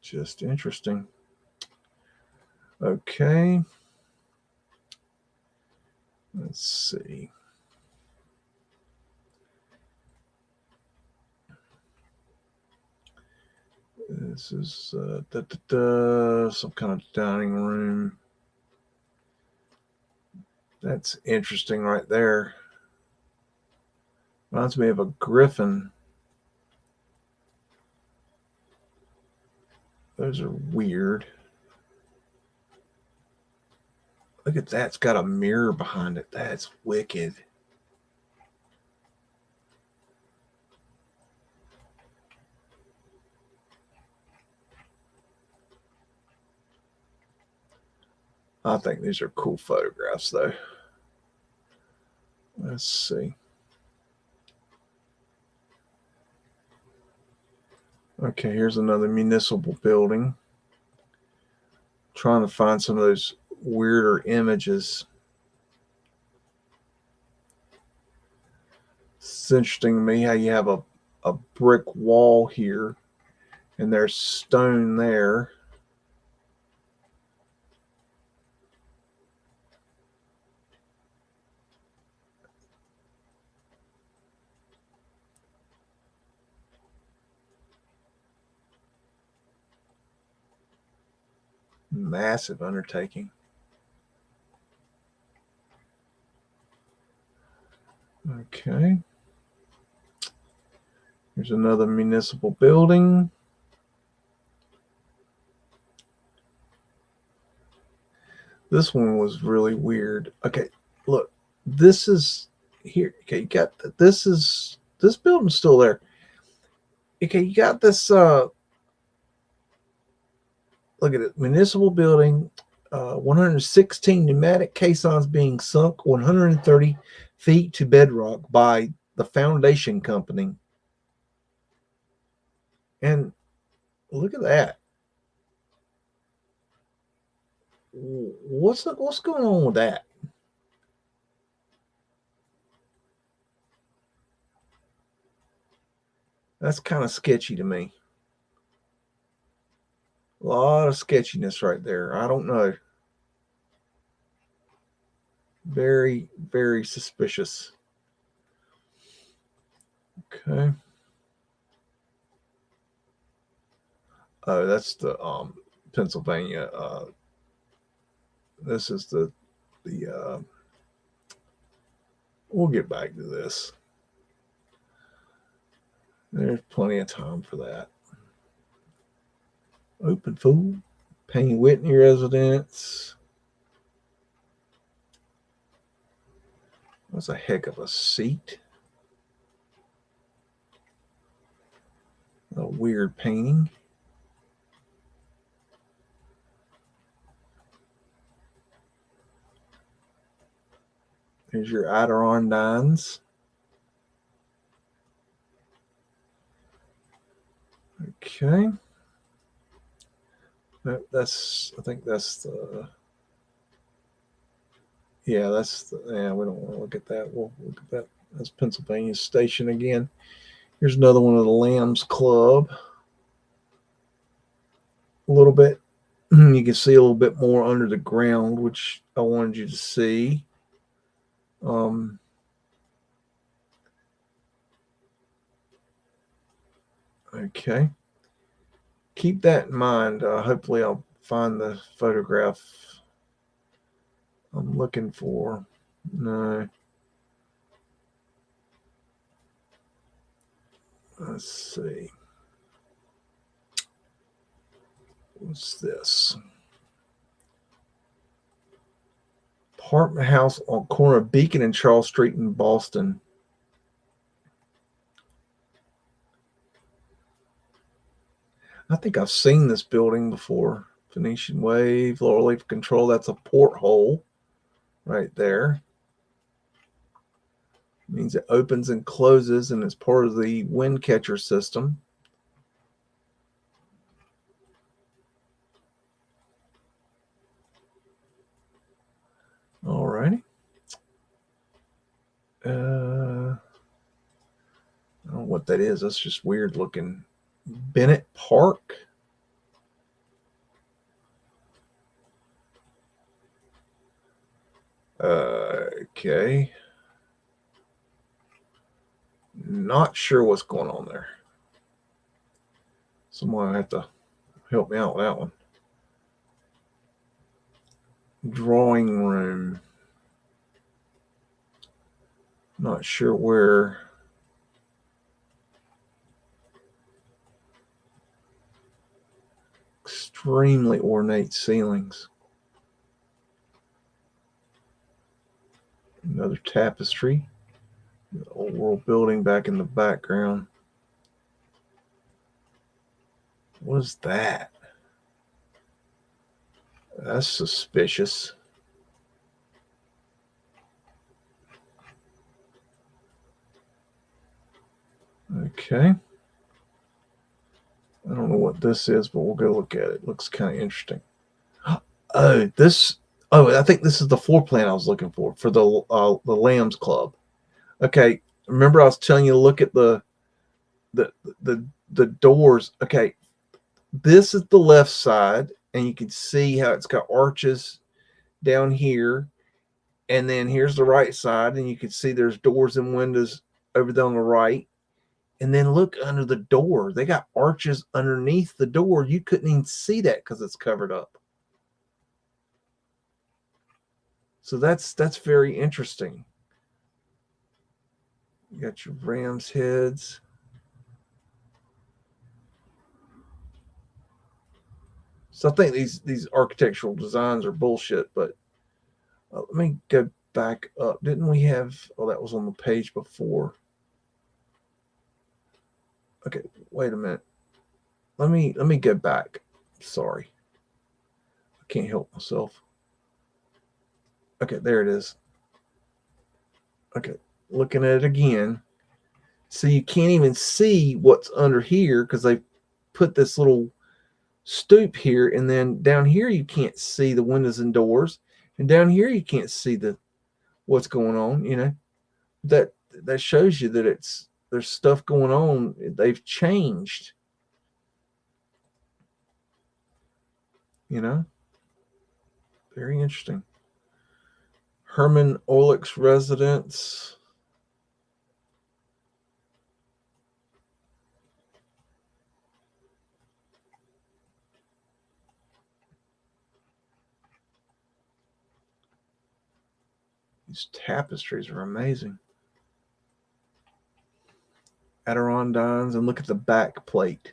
Just interesting. Okay. Let's see. This is some kind of dining room. That's interesting right there. Reminds me of a griffin. Those are weird. Look at that. It's got a mirror behind it. That's wicked. I think these are cool photographs, though. Let's see. Okay, here's another municipal building. Trying to find some of those weirder images. It's interesting to me how you have a brick wall here, and there's stone there. Massive undertaking. Okay. Here's another municipal building. This one was really weird. Okay, look, this is here. Okay, you got this building's still there. Okay, you got this. Look at it, municipal building. 116 pneumatic caissons being sunk 130 feet to bedrock by the foundation company. And look at that. What's going on with that? That's kind of sketchy to me. A lot of sketchiness right there. I don't know. Very, very suspicious. Okay. Oh, that's the Pennsylvania. This is the we'll get back to this. There's plenty of time for that. Open food, Payne Whitney residence. That's a heck of a seat. A weird painting. Here's your Adirondacks. Okay. That's, I think that's the, yeah, that's the, yeah, we don't want to look at that. We'll look at that. That's Pennsylvania Station again. Here's another one of the Lambs Club. A little bit, you can see a little bit more under the ground, which I wanted you to see. Okay. Keep that in mind. Hopefully I'll find the photograph I'm looking for. No. Let's see. What's this? Apartment house on corner of Beacon and Charles Street in Boston. I think I've seen this building before. Venetian Wave, lower leaf control. That's a porthole right there. It means it opens and closes, and it's part of the wind catcher system. All righty. I don't know what that is. That's just weird looking. Bennett Park. Okay. Not sure what's going on there. Someone have to Help me out with that one. Drawing room. Not sure where. Extremely ornate ceilings. Another tapestry. The old world building back in the background. What is that? That's suspicious. Okay. I don't know what this is, but we'll go look at it. Looks kind of interesting. Oh, this. Oh, I think this is the floor plan I was looking for the Lambs Club. Okay, remember I was telling you to look at the doors. Okay, this is the left side, and you can see how it's got arches down here, and then here's the right side, and you can see there's doors and windows over there on the right. And then look under the door. They got arches underneath the door. You couldn't even see that because it's covered up. So that's very interesting. You got your ram's heads. So I think these architectural designs are bullshit, but let me go back up. Didn't we have, oh, that was on the page before. Okay, wait a minute. Let me go back. Sorry. I can't help myself. Okay, there it is. Okay, looking at it again. So you can't even see what's under here because they put this little stoop here, and then down here you can't see the windows and doors, and down here you can't see what's going on. You know, that shows you that there's stuff going on. They've changed. You know, very interesting. Herman Olick's residence. These tapestries are amazing. Adirondacks, and look at the back plate.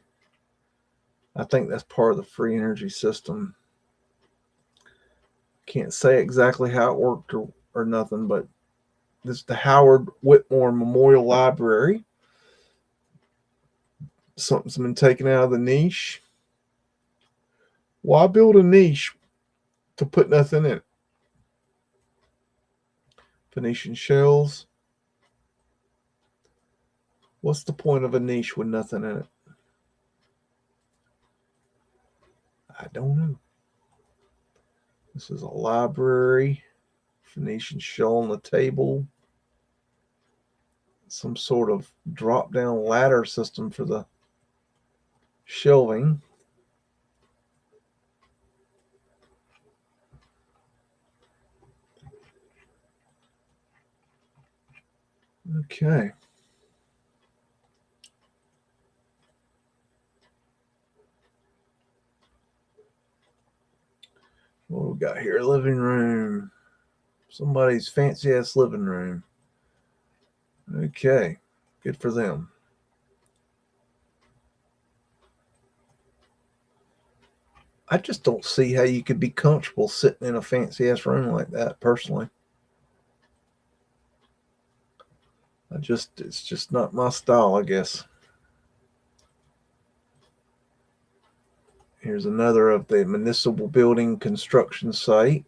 I think that's part of the free energy system. Can't say exactly how it worked or nothing, but this is the Howard Whitmore Memorial Library. Something's been taken out of the niche. Why build a niche to put nothing in it? Venetian shells. What's the point of a niche with nothing in it? I don't know. This is a library. Venetian shell on the table. Some sort of drop-down ladder system for the shelving. Okay. What we got here? Living room. Somebody's fancy ass living room. Okay. Good for them. I just don't see how you could be comfortable sitting in a fancy ass room like that, personally. It's just not my style, I guess. Here's another of the municipal building construction site.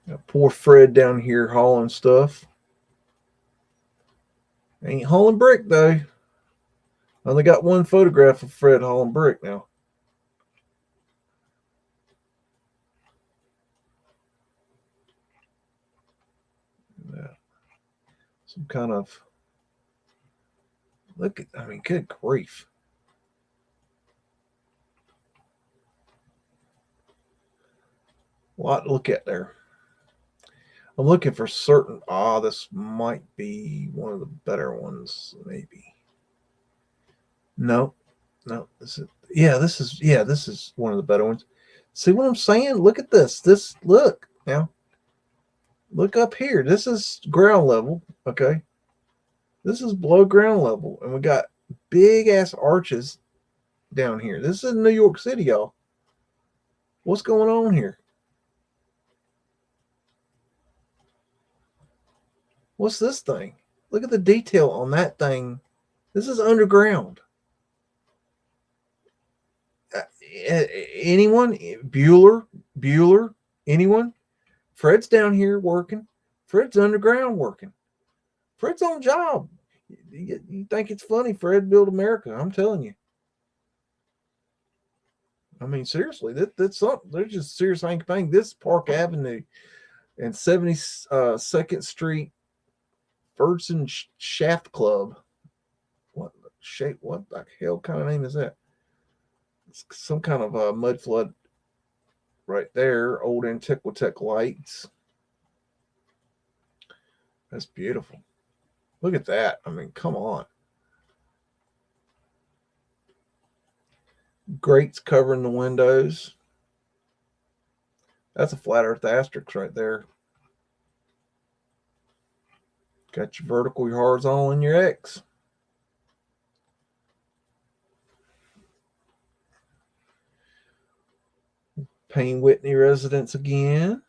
Got poor Fred down here hauling stuff. Ain't hauling brick though. I only got one photograph of Fred hauling brick now. Yeah. Some kind of, look at, I mean, good grief. A lot to look at there. I'm looking for certain. This might be one of the better ones, maybe. No, No, this is one of the better ones. See what I'm saying? Look at this. Look now. Look up here. This is ground level. Okay. This is below ground level, and we got big ass arches down here. This is New York City, y'all. What's going on here? What's this thing? Look at the detail on that thing. This is underground. Anyone? Bueller? Anyone? Fred's down here working. Fred's underground working. Fred's on job. You think it's funny, Fred built America? I'm telling you. I mean, seriously, that's something. There's just serious thing. This Park Avenue and 72nd Street Birdson Shaft Club. What the hell kind of name is that? It's some kind of a Mudflood right there. Old Antiquitech lights. That's beautiful. Look at that. I mean, come on. Grates covering the windows. That's a flat earth asterisk right there. Got your vertical, your horizontal, and your X. Payne Whitney residence again.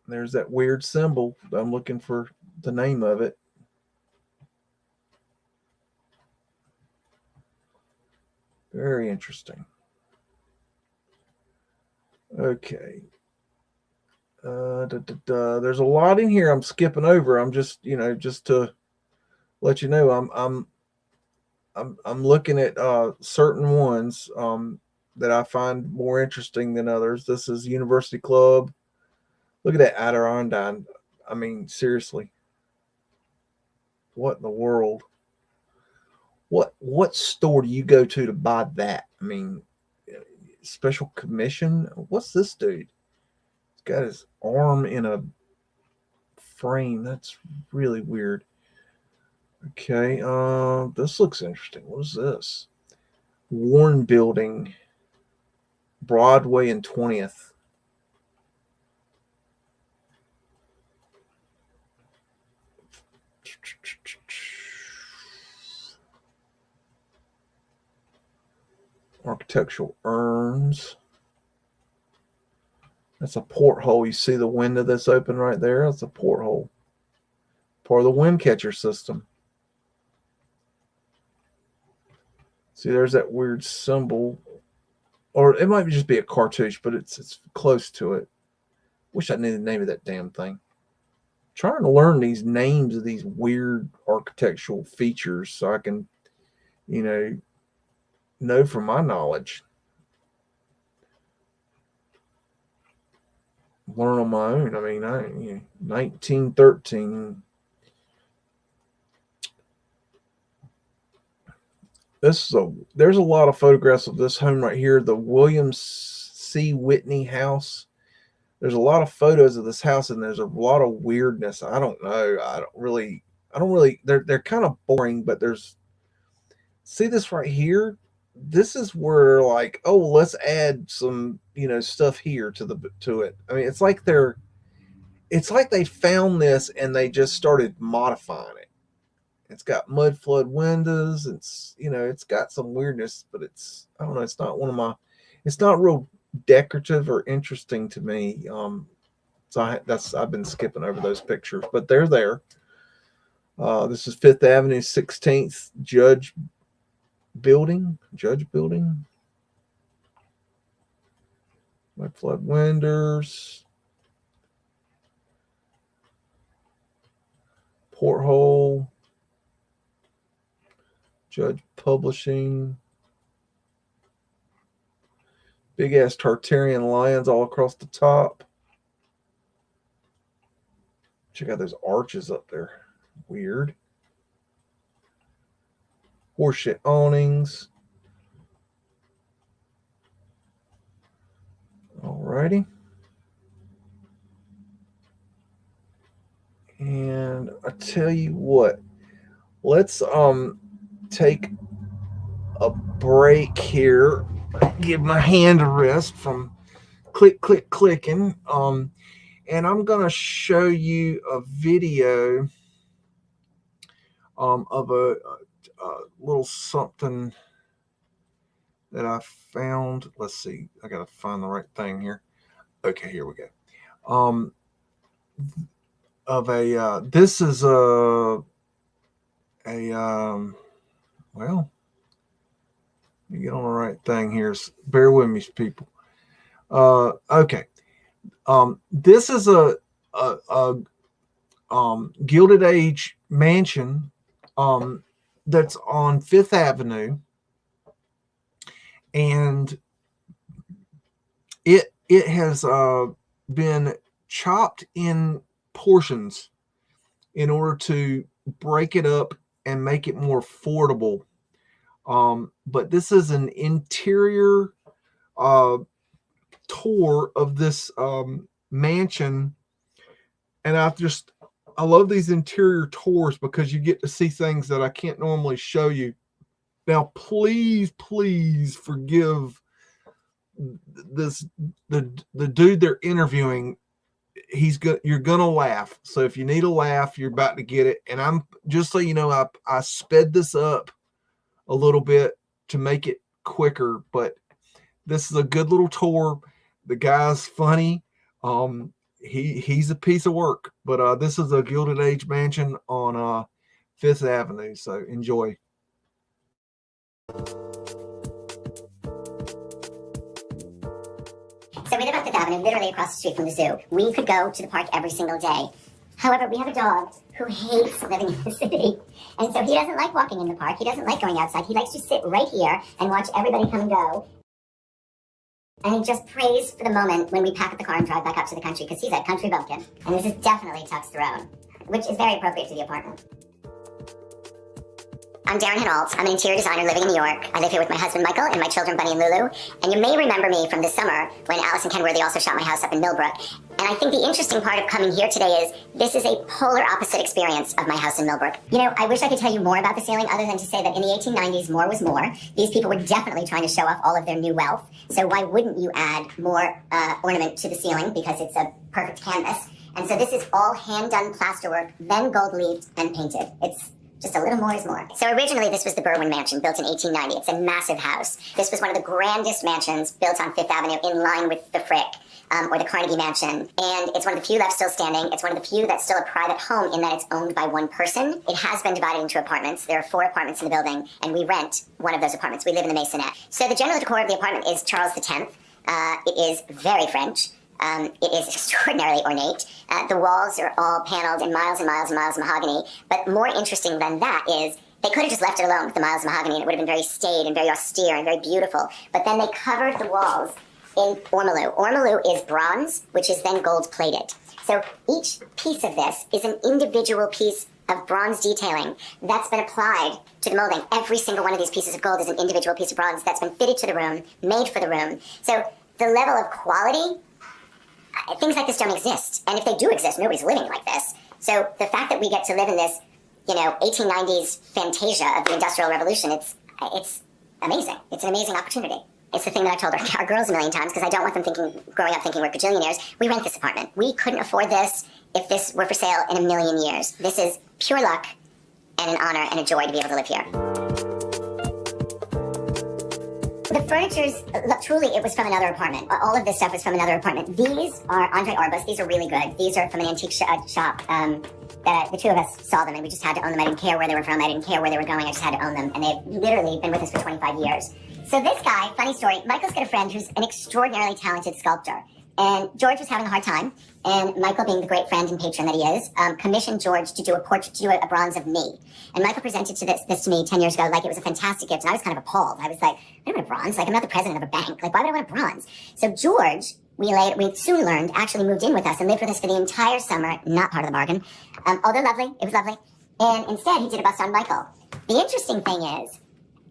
There's that weird symbol. I'm looking for the name of it. Very interesting. Okay. There's a lot in here I'm skipping over. I'm just, just to let you know, I'm looking at certain ones that I find more interesting than others. This is University Club. Look at that Adirondack. I mean, seriously. What in the world? What store do you go to buy that? I mean, special commission? What's this dude? He's got his arm in a frame. That's really weird. Okay, this looks interesting. What is this? Warren Building, Broadway and 20th. Architectural urns. That's a porthole. You see the window that's open right there? That's a porthole. Part of the wind catcher system. See, there's that weird symbol. Or it might just be a cartouche, but it's close to it. Wish I knew the name of that damn thing. Trying to learn these names of these weird architectural features so I can, know from my knowledge. Learn on my own. I mean, 1913. There's a lot of photographs of this home right here, the William C. Whitney house. There's a lot of photos of this house, and there's a lot of weirdness. I don't know. I don't really. They're kind of boring, but see this right here. This is where let's add some stuff here to it. I mean, it's like they found this and they just started modifying it. It's got mud flood windows. It's got some weirdness, but I don't know. It's not real decorative or interesting to me. I've been skipping over those pictures, but they're there. This is 5th Avenue, 16th Judge Building. Mud flood windows. Porthole. Judge Publishing. Big ass Tartarian lions all across the top. Check out those arches up there. Weird. Horseshit awnings. Alrighty. And I tell you what, let's take a break here, give my hand a rest from clicking. And I'm gonna show you a video of a little something that I found. Let's see, I gotta find the right thing here. Okay, here we go. Of a this is a well, let me get on the right thing here. Bear with me, people. Okay. This is a Gilded Age mansion that's on Fifth Avenue, and it has been chopped in portions in order to break it up and make it more affordable. But this is an interior tour of this mansion, and I love these interior tours because you get to see things that I can't normally show you. Now, please forgive the dude they're interviewing. You're gonna laugh. So if you need a laugh, you're about to get it. And I'm just so you know, I sped this up a little bit to make it quicker, but this is a good little tour. The guy's funny. He's a piece of work, but this is a Gilded Age mansion on Fifth Avenue. So enjoy. So we live on Fifth Avenue, literally across the street from the zoo. We could go to the park every single day. However, we have a dog who hates living in the city. And so he doesn't like walking in the park. He doesn't like going outside. He likes to sit right here and watch everybody come and go. And he just prays for the moment when we pack up the car and drive back up to the country, because he's a country bumpkin. And this is definitely Tuck's throne, which is very appropriate to the apartment. I'm Darren Hinault. I'm an interior designer living in New York. I live here with my husband, Michael, and my children, Bunny and Lulu. And you may remember me from this summer when Alice and Ken Worthy also shot my house up in Millbrook. And I think the interesting part of coming here today is this is a polar opposite experience of my house in Millbrook. You know, I wish I could tell you more about the ceiling other than to say that in the 1890s, more was more. These people were definitely trying to show off all of their new wealth. So why wouldn't you add more ornament to the ceiling? Because it's a perfect canvas. And so this is all hand-done plasterwork, then gold-leafed and painted. It's just a little more is more. So originally this was the Berwyn Mansion, built in 1890. It's a massive house. This was one of the grandest mansions built on Fifth Avenue, in line with the Frick, or the Carnegie Mansion. And it's one of the few left still standing. It's one of the few that's still a private home in that it's owned by one person. It has been divided into apartments. There are 4 apartments in the building, and we rent one of those apartments. We live in the Maisonette. So the general decor of the apartment is Charles X. It is very French. It is extraordinarily ornate. The walls are all paneled in miles and miles and miles of mahogany. But more interesting than that is they could have just left it alone with the miles of mahogany, and it would have been very staid and very austere and very beautiful. But then they covered the walls in ormolu. Ormolu is bronze, which is then gold-plated. So each piece of this is an individual piece of bronze detailing that's been applied to the molding. Every single one of these pieces of gold is an individual piece of bronze that's been fitted to the room, made for the room. So the level of quality, things like this don't exist. And if they do exist, nobody's living like this. So the fact that we get to live in this, 1890s fantasia of the Industrial Revolution, it's amazing. It's an amazing opportunity. It's the thing that I've told our girls a million times, because I don't want them growing up thinking we're gajillionaires. We rent this apartment. We couldn't afford this if this were for sale in a million years. This is pure luck and an honor and a joy to be able to live here. The furniture's, truly, it was from another apartment. All of this stuff was from another apartment. These are Andre Arbus. These are really good. These are from an antique shop that the two of us saw them, and we just had to own them. I didn't care where they were from. I didn't care where they were going. I just had to own them. And they've literally been with us for 25 years. So this guy, funny story, Michael's got a friend who's an extraordinarily talented sculptor. And George was having a hard time, and Michael, being the great friend and patron that he is, commissioned George to do a portrait, to do a bronze of me. And Michael presented this to me 10 years ago like it was a fantastic gift, and I was kind of appalled. I was like, I don't want a bronze. Like, I'm not the president of a bank. Like, why would I want a bronze? So George, we soon learned, actually moved in with us and lived with us for the entire summer. Not part of the bargain. Although lovely, it was lovely. And instead, he did a bust on Michael. The interesting thing is,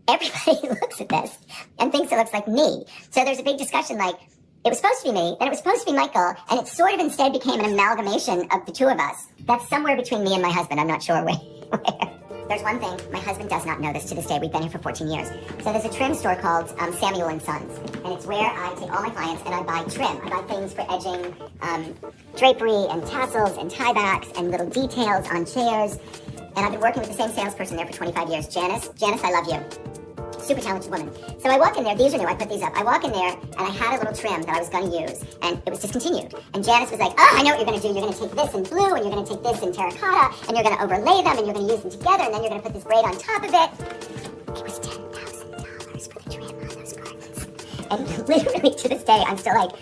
everybody looks at this and thinks it looks like me. So there's a big discussion like, it was supposed to be me, then it was supposed to be Michael, and it sort of instead became an amalgamation of the two of us. That's somewhere between me and my husband. I'm not sure where. there's one thing, my husband does not know this to this day. We've been here for 14 years. So there's a trim store called Samuel & Sons. And it's where I take all my clients and I buy trim. I buy things for edging, drapery and tassels and tie backs and little details on chairs. And I've been working with the same salesperson there for 25 years. Janice, I love you. Super talented woman. So I walk in there, these are new, I put these up. I walk in there and I had a little trim that I was going to use and it was discontinued. And Janice was like, oh, I know what you're going to do. You're going to take this in blue and you're going to take this in terracotta and you're going to overlay them and you're going to use them together and then you're going to put this braid on top of it. It was $10,000 for the trim on those garments. And literally to this day, I'm still like,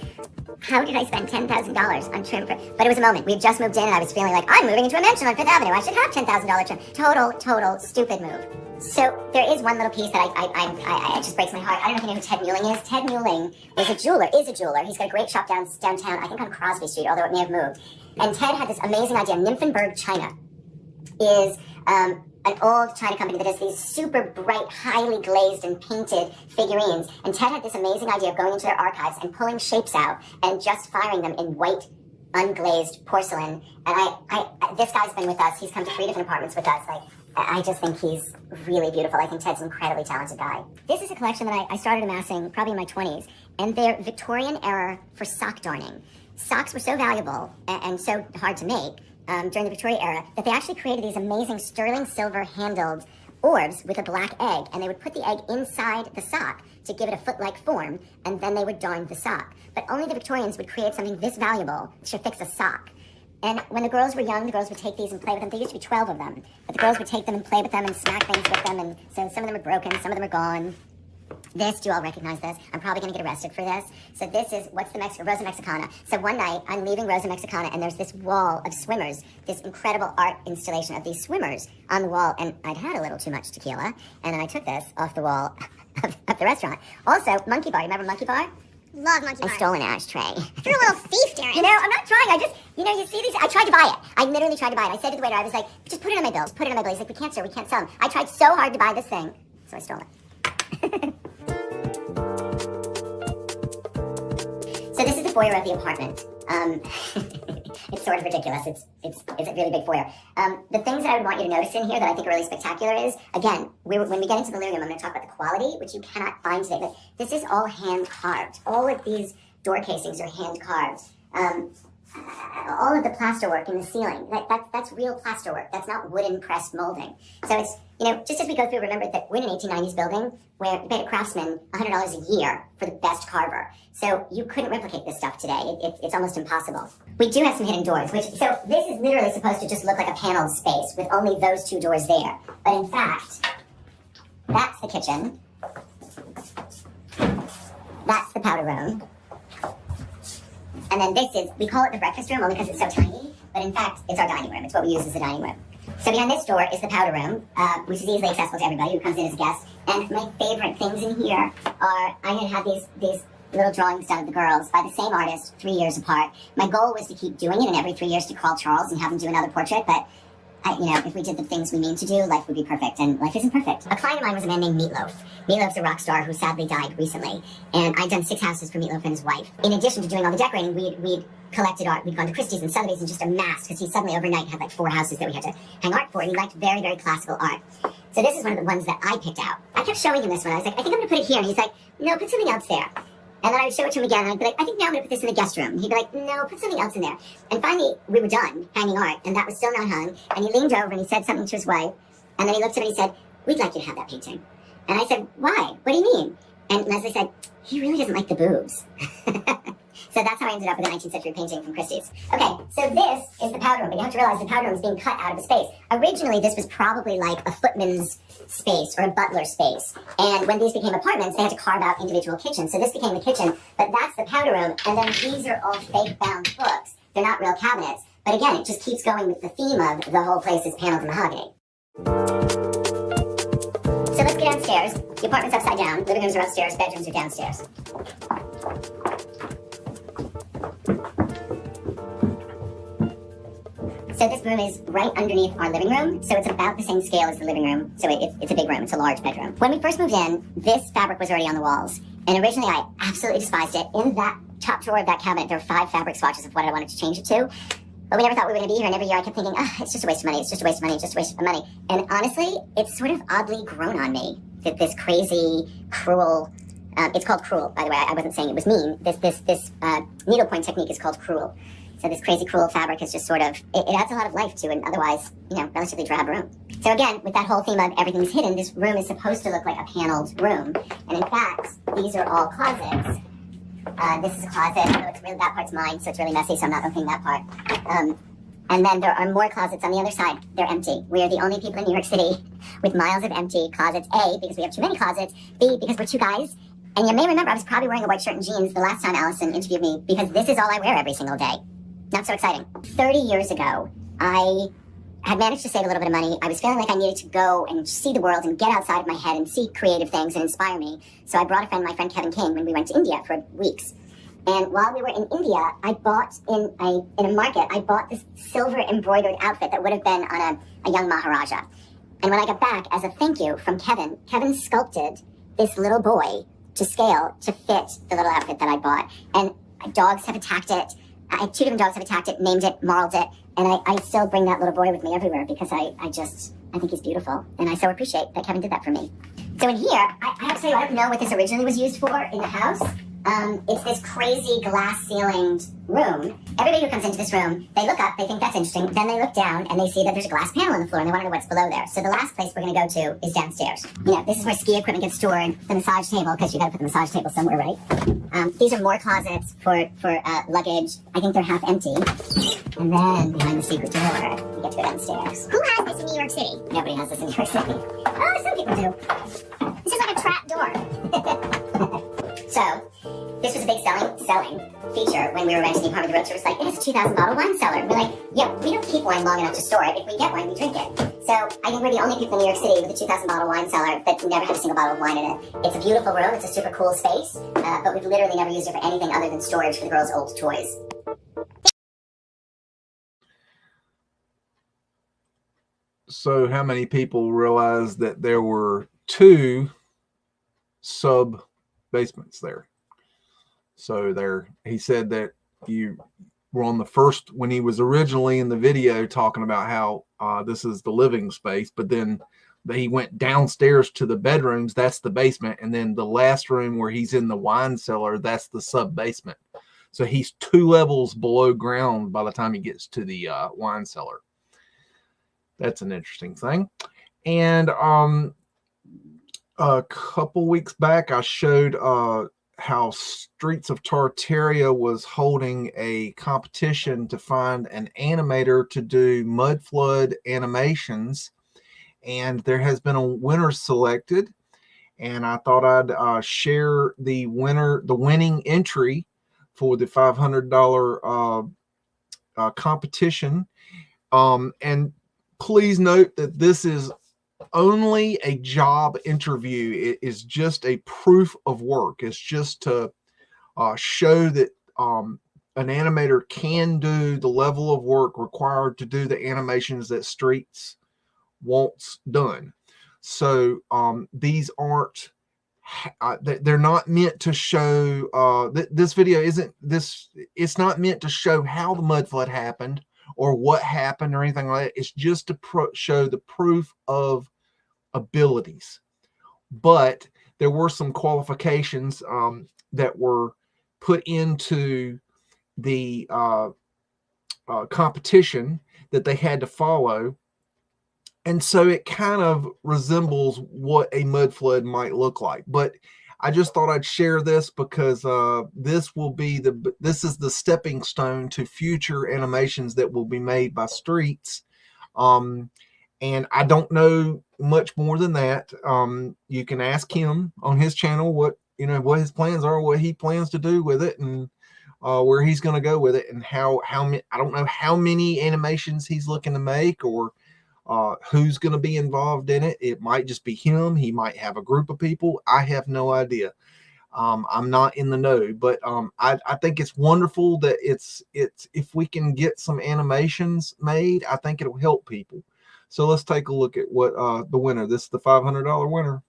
how did I spend $10,000 on trim? But it was a moment. We had just moved in and I was feeling like, I'm moving into a mansion on Fifth Avenue. I should have $10,000 trim. Total stupid move. So there is one little piece that it just breaks my heart. I don't know if you know who Ted Muelling is. Ted Muelling is a jeweler. He's got a great shop downtown, I think on Crosby Street, although it may have moved. And Ted had this amazing idea. Nymphenburg China is an old China company that does these super bright, highly glazed and painted figurines. And Ted had this amazing idea of going into their archives and pulling shapes out and just firing them in white, unglazed porcelain. And this guy's been with us. He's come to 3 different apartments with us. I just think he's really beautiful. I think Ted's an incredibly talented guy. This is a collection that I started amassing probably in my 20s, and they're Victorian era for sock darning. Socks were so valuable and so hard to make during the Victorian era that they actually created these amazing sterling silver handled orbs with a black egg, and they would put the egg inside the sock to give it a foot-like form, and then they would darn the sock. But only the Victorians would create something this valuable to fix a sock. And when the girls were young, the girls would take these and play with them. There used to be 12 of them. But the girls would take them and play with them and smack things with them. And so some of them are broken, some of them are gone. This, do you all recognize this? I'm probably going to get arrested for this. So this is, what's the Rosa Mexicana. So one night, I'm leaving Rosa Mexicana, and there's this wall of swimmers, this incredible art installation of these swimmers on the wall. And I'd had a little too much tequila, and then I took this off the wall of the restaurant. Also, Monkey Bar. Remember Monkey Bar? Love Monkey Bar. I stole an ashtray. You're a little thief, Darren. You know, I'm not trying. You see these? I tried to buy it. I literally tried to buy it. I said to the waiter, I was like, just put it on my bills. Put it on my bills. He's like, we can't, sir. We can't sell them. I tried so hard to buy this thing, so I stole it. So this is the foyer of the apartment. It's sort of ridiculous. It's a really big foyer. The things that I would want you to notice in here that I think are really spectacular is, again, when we get into the living room, I'm going to talk about the quality, which you cannot find today. But this is all hand carved. All of these door casings are hand carved. All of the plasterwork in the ceiling, that's real plasterwork. That's not wooden pressed molding. So it's, just as we go through, remember that we're in an 1890s building where you paid a craftsman $100 a year for the best carver. So you couldn't replicate this stuff today. It's almost impossible. We do have some hidden doors, so this is literally supposed to just look like a paneled space with only those 2 doors there. But in fact, that's the kitchen. That's the powder room. And then this is, we call it the breakfast room only because it's so tiny, but in fact, it's our dining room. It's what we use as the dining room. So behind this door is the powder room, which is easily accessible to everybody who comes in as a guest. And my favorite things in here are, I had had these little drawings done of the girls by the same artist 3 years apart. My goal was to keep doing it, and every 3 years to call Charles and have him do another portrait, but if we did the things we mean to do, life would be perfect, and life isn't perfect. A client of mine was a man named Meatloaf. Meatloaf's a rock star who sadly died recently, and I'd done 6 houses for Meatloaf and his wife. In addition to doing all the decorating, we'd collected art. We'd gone to Christie's and Sotheby's and just amassed, because he suddenly overnight had like 4 houses that we had to hang art for, and he liked very, very classical art. So this is one of the ones that I picked out. I kept showing him this one. I was like, I think I'm going to put it here, and he's like, no, put something else there. And then I would show it to him again, and I'd be like, I think now I'm going to put this in the guest room. And he'd be like, no, put something else in there. And finally, we were done hanging art, and that was still not hung. And he leaned over and he said something to his wife. And then he looked at me and he said, we'd like you to have that painting. And I said, why? What do you mean? And Leslie said, he really doesn't like the boobs. So that's how I ended up with a 19th century painting from Christie's. Okay, so this is the powder room, but you have to realize the powder room is being cut out of a space. Originally, this was probably like a footman's space or a butler's space. And when these became apartments, they had to carve out individual kitchens. So this became the kitchen, but that's the powder room. And then these are all fake-bound books. They're not real cabinets. But again, it just keeps going with the theme of the whole place is paneled mahogany. So let's get downstairs. The apartment's upside down. Living rooms are upstairs, bedrooms are downstairs. So this room is right underneath our living room, so it's about the same scale as the living room. So it's a big room, it's a large bedroom. When we first moved in, this fabric was already on the walls. And originally I absolutely despised it. In that top drawer of that cabinet, there were 5 fabric swatches of what I wanted to change it to. But we never thought we were going to be here, and every year I kept thinking, it's just a waste of money, it's just a waste of money, it's just a waste of money. And honestly, it's sort of oddly grown on me, that this crazy, cruel, it's called cruel, by the way, I wasn't saying it was mean, this needlepoint technique is called cruel. So this crazy, cruel fabric is just sort of, it adds a lot of life to an otherwise, relatively drab room. So again, with that whole theme of everything's hidden, this room is supposed to look like a paneled room. And in fact, these are all closets. This is a closet, that part's mine, so it's really messy, so I'm not opening that part. And then there are more closets on the other side. They're empty. We are the only people in New York City with miles of empty closets. A, because we have too many closets. B, because we're two guys. And you may remember I was probably wearing a white shirt and jeans the last time Allison interviewed me, because this is all I wear every single day. Not so exciting. 30 years ago, I had managed to save a little bit of money. I was feeling like I needed to go and see the world and get outside of my head and see creative things and inspire me. So I brought my friend Kevin King, when we went to India for weeks. And while we were in India, I bought in a market, I bought this silver embroidered outfit that would have been on a young Maharaja. And when I got back, as a thank you from Kevin, Kevin sculpted this little boy to scale to fit the little outfit that I bought. And dogs have attacked it. Two different dogs have attacked it, named it, marled it, and I still bring that little boy with me everywhere because I think he's beautiful, and I so appreciate that Kevin did that for me. So in here, I have to say, I don't know what this originally was used for in the house. It's this crazy glass-ceilinged room. Everybody who comes into this room, they look up, they think that's interesting, then they look down, and they see that there's a glass panel on the floor, and they want to know what's below there. So the last place we're going to go to is downstairs. This is where ski equipment gets stored, the massage table, because you got to put the massage table somewhere, right? These are more closets for luggage. I think they're half empty. And then, behind the secret door, you get to go downstairs. Who has this in New York City? Nobody has this in New York City. Oh, some people do. This is like a trap door. So, this was a big selling feature when we were renting the apartment. The realtor was like, it has a 2,000 bottle wine cellar. We're like, yeah, we don't keep wine long enough to store it. If we get wine, we drink it. So I think we're the only people in New York City with a 2,000 bottle wine cellar that never had a single bottle of wine in it. It's a beautiful room. It's a super cool space. But we've literally never used it for anything other than storage for the girls' old toys. So how many people realize that there were 2 sub basements there? So he said that you were on the first, when he was originally in the video talking about how this is the living space, but then he went downstairs to the bedrooms, that's the basement, and then the last room where he's in the wine cellar, that's the sub basement. So he's 2 levels below ground by the time he gets to the wine cellar. That's an interesting thing. And a couple weeks back, I showed how Streets of Tartaria was holding a competition to find an animator to do Mudflood animations, and there has been a winner selected. And I thought I'd share the winning entry for the $500 competition. And please note that this is only a job interview. It is just a proof of work. It's just to show that an animator can do the level of work required to do the animations that Streets wants done. So these aren't, they're not meant to show, this video isn't, it's not meant to show how the mud flood happened or what happened or anything like that. It's just to show the proof of abilities. But there were some qualifications that were put into the competition that they had to follow. And so it kind of resembles what a mud flood might look like. But I just thought I'd share this because this is the stepping stone to future animations that will be made by Streets. And I don't know much more than that. You can ask him on his channel what his plans are, what he plans to do with it, and where he's going to go with it, and how many, I don't know how many animations he's looking to make, or who's going to be involved in it. It might just be him. He might have a group of people. I have no idea. I'm not in the know, but I think it's wonderful that it's if we can get some animations made, I think it'll help people. So let's take a look at what the winner. This is the $500 winner.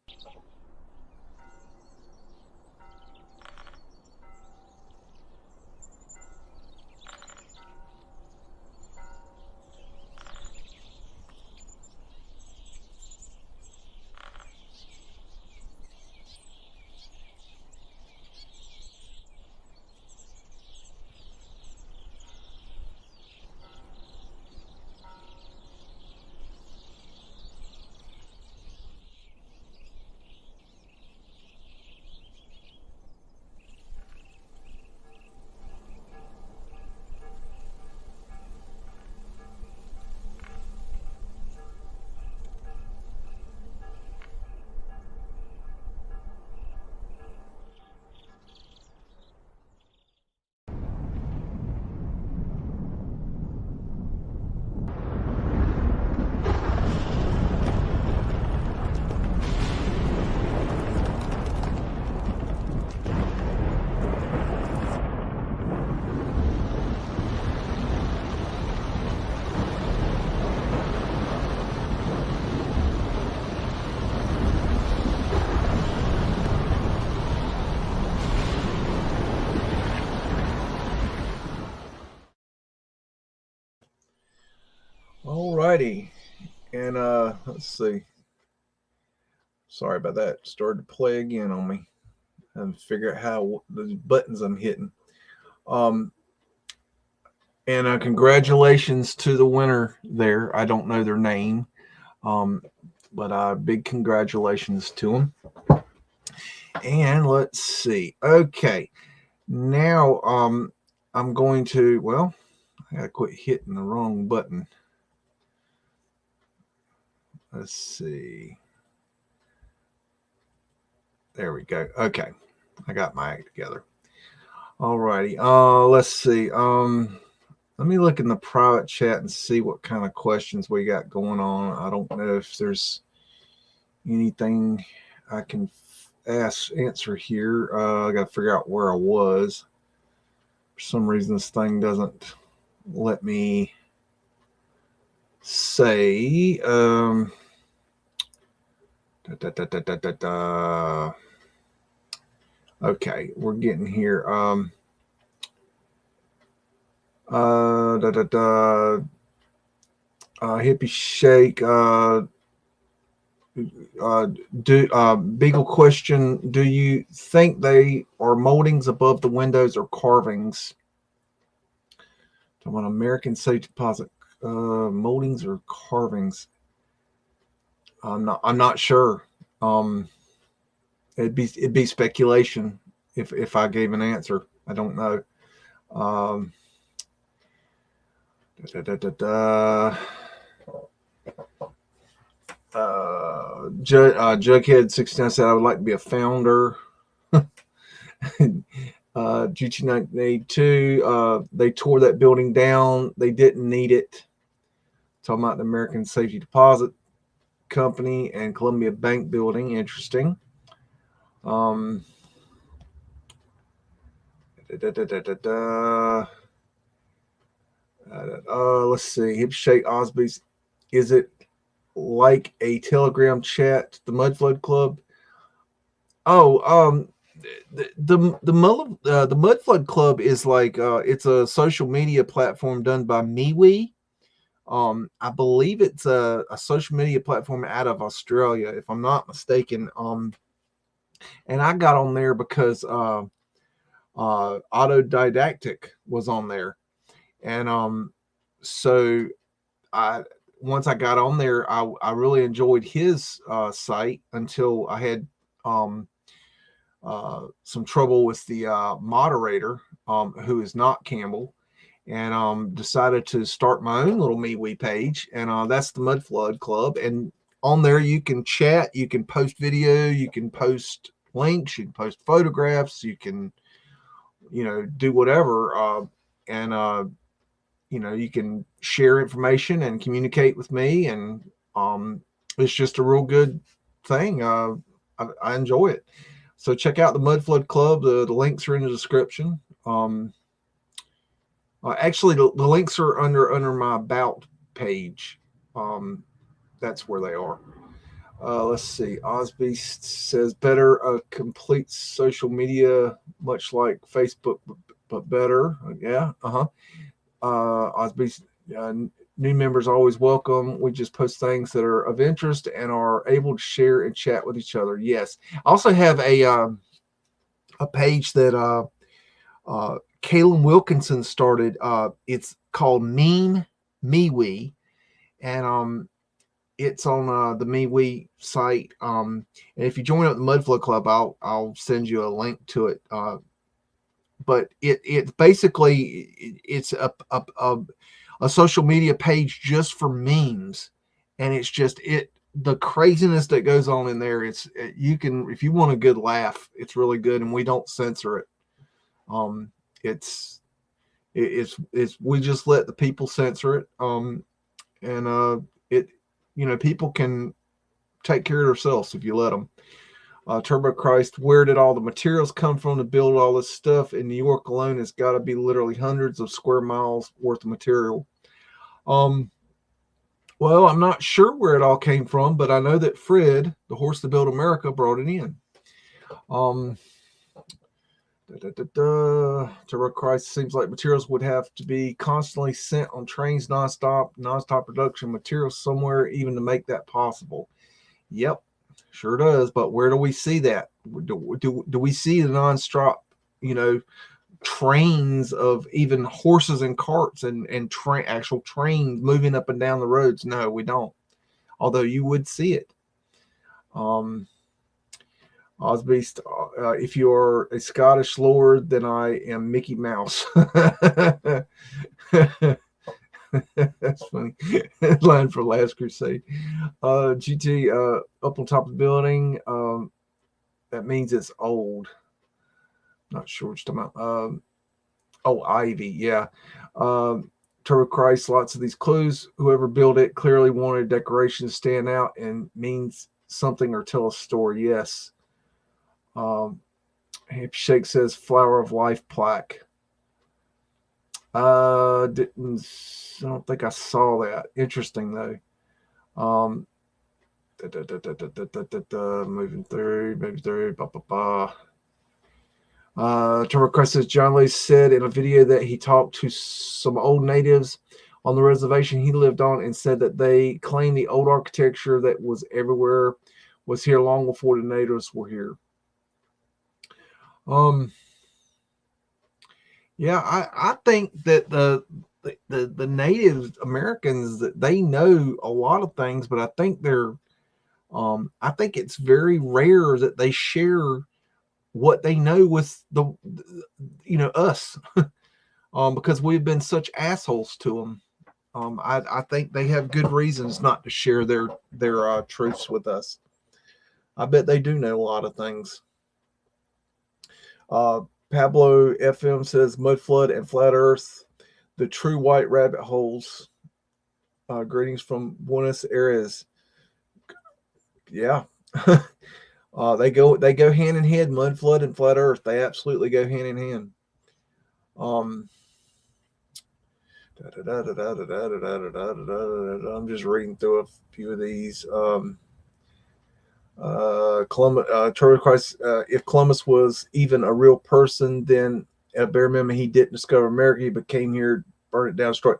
righty. And let's see. Sorry about that. Started to play again on me. And figure out how the buttons I'm hitting. And congratulations to the winner there. I don't know their name. But big congratulations to them. And let's see. Okay. Now I'm going to, well, I gotta quit hitting the wrong button. Let's see. There we go. Okay. I got my act together. All righty. Let's see. Let me look in the private chat and see what kind of questions we got going on. I don't know if there's anything I can answer here. I got to figure out where I was. For some reason, this thing doesn't let me say. Okay, we're getting here. Hippie Shake. Beagle question: do you think they are moldings above the windows or carvings? Talking about American Safety Deposit, moldings or carvings. I'm not sure. It'd be speculation if I gave an answer. I don't know. Jughead 69 said I would like to be a founder. GT 1982, they tore that building down. They didn't need it. Talking about the American Safety Deposit Company and Columbia Bank building. Interesting. Let's see. Hip Shake Osby's. Is it like a Telegram chat, the Mudflood Club? Oh, the Mudflood Club is like it's a social media platform done by MeWe. I believe it's a social media platform out of Australia, if I'm not mistaken. And I got on there because Autodidactic was on there, and so once I got on there, I really enjoyed his site until I had some trouble with the moderator, who is not Campbell, and decided to start my own little MeWe page, and that's the Mudflood Club. And on there you can chat, you can post video, you can post links, you can post photographs, you can, do whatever, and you can share information and communicate with me, and it's just a real good thing. I enjoy it. So check out the Mudflood Club. The links are in the description. Actually, the links are under my About page. That's where they are. Let's see. Osby says better a complete social media, much like Facebook, but better. Yeah. Osby's new members always welcome. We just post things that are of interest and are able to share and chat with each other. Yes. I also have a page that Kaylin Wilkinson started. It's called MeWe, and it's on the MeWe site. And if you join up the Mudflood Club, I'll send you a link to it. But it basically it's a social media page just for memes, and it's just the craziness that goes on in there. You can, if you want a good laugh, it's really good, and we don't censor it. It's we just let the people censor it. And people can take care of themselves if you let them. Turbo Christ, where did all the materials come from to build all this stuff? In New York alone, it's got to be literally hundreds of square miles worth of material. Well, I'm not sure where it all came from, but I know that Fred, the horse that built America, brought it in. To Christ, seems like materials would have to be constantly sent on trains nonstop production materials somewhere even to make that possible. Yep, sure does. But where do we see that? Do we see the nonstop, trains of even horses and carts and actual trains moving up and down the roads? No, we don't. Although you would see it. Osbeast, if you're a Scottish lord, then I am Mickey Mouse. That's funny. Line for Last Crusade. GT, up on top of the building. That means it's old. Not sure what you're talking about. Ivy, yeah. Turbo Christ, lots of these clues. Whoever built it clearly wanted decoration to stand out and means something or tell a story. Yes. Happy Shake says Flower of Life plaque. I don't think I saw that. Interesting though. Moving through. Turbo Crest says John Lee said in a video that he talked to some old natives on the reservation he lived on and said that they claimed the old architecture that was everywhere was here long before the natives were here. Yeah, I think that the Native Americans, that they know a lot of things, but I think I think it's very rare that they share what they know with us, because we've been such assholes to them. I think they have good reasons not to share their truths with us. I bet they do know a lot of things. Pablo FM says Mudflood and Flat Earth, the true white rabbit holes. Greetings from Buenos Aires. Yeah. They go hand in hand, Mudflood and Flat Earth. They absolutely go hand in hand. I'm just reading through a few of these. Columbus, if Columbus was even a real person, then at bare minimum he didn't discover America. He came here, burned it down, destroyed.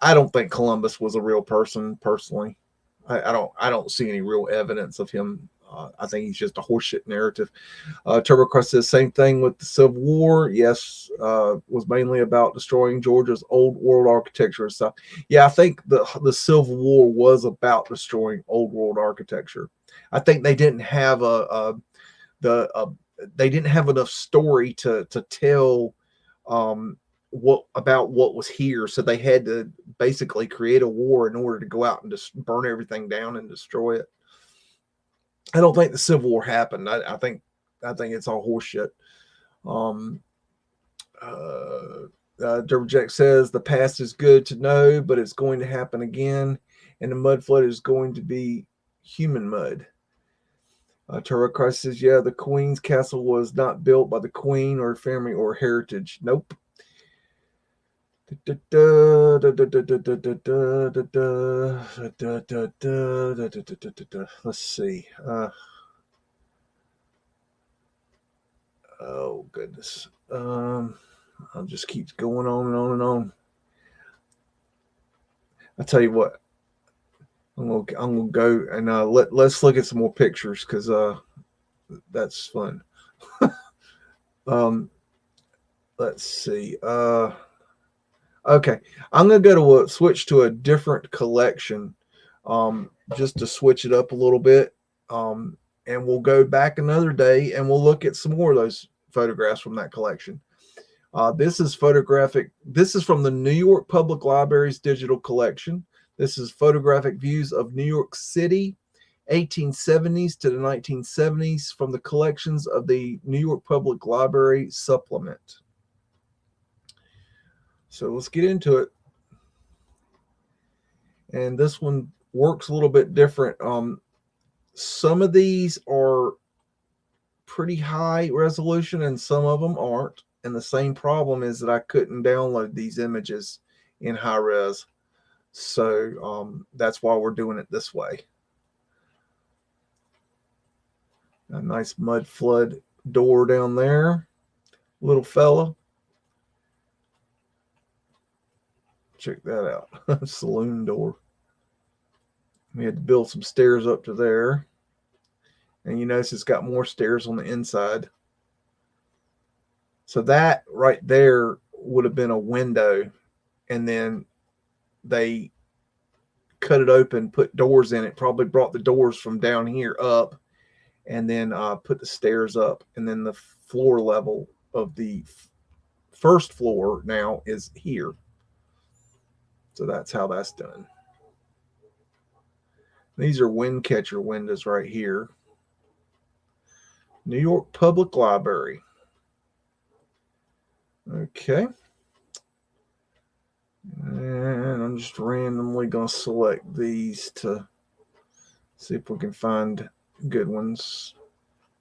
I don't think Columbus was a real person personally. I don't see any real evidence of him. I think he's just a horseshit narrative. Turbo Crust says same thing with the Civil War. Yes, was mainly about destroying Georgia's old world architecture and stuff. Yeah, I think the Civil War was about destroying old world architecture. I think they didn't have they didn't have enough story to tell what was here, so they had to basically create a war in order to go out and just burn everything down and destroy it. I don't think the Civil War happened. I think it's all horseshit. Derberjack says the past is good to know, but it's going to happen again, and the mud flood is going to be human mud. Turbo Christ says, yeah, the Queen's castle was not built by the Queen or family or heritage. Nope. Let's see. Oh goodness. I'll just keep going on and on and on. I tell you what. I'm gonna go and let's look at some more pictures because that's fun. Let's see. Okay, I'm gonna go to switch to a different collection, just to switch it up a little bit, and we'll go back another day and we'll look at some more of those photographs from that collection. This is photographic. This is from the New York Public Library's digital collection. This is photographic views of New York City, 1870s to the 1970s, from the collections of the New York Public Library supplement. So let's get into it. And this one works a little bit different. Some of these are pretty high resolution and some of them aren't. And the same problem is that I couldn't download these images in high res. So that's why we're doing it this way. A nice mud flood door down there. little fella. Check that out. Saloon door. We had to build some stairs up to there. And you notice it's got more stairs on the inside. So that right there would have been a window. And then they cut it open, put doors in it, probably brought the doors from down here up, and then put the stairs up. And then the floor level of the first floor now is here. So that's how that's done. These are wind catcher windows right here. New York Public Library. Okay. And I'm just randomly going to select these to see if we can find good ones.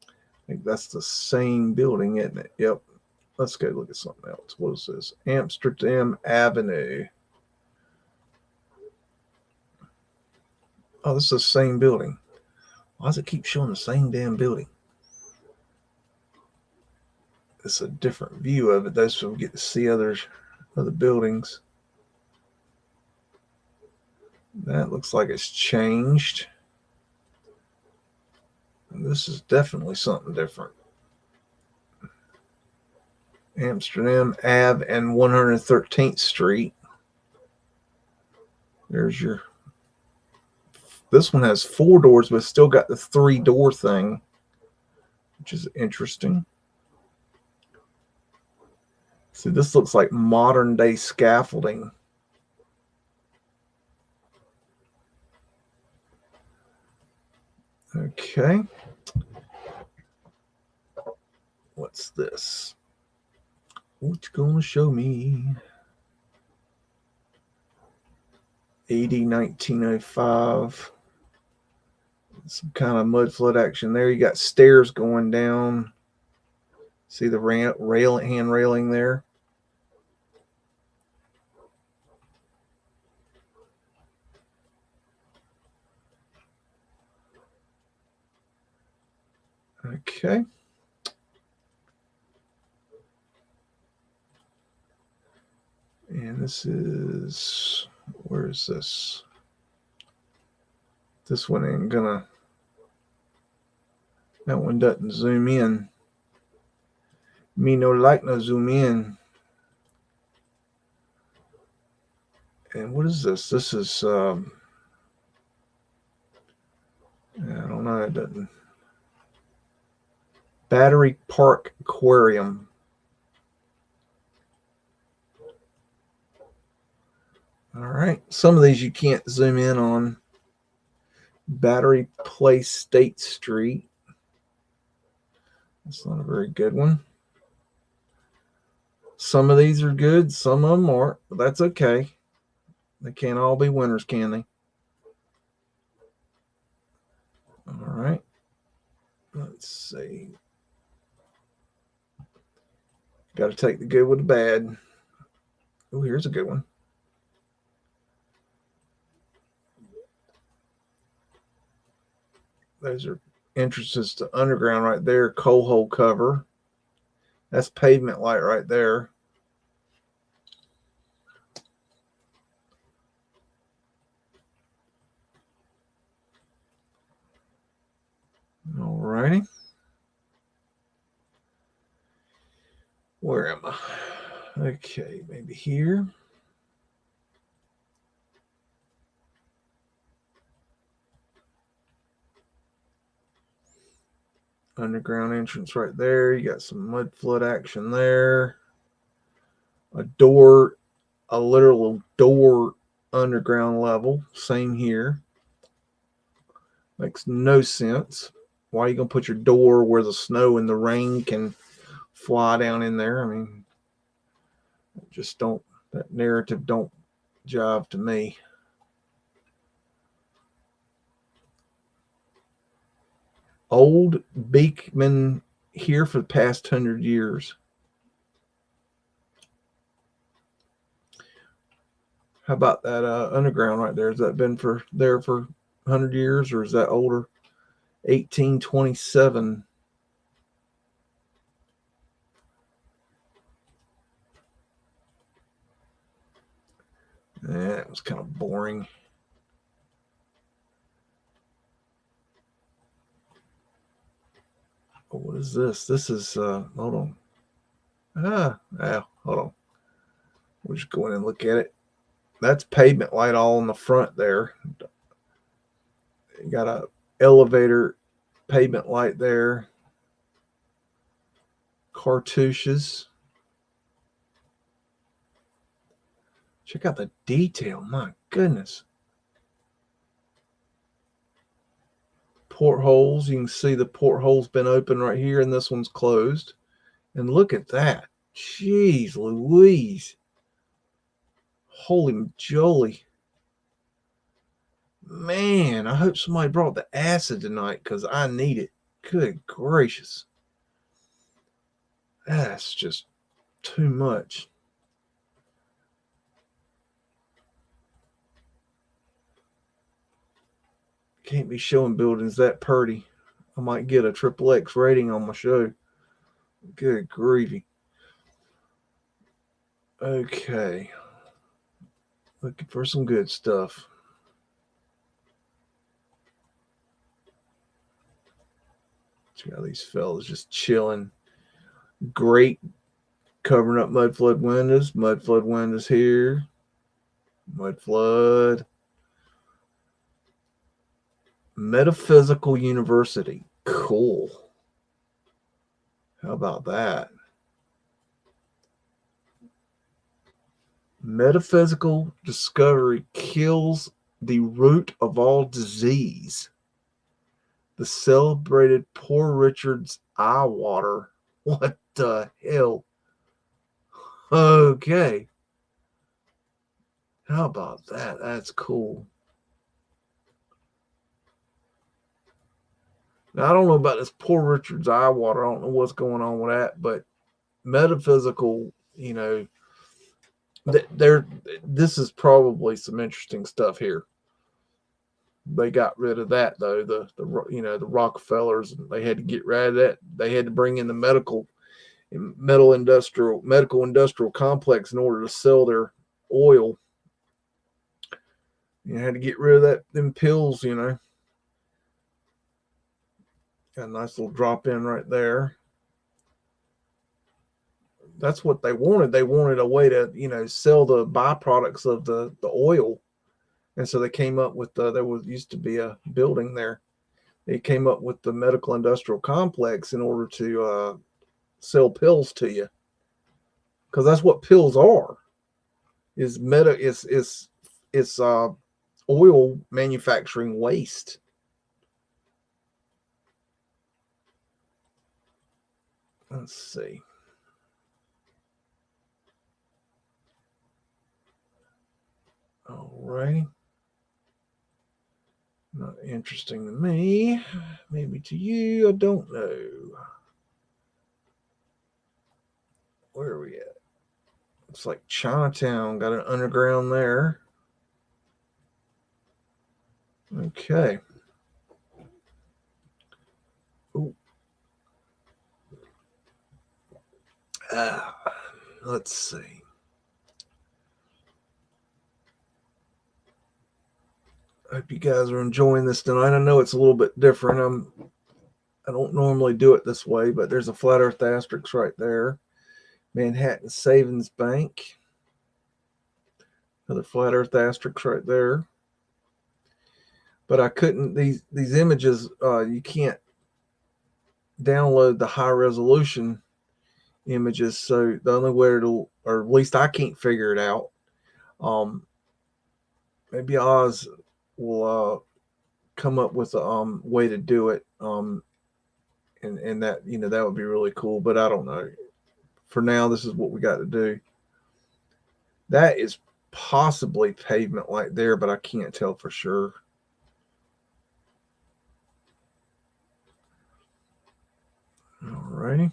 I think that's the same building, isn't it? Yep. Let's go look at something else. What is this? Amsterdam Avenue. Oh, this is the same building. Why does it keep showing the same damn building? It's a different view of it, though, so we get to see other buildings. That looks like it's changed. And this is definitely something different. Amsterdam Ave and 113th Street. There's your... This one has 4 doors, but it's still got the 3-door thing, which is interesting. See, this looks like modern day scaffolding. Okay. What's this? What's gonna show me? 1905. Some kind of mud flood action there. You got stairs going down. See the hand railing there? Okay. And this is, where is this? This one ain't gonna, that one doesn't zoom in. Me no like no zoom in. And what is this? This is, I don't know, it doesn't. Battery Park Aquarium. All right. Some of these you can't zoom in on. Battery Place State Street. That's not a very good one. Some of these are good. Some of them aren't. But that's okay. They can't all be winners, can they? All right. Let's see. Got to take the good with the bad. Oh, here's a good one. Those are entrances to underground right there. Coal hole cover. That's pavement light right there. All righty. Where am I? Okay, maybe here. Underground entrance right there. You got some mud flood action there. A door, a literal door underground level. Same here. Makes no sense. Why are you going to put your door where the snow and the rain can fly down in there? I mean, just don't, that narrative don't jive to me. Old Beekman here for the past 100 years. How about that underground right there? Has that been there for 100 years, or is that older? 1827. That was kind of boring. Oh, what is this? This is, hold on. Hold on. We'll just go in and look at it. That's pavement light all in the front there. You got a elevator pavement light there. Cartouches. Check out the detail. My goodness. Portholes. You can see the porthole's been open right here, and this one's closed. And look at that. Jeez Louise. Holy moly. Man, I hope somebody brought the acid tonight because I need it. Good gracious. That's just too much. Can't be showing buildings that pretty. I might get a XXX rating on my show. Good grievy. Okay. Looking for some good stuff. See how these fellas just chilling. Great. Covering up Mudflood windows. Mudflood windows here. Mudflood. Metaphysical University. Cool. How about that? Metaphysical discovery kills the root of all disease. The celebrated Poor Richard's eye water. What the hell? Okay. How about that? That's cool. Now, I don't know about this Poor Richard's eye water. I don't know what's going on with that, but metaphysical, you know, this is probably some interesting stuff here. They got rid of that though. The Rockefellers, they had to get rid of that. They had to bring in the medical industrial complex in order to sell their oil. You had to get rid of them pills, you know. Got a nice little drop in right there. That's what they wanted. They wanted a way to, you know, sell the byproducts of the oil. And so they came up with used to be a building there. They came up with the medical industrial complex in order to sell pills to you. Because that's what pills are. Is oil manufacturing waste. Let's see. All right. Not interesting to me. Maybe to you. I don't know. Where are we at? It's like Chinatown. Got an underground there. Okay. Ooh. Let's see. I hope you guys are enjoying this tonight. I know it's a little bit different. I don't normally do it this way, but there's a flat earth asterisk right there. Manhattan Savings Bank. Another flat earth asterisk right there. But I couldn't, these images, you can't download the high resolution images. So the only way or at least I can't figure it out. Maybe Oz will come up with a way to do it. And that, you know, that would be really cool, but I don't know. For now, this is what we got to do. That is possibly pavement light there, but I can't tell for sure. All righty.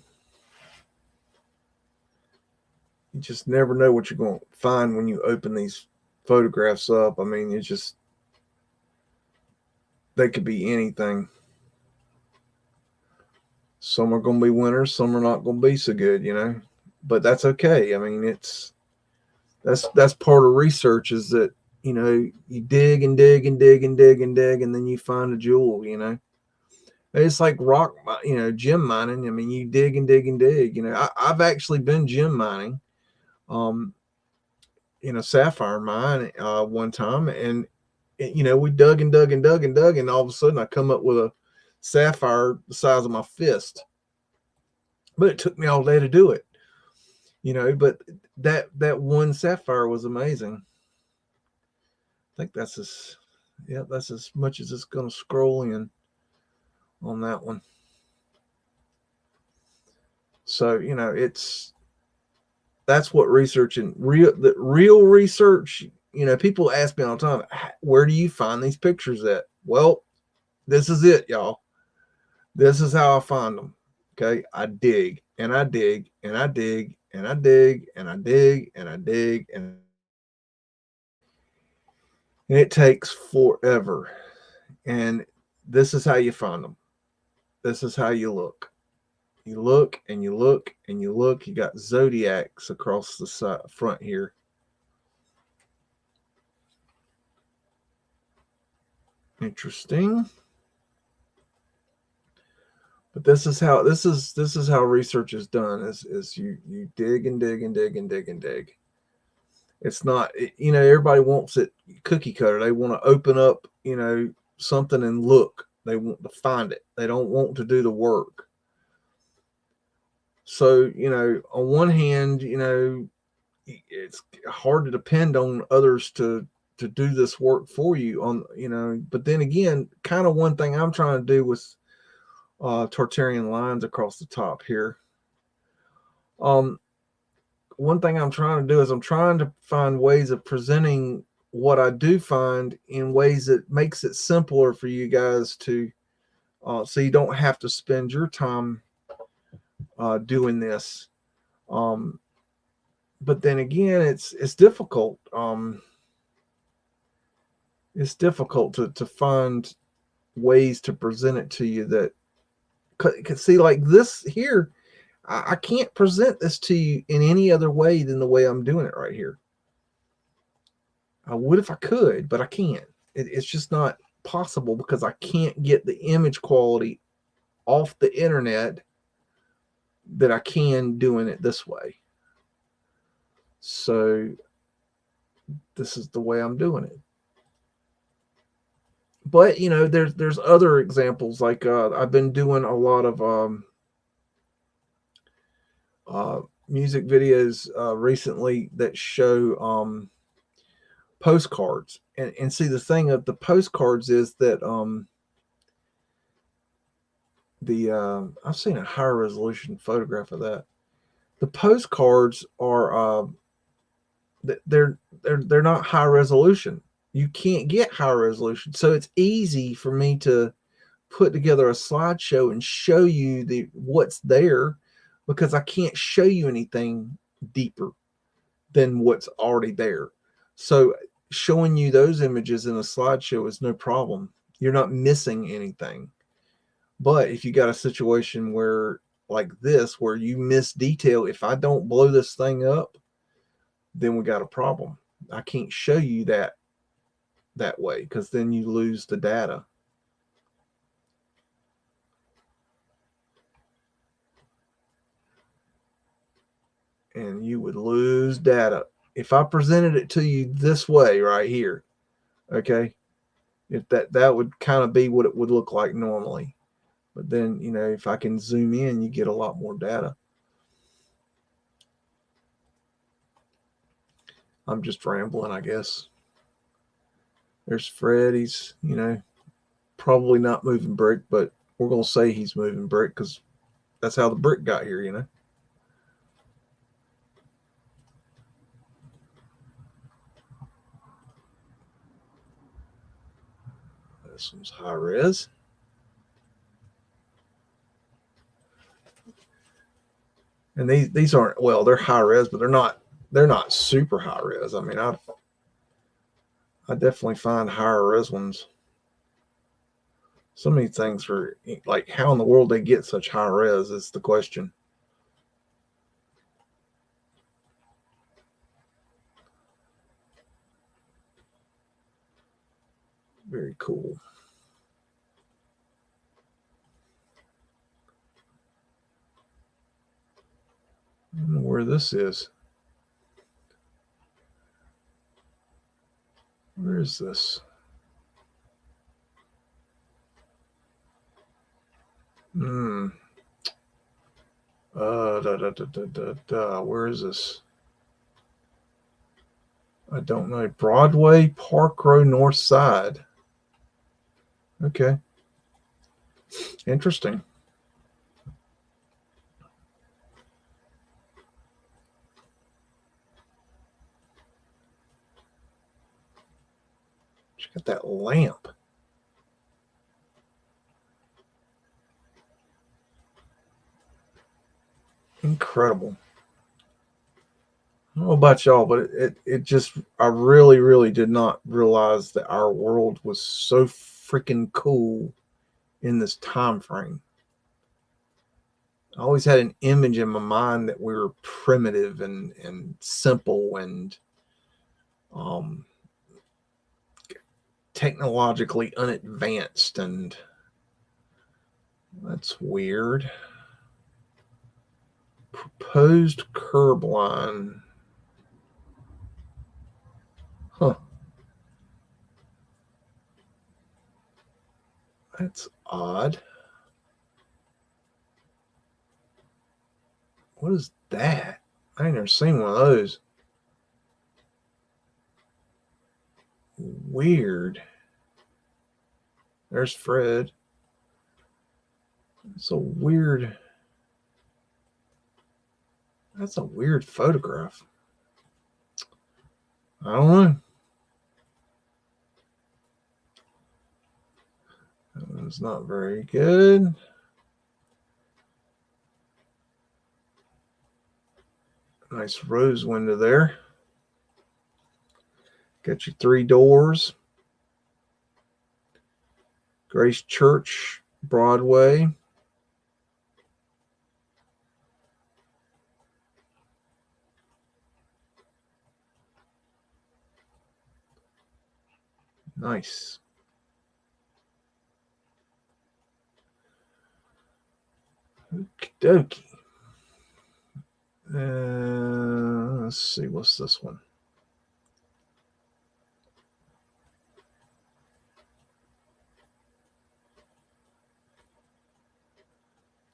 You just never know what you're going to find when you open these photographs up. I mean, it's just, they could be anything. Some are going to be winners, some are not going to be so good, you know. But that's okay. I mean, That's part of research, is that, you know, you dig and dig and dig and dig and dig, and then you find a jewel, you know. It's like rock, you know, gem mining. I mean, you dig and dig and dig, you know. I've actually been gem mining in a sapphire mine one time, and you know, we dug and dug and dug and dug, and all of a sudden I come up with a sapphire the size of my fist. But it took me all day to do it, you know. But that one sapphire was amazing. I think that's that's as much as it's going to scroll in on that one. So, you know, that's what research and real research, you know, people ask me all the time, where do you find these pictures at? Well, this is it, y'all. This is how I find them. Okay. I dig and I dig and I dig and I dig and I dig and I dig, and it takes forever. And this is how you find them. This is how you look. You look and you look and you look. You got zodiacs across the side, front here. Interesting. But this is how research is done. Is you dig and dig and dig and dig and dig. It's not, you know, everybody wants it cookie cutter. They want to open up, you know, something and look. They want to find it. They don't want to do the work. So, you know, on one hand, you know, it's hard to depend on others to do this work for you on, you know, but then again, kind of one thing I'm trying to do with Tartarian lines across the top here. One thing I'm trying to do is I'm trying to find ways of presenting what I do find in ways that makes it simpler for you guys to, so you don't have to spend your time doing this. But then again, it's difficult. It's difficult to find ways to present it to you that could see, like this here. I can't present this to you in any other way than the way I'm doing it right here. I would if I could, but I can't. It's just not possible because I can't get the image quality off the internet that I can doing it this way. So this is the way I'm doing it. But, you know, there's other examples. Like I've been doing a lot of music videos recently that show postcards. And see, the thing of the postcards is that I've seen a higher resolution photograph of that. The postcards are they're not high resolution. You can't get high resolution. So it's easy for me to put together a slideshow and show you what's there, because I can't show you anything deeper than what's already there. So showing you those images in a slideshow is no problem. You're not missing anything. But if you got a situation where, like this, where you miss detail, if I don't blow this thing up, then we got a problem. I can't show you that way, because then you lose the data. And you would lose data if I presented it to you this way right here. Okay, if that would kind of be what it would look like normally. But then, you know, if I can zoom in, you get a lot more data. I'm just rambling, I guess. There's Fred. He's, you know, probably not moving brick, but we're going to say he's moving brick because that's how the brick got here, you know. This one's high res. And these aren't, well, they're high res, but they're not super high res. I mean, I definitely find higher res ones. Some of these things are like, how in the world they get such high res is the question. where this is. Where is this? Where is this? I don't know. Broadway, Park Row, North Side. Okay. Interesting. Check out that lamp. Incredible. I don't know about y'all, but it just, I really did not realize that our world was so freaking cool in this time frame. I always had an image in my mind that we were primitive and simple and technologically unadvanced, and that's weird. Proposed curb line. Huh. That's odd. What is that? I ain't never seen one of those. Weird. There's Fred. It's a weird. That's a weird photograph. I don't know. That one's not very good. Nice rose window there. Got your 3 doors. Grace Church, Broadway. Nice. Okie dokie. Let's see, what's this one?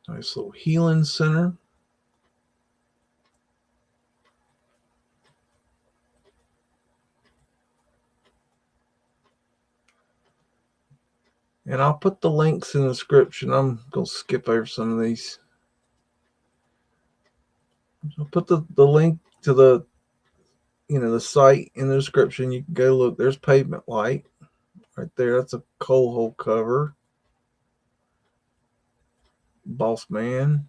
Nice little healing center. And I'll put the links in the description. I'm going to skip over some of these. I'll put the link to the, the site in the description. You can go look. There's Pavement Light right there. That's a coal hole cover. Boss Man.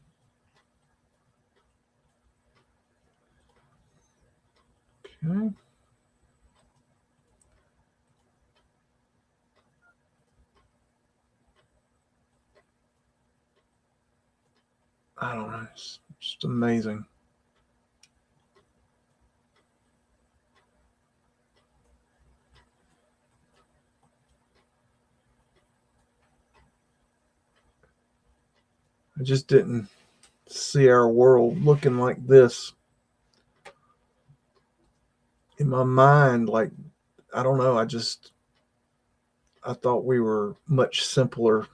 Okay. I don't know. It's just amazing. I just didn't see our world looking like this. In my mind, like, I don't know. I thought we were much simpler.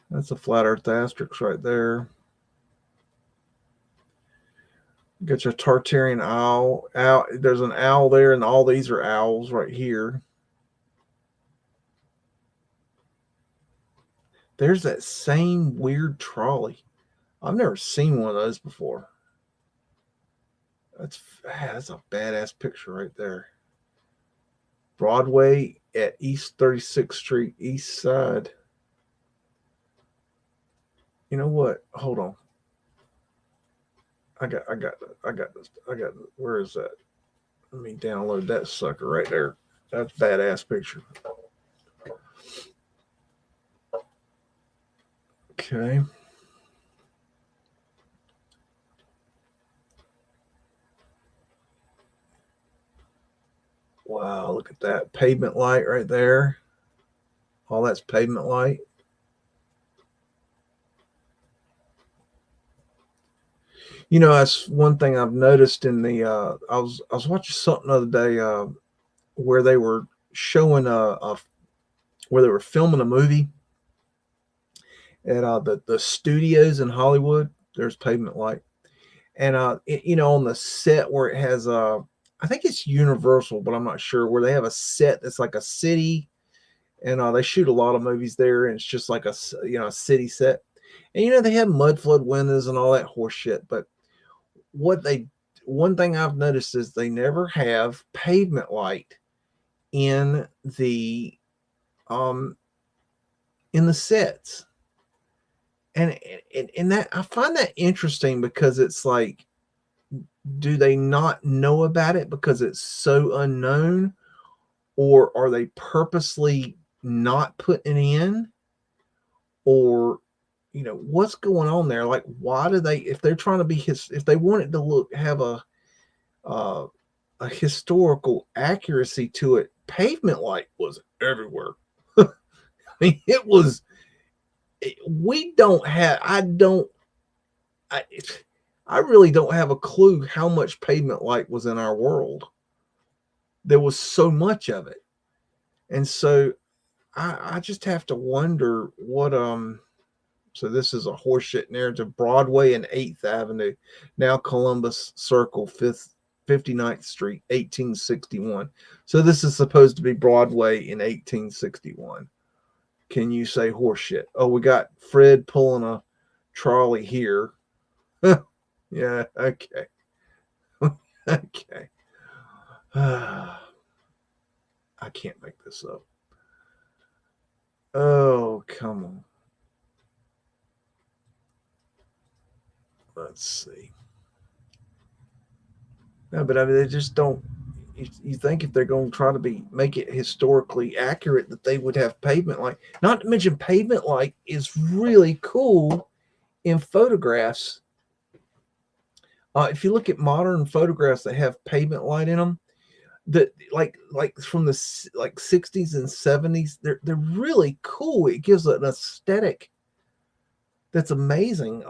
That's a flat earth asterisk right there. Got your Tartarian owl. There's an owl there, and all these are owls right here. There's that same weird trolley. I've never seen one of those before. That's a badass picture right there. Broadway at East 36th Street, East Side. You know what? Hold on. I got this. Where is that? Let me download that sucker right there. That's a badass picture. Okay. Wow, look at that. Pavement Light right there. All that's Pavement Light. You know, that's one thing I've noticed in the. I was watching something the other day where they were showing where they were filming a movie at the studios in Hollywood. There's pavement light, and you know, on the set where it has I think it's Universal, but I'm not sure, where they have a set that's like a city, and they shoot a lot of movies there, and it's just like a a city set, and you know they have Mudflood windows and all that horse shit. But one thing I've noticed is they never have pavement light in the um in the sets. And that, I find that interesting, because it's like, do they not know about it because it's so unknown, or are they purposely not putting it in, or you know what's going on there? Like, why do they, if they're trying to be if they want it to have a historical accuracy to it, pavement light was everywhere. I mean, it was. We don't have. I really don't have a clue how much pavement light was in our world. There was so much of it, and so I just have to wonder what So this is a horseshit narrative. Broadway and 8th Avenue, now Columbus Circle, 59th Street, 1861. So this is supposed to be Broadway in 1861. Can you say horseshit? Oh, we got Fred pulling a trolley here. Yeah, okay. Okay. I can't make this up. Oh, come on. Let's see. No, but I mean, they just don't. You think if they're going to try to make it historically accurate, that they would have pavement light. Not to mention, pavement light is really cool in photographs. If you look at modern photographs that have pavement light in them, that like from the 60s and 70s, they're really cool. It gives an aesthetic that's amazing.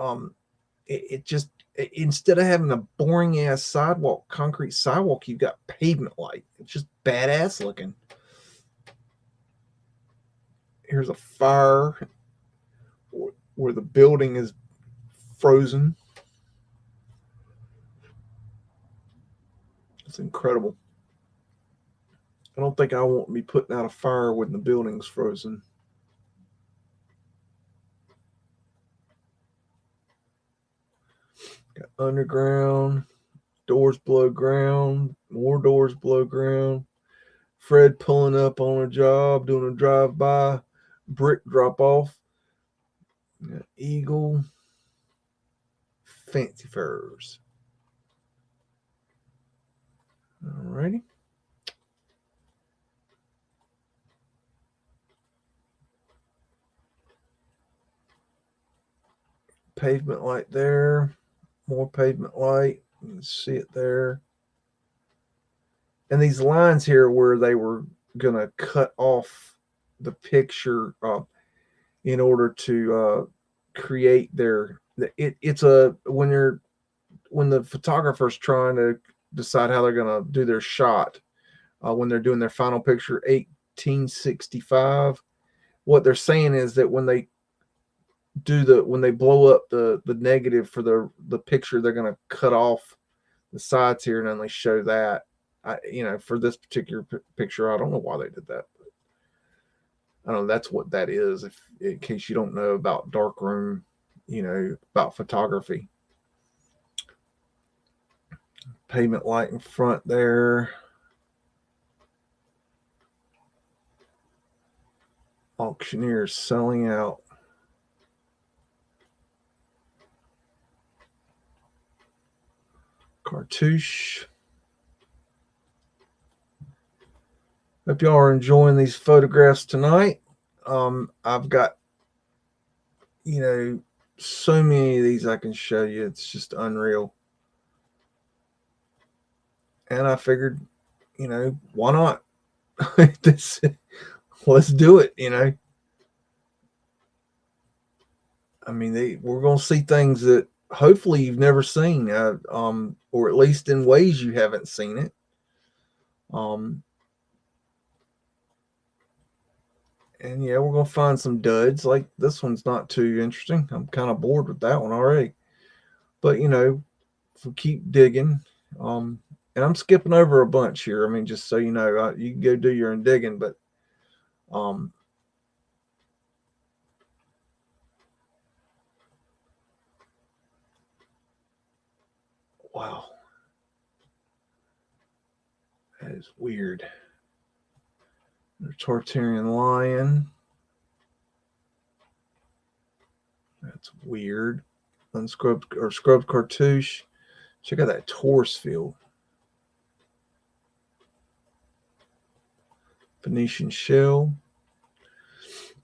It just, instead of having a boring ass sidewalk, concrete sidewalk, you've got pavement light. It's just badass looking. Here's a fire where the building is frozen. It's incredible. I don't think I want to be putting out a fire when the building's frozen. Got underground, doors below ground, more doors below ground. Fred pulling up on a job, doing a drive-by, brick drop-off. Eagle, fancy furs. Alrighty. Pavement light there. More pavement light. You can see it there. And these lines here where they were going to cut off the picture in order to create their, it's a, when the photographer's trying to decide how they're going to do their shot, when they're doing their final picture, 1865, what they're saying is that when they blow up the negative for the picture, they're going to cut off the sides here, and then they show that. For this particular picture, I don't know why they did that, but I don't know. That's what that is. If in case you don't know about darkroom, about photography. Pavement light in front there. Auctioneers selling out. Cartouche. Hope y'all are enjoying these photographs tonight. I've got, so many of these I can show you. It's just unreal. And I figured, why not? Let's do it, I mean, we're going to see things that hopefully you've never seen, or at least in ways you haven't seen it. And yeah, we're gonna find some duds. Like this one's not too interesting. I'm kind of bored with that one already. But you know, if we keep digging, and I'm skipping over a bunch here. I mean, just so you know, you can go do your own digging, but wow, that is weird. The Tartarian lion. That's weird. Unscrubbed or scrubbed cartouche. Check out that Taurus field. Venetian shell.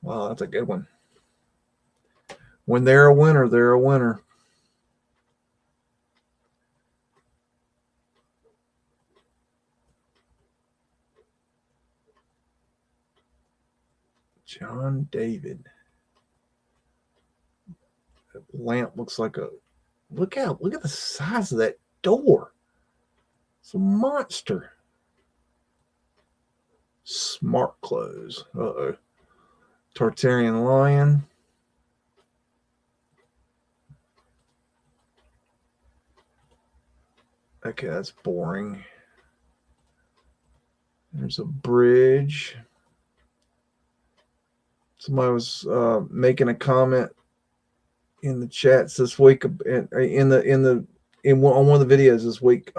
Wow, that's a good one. When they're a winner, they're a winner. John David. That lamp looks like a look at the size of that door. It's a monster. Smart clothes. Uh-oh. Tartarian lion. Okay, that's boring. There's a bridge. Somebody was making a comment in the chats this week, on one of the videos this week,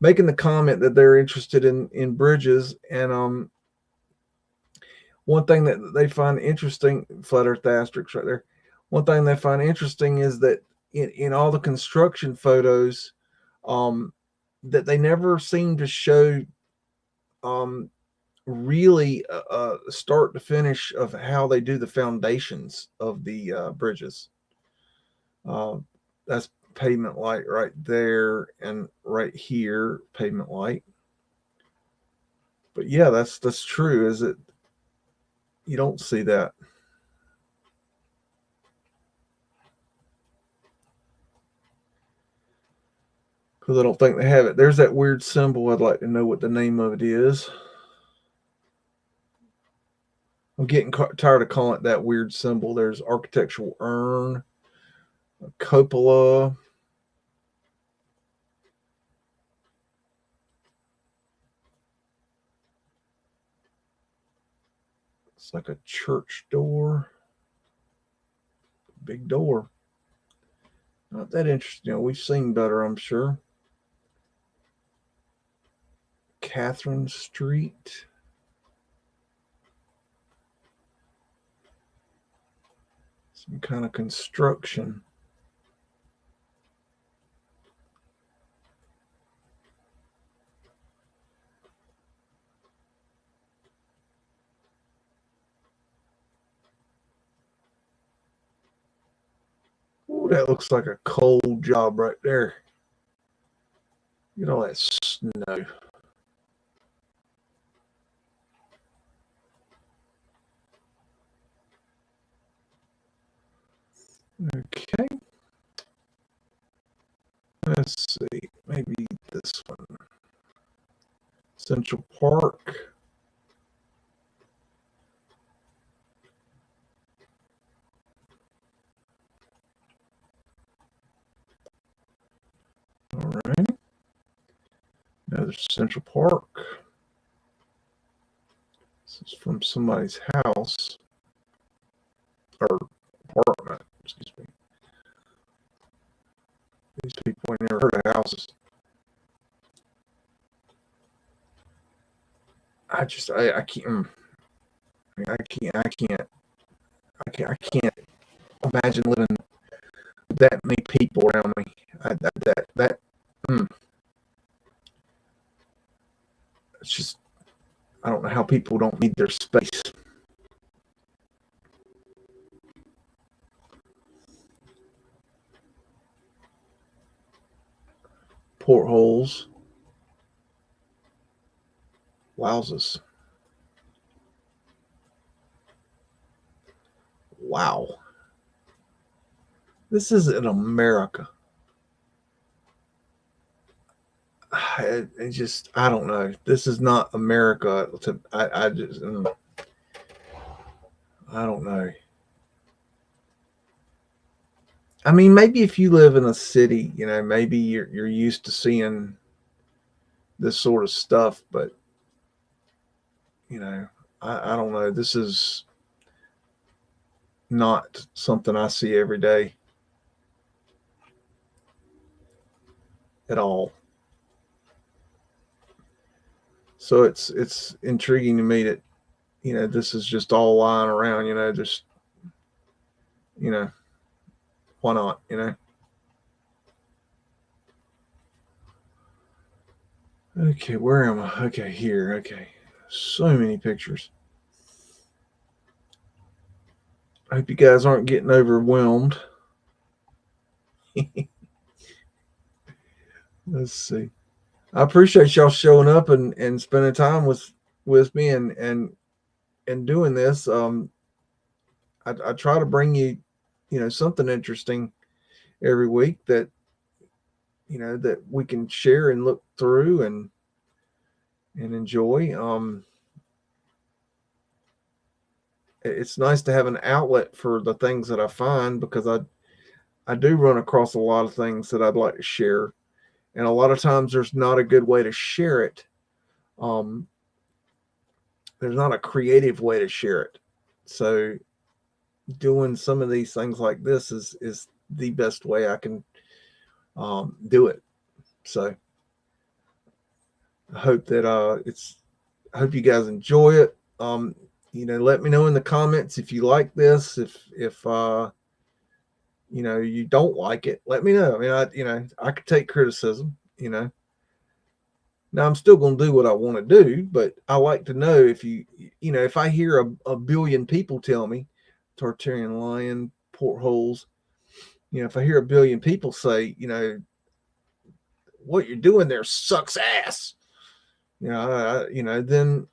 making the comment that they're interested in bridges, and one thing that they find interesting, flat earth asterisk right there. One thing they find interesting is that in all the construction photos, that they never seem to show really start to finish of how they do the foundations of the bridges. That's pavement light right there, and right here pavement light. But yeah, that's true. Is it? You don't see that. Because I don't think they have it. There's that weird symbol. I'd like to know what the name of it is. I'm getting tired of calling it that weird symbol. There's architectural urn, a cupola. It's like a church door. Big door. Not that interesting. You know, we've seen better, I'm sure. Catherine Street. Some kind of construction. Ooh, that looks like a cold job right there. You know that snow. Okay. Let's see. Maybe this one. Central Park. All right. Another Central Park. This is from somebody's house or apartment. Excuse me. These people ain't never heard of houses. I can't imagine living with that many people around me. It's just, I don't know how people don't need their space. Portholes. Wowzers. Wow. This isn't America. It just, I don't know. This is not America. I just, I don't know. I mean, maybe if you live in a city, you know, maybe you're used to seeing this sort of stuff, but you know, I don't know. This is not something I see every day at all. So it's intriguing to me that, you know, this is just all lying around, you know, just, you know, why not, you know? Okay, where am I? Okay, here. Okay. So many pictures. I hope you guys aren't getting overwhelmed. Let's see. I appreciate y'all showing up and spending time with me and doing this. I try to bring you, you know, something interesting every week that, you know, that we can share and look through and enjoy. It's nice to have an outlet for the things that I find, because I do run across a lot of things that I'd like to share, and a lot of times there's not a good way to share it. There's not a creative way to share it. So doing some of these things like this is the best way I can do it. So I hope that I hope you guys enjoy it. You know, let me know in the comments if you like this. If you know, you don't like it, let me know. I mean, you know, I could take criticism, you know. Now I'm still going to do what I want to do, but I like to know if you know, if I hear a billion people tell me Tartarian lion, portholes, you know, if I hear a billion people say, you know, what you're doing there sucks ass, you know, you know, then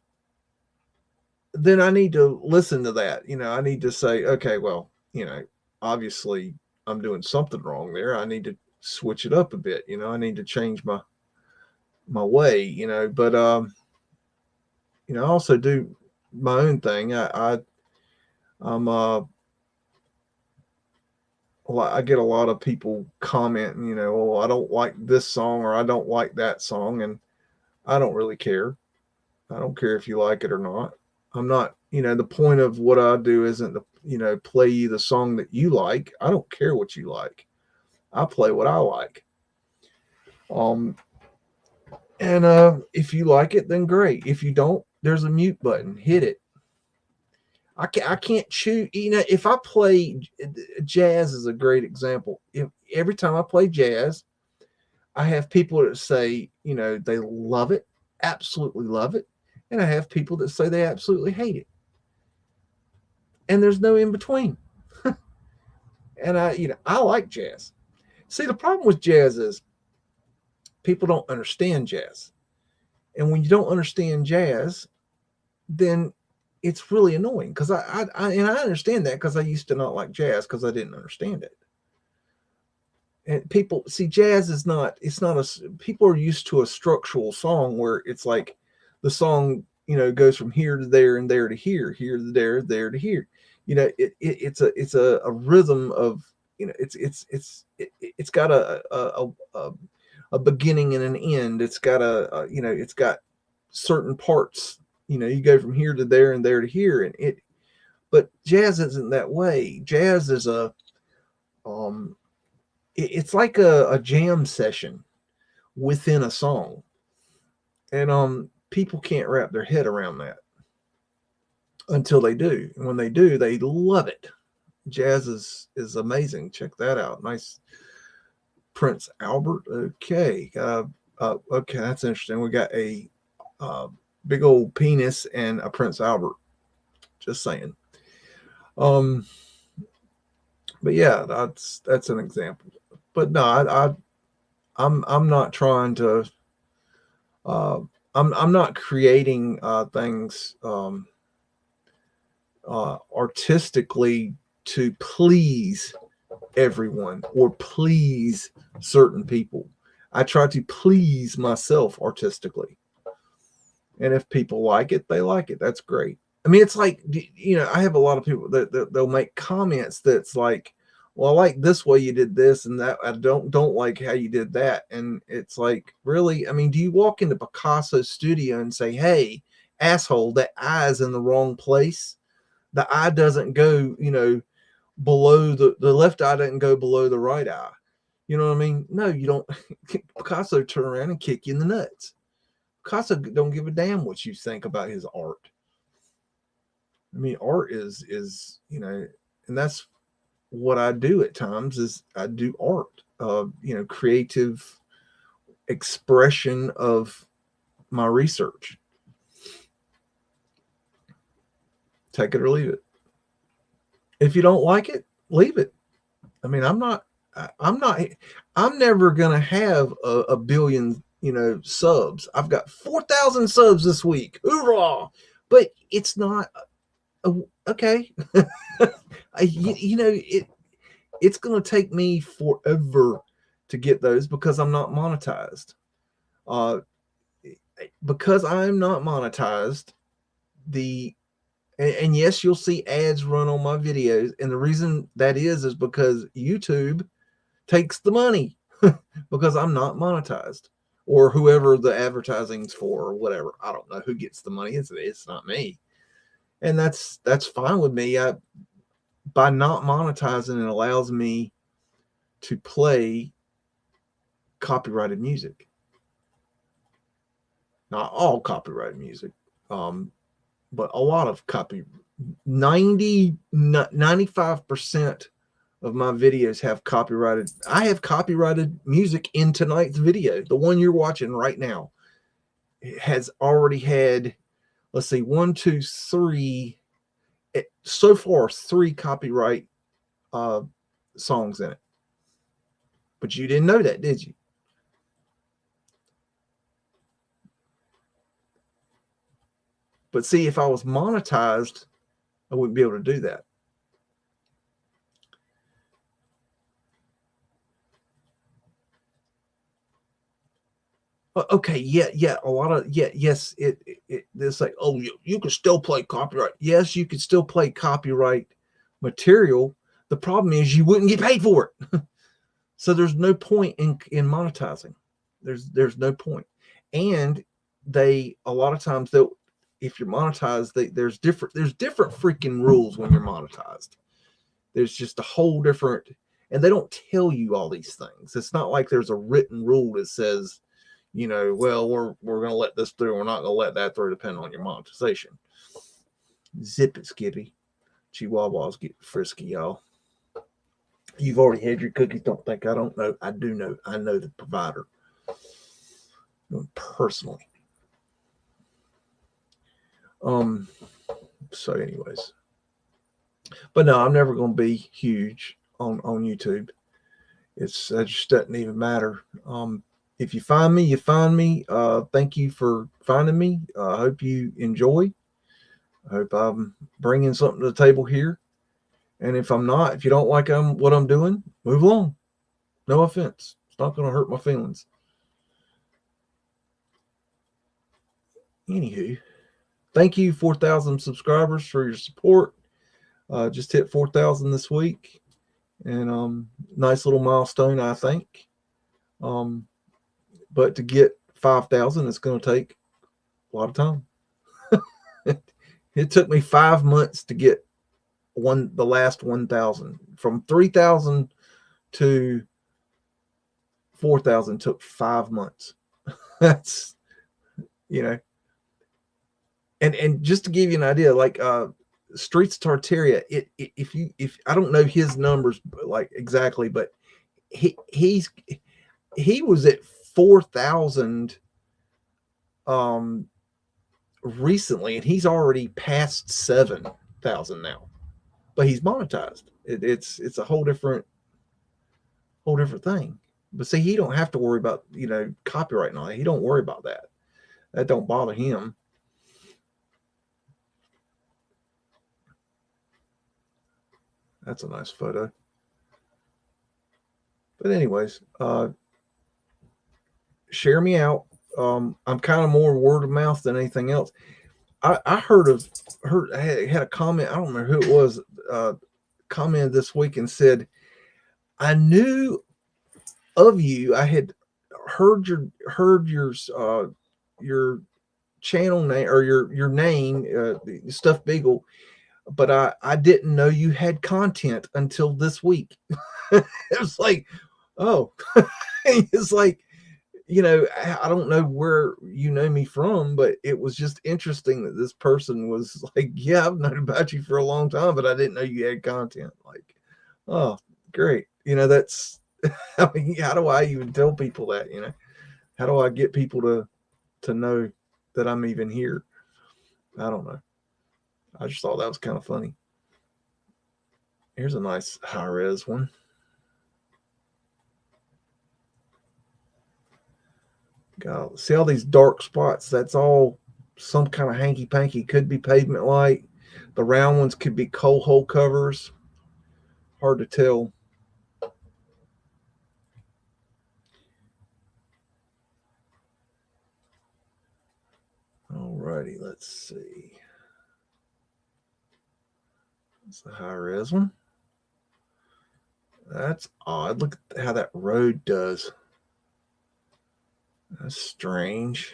I need to listen to that. You know, I need to say, okay, well, you know, obviously I'm doing something wrong there. I need to switch it up a bit. You know, I need to change my way, you know, but you know, I also do my own thing. I get a lot of people commenting, you know, oh, I don't like this song or I don't like that song, and I don't really care. I don't care if you like it or not. I'm not, you know, the point of what I do isn't to, you know, play you the song that you like. I don't care what you like. I play what I like. And if you like it, then great. If you don't, there's a mute button. Hit it. I can't choose. You know, if I play jazz is a great example. If every time I play jazz, I have people that say, you know, they love it, absolutely love it, and I have people that say they absolutely hate it. And there's no in between. And you know, I like jazz. See, the problem with jazz is people don't understand jazz. And when you don't understand jazz, then it's really annoying, because I understand that, because I used to not like jazz because I didn't understand it. And people see, jazz is not, it's not a, people are used to a structural song where it's like the song, you know, goes from here to there and there to here, here to there, there to here. You know, it's a rhythm of, you know, it's got a beginning and an end. It's got you know, it's got certain parts. You know, you go from here to there and there to here, and but jazz isn't that way. Jazz is it's like a jam session within a song, and people can't wrap their head around that until they do. And when they do, they love it. Jazz is amazing. Check that out. Nice Prince Albert. Okay, okay, that's interesting. We got a big old penis and a Prince Albert. Just saying. But yeah, that's an example. But no, I'm not trying to. I'm not creating things artistically to please everyone or please certain people. I try to please myself artistically. And if people like it, they like it. That's great. I mean, it's like, you know, I have a lot of people that they'll make comments that's like, well, I like this way you did this and that. I don't like how you did that. And it's like, really? I mean, do you walk into Picasso's studio and say, hey, asshole, that eye is in the wrong place? The eye doesn't go, you know, below the left eye doesn't go below the right eye. You know what I mean? No, you don't. Picasso turn around and kick you in the nuts. Picasso don't give a damn what you think about his art. I mean, art is, you know, and that's what I do at times is I do art, you know, creative expression of my research. Take it or leave it. If you don't like it, leave it. I mean, I'm never going to have a billion, you know, subs. I've got 4,000 subs this week. Hoorah! But it's not okay. You know, it's going to take me forever to get those because I'm not monetized. Because I'm not monetized, and yes, you'll see ads run on my videos. And the reason that is because YouTube takes the money because I'm not monetized, or whoever the advertising's for or whatever. I don't know who gets the money. It's not me. And that's fine with me. By not monetizing, it allows me to play copyrighted music. Not all copyrighted music, but a lot of 95% of my videos have copyrighted. I have copyrighted music in tonight's video. The one you're watching right now, it has already had, let's see, 1, 2, 3, so far 3 copyright songs in it. But you didn't know that, did you? But see, if I was monetized, I wouldn't be able to do that. Okay, yeah, a lot of, yes, it's like, oh, you can still play copyright. Yes, you can still play copyright material. The problem is you wouldn't get paid for it. So there's no point in monetizing. There's no point. And a lot of times if you're monetized, there's different freaking rules when you're monetized. There's just a whole different, and they don't tell you all these things. It's not like there's a written rule that says, you know, well, we're going to let this through. We're not going to let that through, depending on your monetization. Zip it, Skippy. Chihuahuas get frisky, y'all. You've already had your cookies. Don't think I don't know. I do know. I know the provider personally. So anyways, but no, I'm never going to be huge on YouTube. It just doesn't even matter. If you find me, you find me. Thank you for finding me. I hope you enjoy. I hope I'm bringing something to the table here. And if I'm not, if you don't like what I'm doing, move along. No offense. It's not going to hurt my feelings. Anywho, thank you, 4,000 subscribers, for your support. Just hit 4,000 this week. And nice little milestone, I think. But to get 5,000, it's going to take a lot of time. It took me 5 months to get the last 1,000. From 3,000 to 4,000 took 5 months. That's, you know, and just to give you an idea, like Streets Tartaria, if I don't know his numbers like exactly, but he was at 4,000 recently, and he's already past 7,000 now. But he's monetized. It's a whole different thing. But see, he don't have to worry about, you know, copyright and all that. He don't worry about that. That don't bother him. That's a nice photo. But anyways, share me out. I'm kind of more word of mouth than anything else. I had a comment. I don't remember who it was. Commented this week and said, I knew of you. I had heard your channel name or your name, Stuffed Beagle, but I didn't know you had content until this week. It was like, oh, it's like, you know, I don't know where you know me from, but it was just interesting that this person was like, yeah, I've known about you for a long time, but I didn't know you had content. Like, oh, great. You know, that's, I mean, how do I even tell people that, you know? How do I get people to know that I'm even here? I don't know. I just thought that was kind of funny. Here's a nice high-res one. God, see all these dark spots? That's all some kind of hanky-panky. Could be pavement light. The round ones could be coal hole covers. Hard to tell. Alrighty, let's see. That's the high-res one. That's odd. Look at how that road does. That's strange.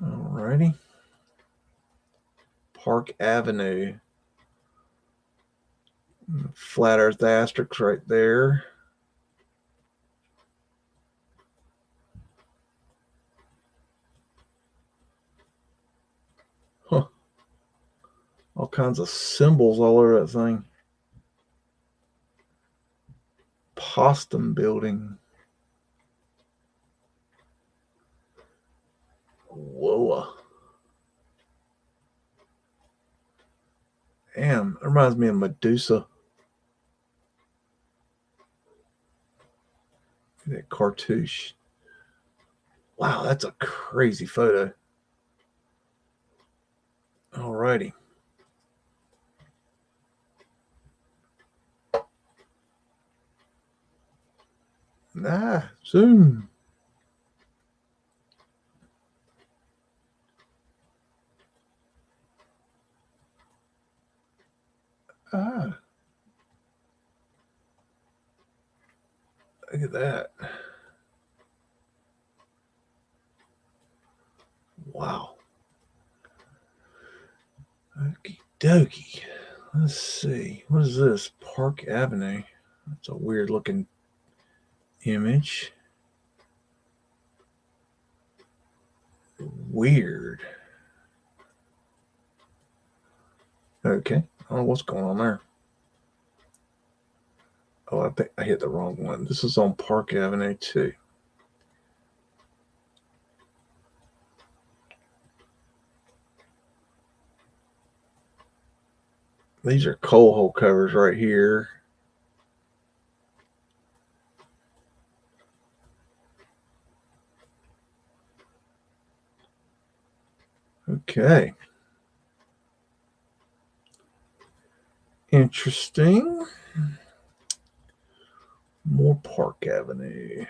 Alrighty. Park Avenue. Flat Earth asterisk right there. Huh. All kinds of symbols all over that thing. Postum building. Whoa. Damn, that reminds me of Medusa. That cartouche. Wow, that's a crazy photo. Alrighty. Zoom. Look at that. Wow. Okie dokie. Let's see. What is this? Park Avenue. That's a weird looking image. Weird. Okay. I don't know what's going on there. Oh, I think I hit the wrong one. This is on Park Avenue too. These are coal hole covers right here. Okay. Interesting. More Park Avenue.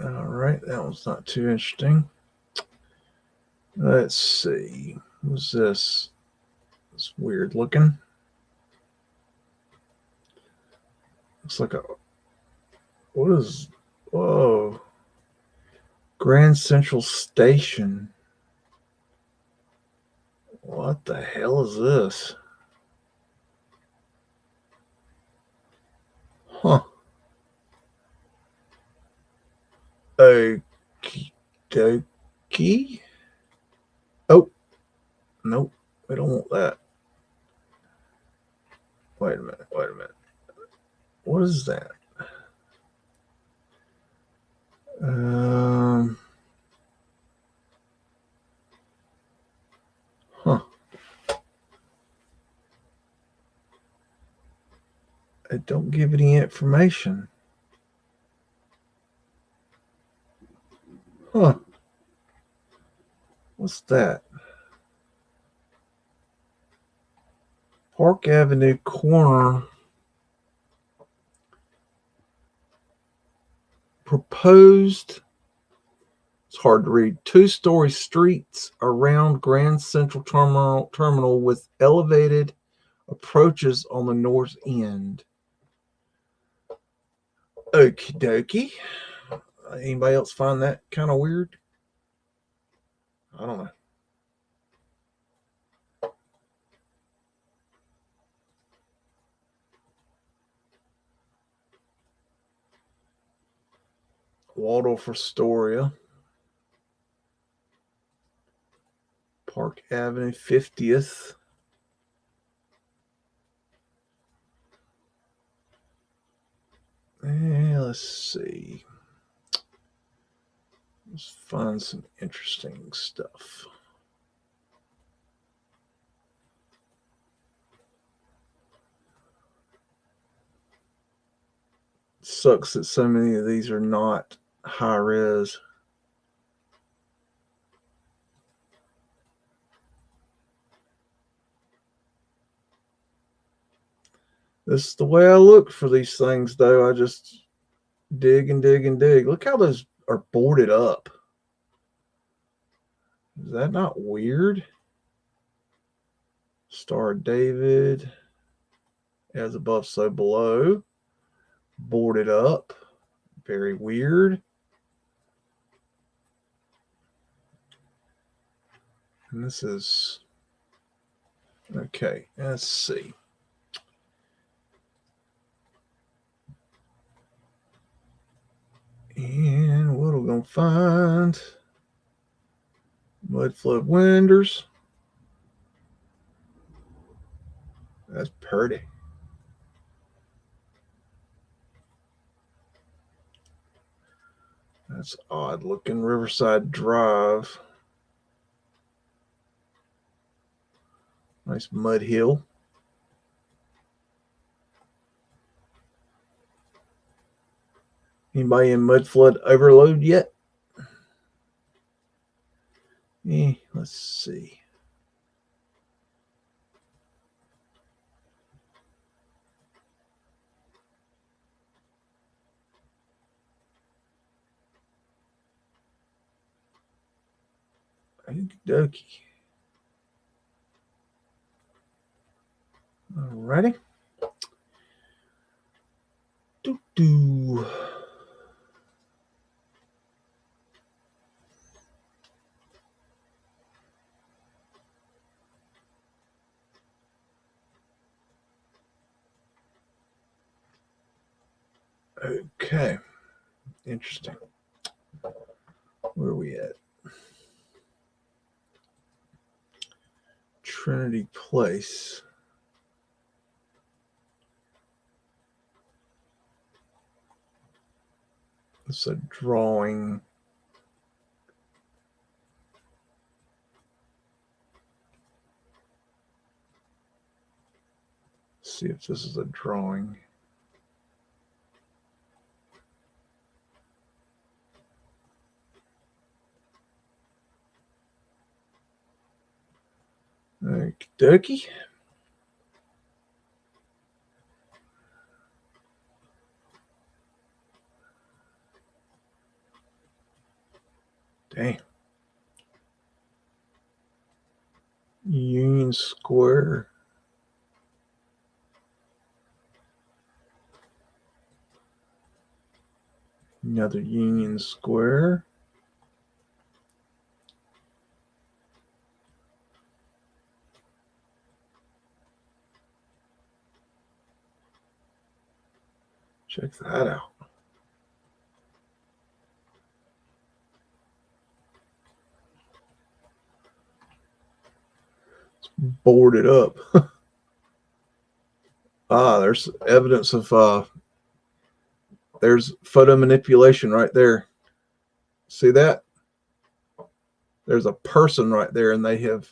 All right, that one's not too interesting. Let's see. What's this? It's weird looking. Looks like a, what is, whoa. Grand Central Station. What the hell is this? Huh. Okie dokie. Oh, nope. We don't want that. Wait a minute. Wait a minute. What is that? Huh. It don't give any information. Huh. What's that? Park Avenue corner. Proposed, it's hard to read, 2-story streets around Grand Central Terminal with elevated approaches on the north end. Okie dokie. Anybody else find that kind of weird? I don't know. Waldorf Astoria. Park Avenue 50th. Let's see. Let's find some interesting stuff. Sucks that so many of these are not high res. This is the way I look for these things, though. I just dig and dig and dig. Look how those are boarded up. Is that not weird? Star of David. As above, so below. Boarded up. Very weird. And this is... Okay, let's see. And what are we going to find? Mudflood windows. That's pretty. That's odd looking. Riverside Drive. Nice mud hill. Anybody in Mudflood Overload yet? Let's see. Okie dokie. Alrighty. Doo-doo. Okay. Interesting. Where are we at? Trinity Place. It's a drawing. Let's see if this is a drawing. Okie dokie. Dang. Union Square. Another Union Square. Check that out. It's boarded up. There's evidence of there's photo manipulation right there. See that? There's a person right there, and they have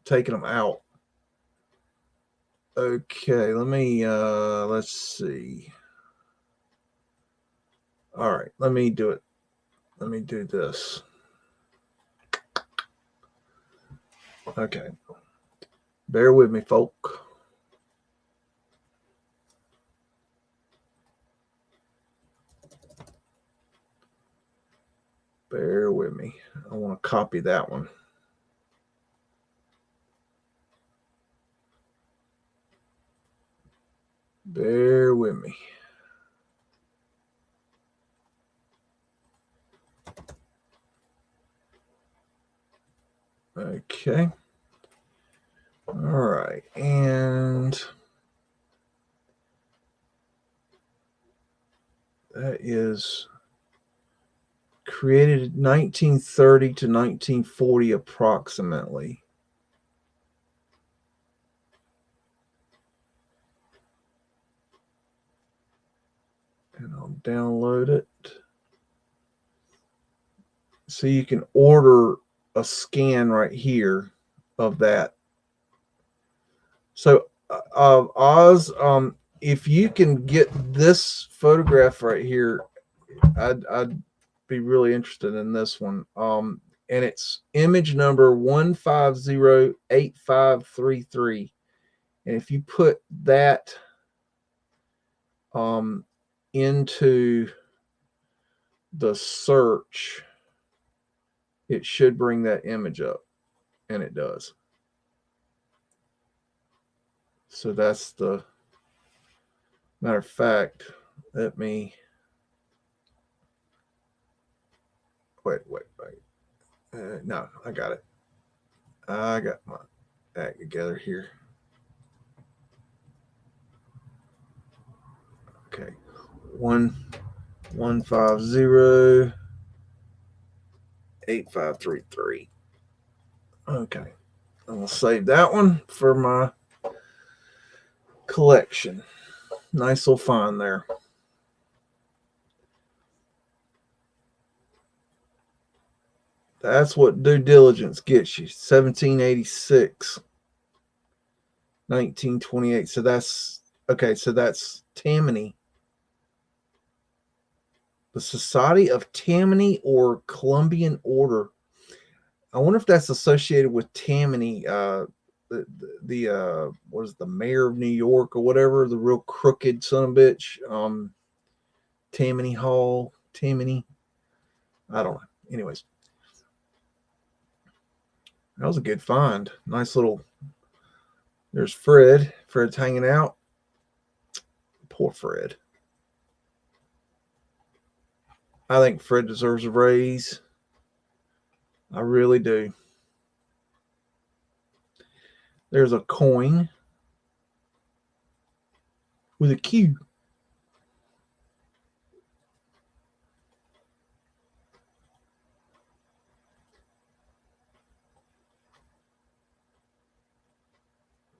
taken them out. Okay, let's see. All right, let me do it. Let me do this. Okay. Bear with me, folk. Bear with me. I want to copy that one. Bear with me. Okay. All right. And that is created 1930 to 1940 approximately. And I'll download it. So you can order a scan right here of that. So Oz, if you can get this photograph right here, I'd be really interested in this one. And it's image number 1508533. And if you put that into the search, it should bring that image up, and it does. So that's the matter of fact. Let me wait. No, I got it. I got my act together here. Okay, 1508533. Okay, I'm gonna save that one for my collection. Nice little find there. That's what due diligence gets you. 1786, 1928. So that's okay. So that's Tammany. The Society of Tammany or Columbian Order. I wonder if that's associated with Tammany, the what is the mayor of New York or whatever, the real crooked son of a bitch. Tammany Hall, Tammany. I don't know. Anyways, that was a good find. Nice little. There's Fred. Fred's hanging out. Poor Fred. I think Fred deserves a raise. I really do. There's a coin with a Q.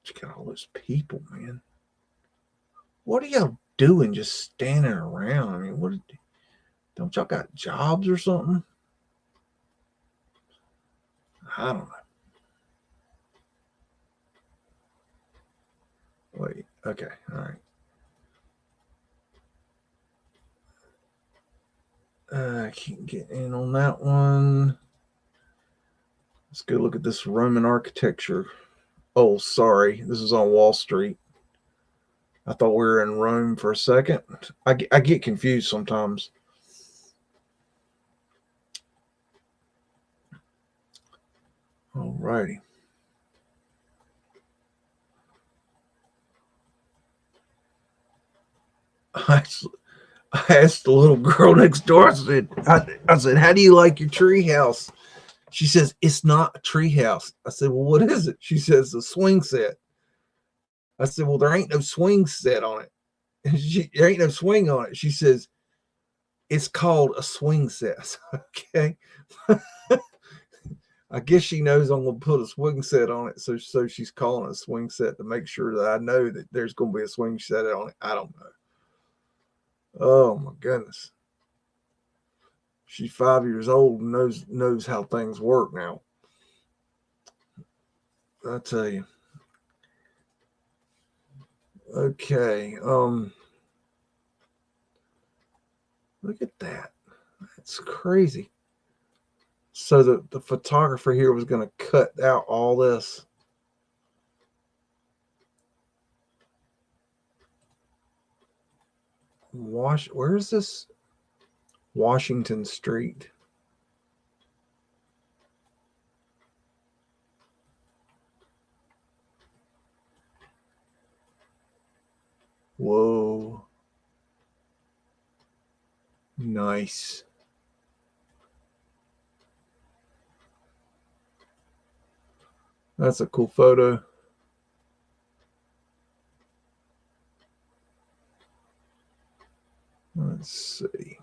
You got all those people, man. What are y'all doing just standing around? I mean, what? Don't y'all got jobs or something? I don't know. Wait, okay, all right. I can't get in on that one. Let's go look at this Roman architecture. Oh, sorry. This is on Wall Street. I thought we were in Rome for a second. I get confused sometimes. All righty. I asked the little girl next door. I said, how do you like your tree house? She says, it's not a tree house. I said, well, what is it? She says, a swing set. I said, well, there ain't no swing set on it. There ain't no swing on it. She says, it's called a swing set. I said, okay. I guess she knows I'm going to put a swing set on it. So she's calling it a swing set to make sure that I know that there's going to be a swing set on it. I don't know. Oh my goodness. She's 5 years old and knows how things work now. I tell you. Okay. Look at that. That's crazy. So the photographer here was going to cut out all this. Where's this? Washington Street. Whoa. Nice. That's a cool photo. Let's see.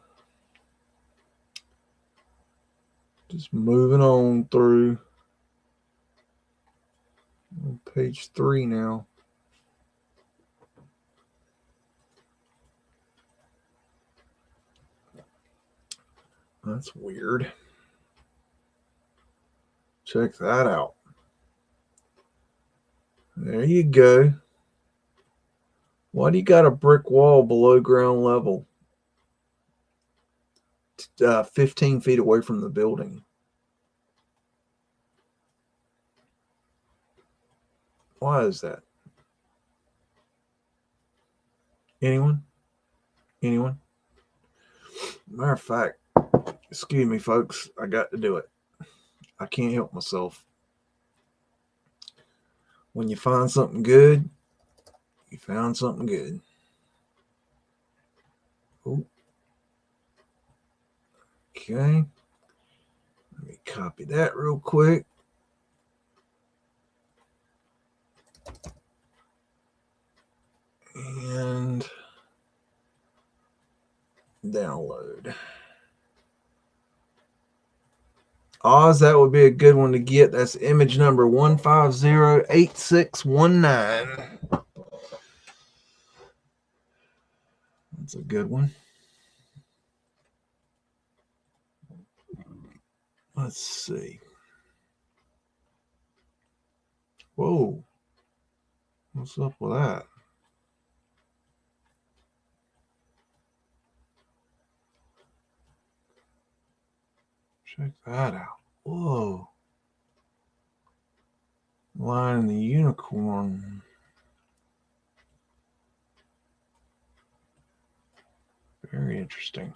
Just moving on through. On page 3 now. That's weird. Check that out. There you go. Why do you got a brick wall below ground level? 15 feet away from the building. Why is that? Anyone? Anyone? Matter of fact, excuse me, folks, I got to do it. I can't help myself. When you find something good, you found something good. Ooh. Okay. Let me copy that real quick. And download. Oz, that would be a good one to get. That's image number 1508619. That's a good one. Let's see. Whoa. What's up with that? Check that out. Whoa. Lion and the unicorn. Very interesting.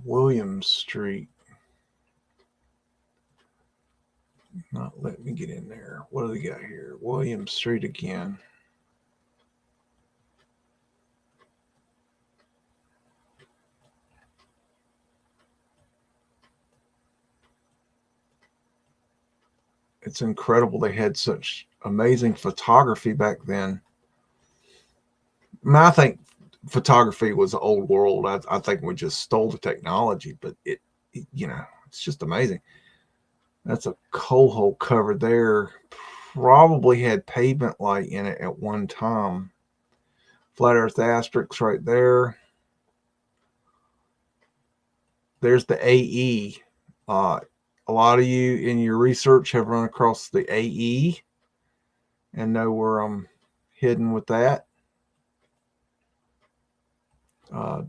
Williams Street. Not let me get in there. What do they got here? Williams Street again. It's incredible they had such amazing photography back then. I think photography was old world. I think we just stole the technology, but it it's just amazing. That's a coal hole cover there. Probably had pavement light in it at one time. Flat Earth asterisks right there. There's the AE. A lot of you in your research have run across the AE and know where I'm hidden with that.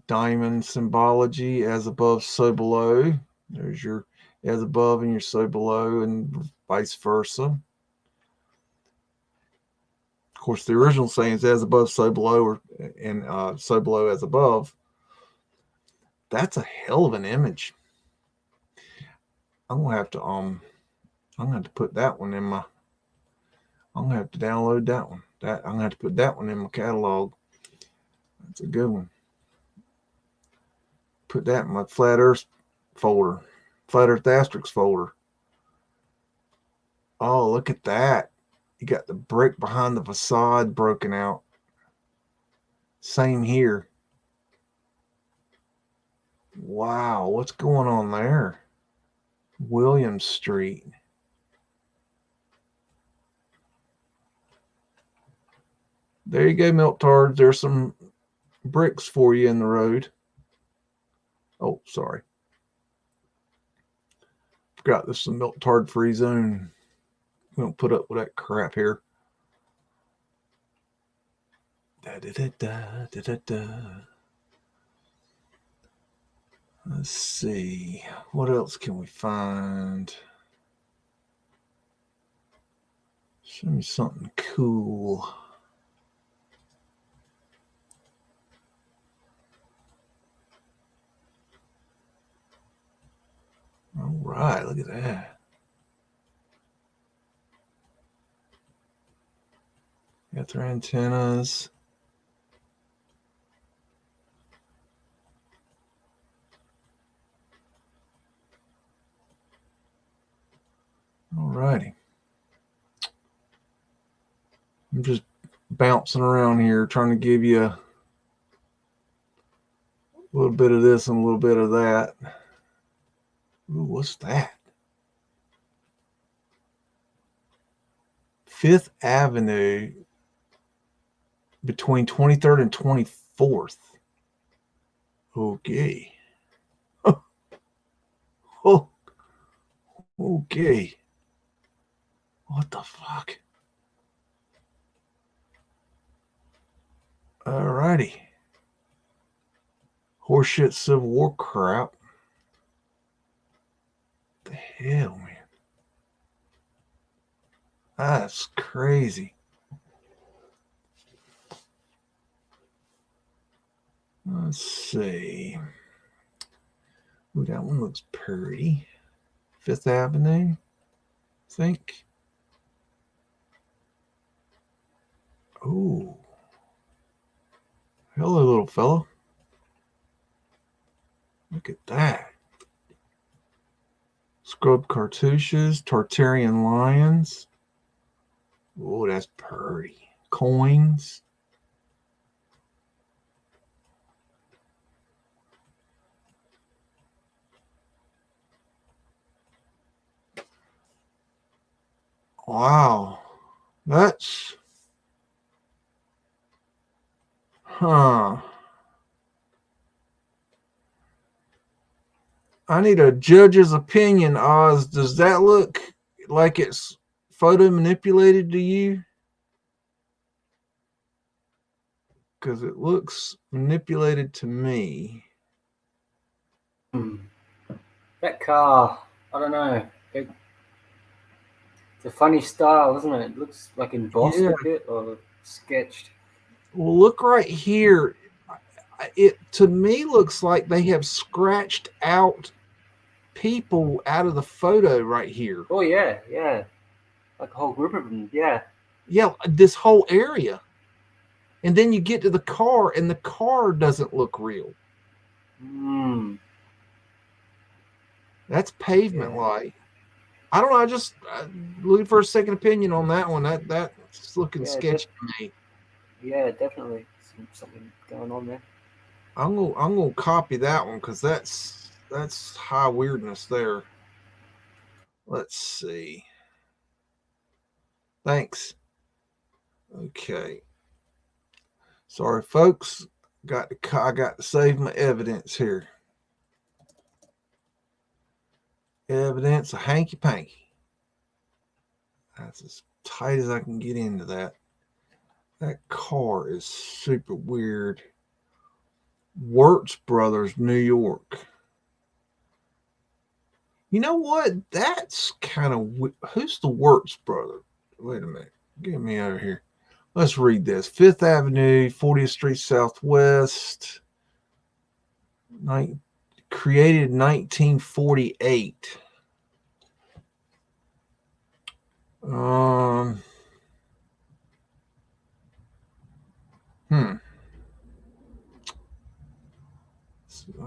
Diamond symbology, as above, so below. There's your as above and your so below, and vice versa. Of course, the original saying is as above, so below, and so below as above. That's a hell of an image. I'm gonna have to put that one in my. I'm gonna have to download that one. I'm gonna have to put that one in my catalog. That's a good one. Put that in my Flat Earth folder, Flat Earth asterisks folder. Oh, look at that. You got the brick behind the facade broken out. Same here. Wow, what's going on there? Williams Street. There you go, milk tards. There's some bricks for you in the road. Oh, sorry. Forgot this is a milk tard free zone. We don't put up with that crap here. Let's see. What else can we find? Show me something cool. right, look at that. Got their antennas. All righty. I'm just bouncing around here trying to give you a little bit of this and a little bit of that. Ooh, what's that? Fifth Avenue between 23rd and 24th. Okay. Oh, okay. What the fuck? Alrighty. Horseshit Civil War crap. What the hell, man? That's crazy. Let's see. Ooh, that one looks pretty. Fifth Avenue, I think. Ooh. Hello, little fella. Look at that. Scrub cartouches, Tartarian lions. Oh, that's pretty. Coins. Wow. That's... Huh. I need a judge's opinion, Oz. Does that look like it's photo manipulated to you? Because it looks manipulated to me. That car, I don't know. It's a funny style, isn't it? It looks like embossed a bit or sketched. Well, look right here. It to me looks like they have scratched out people out of the photo right here. Oh yeah, yeah. Like a whole group of them, yeah. Yeah, this whole area. And then you get to the car and the car doesn't look real. That's pavement light. I don't know. I just looking for a second opinion on that one. That's looking sketchy to me. Yeah, definitely something going on there. I'm gonna copy that one because that's high weirdness there. Let's see. Thanks. Okay. Sorry, folks. I got to save my evidence here. Evidence, a hanky panky. That's as tight as I can get into that. That car is super weird. Wirtz Brothers, New York. You know what? That's kind of... Who's the Wirtz brother? Wait a minute. Get me over here. Let's read this. 5th Avenue, 40th Street Southwest. Created 1948. I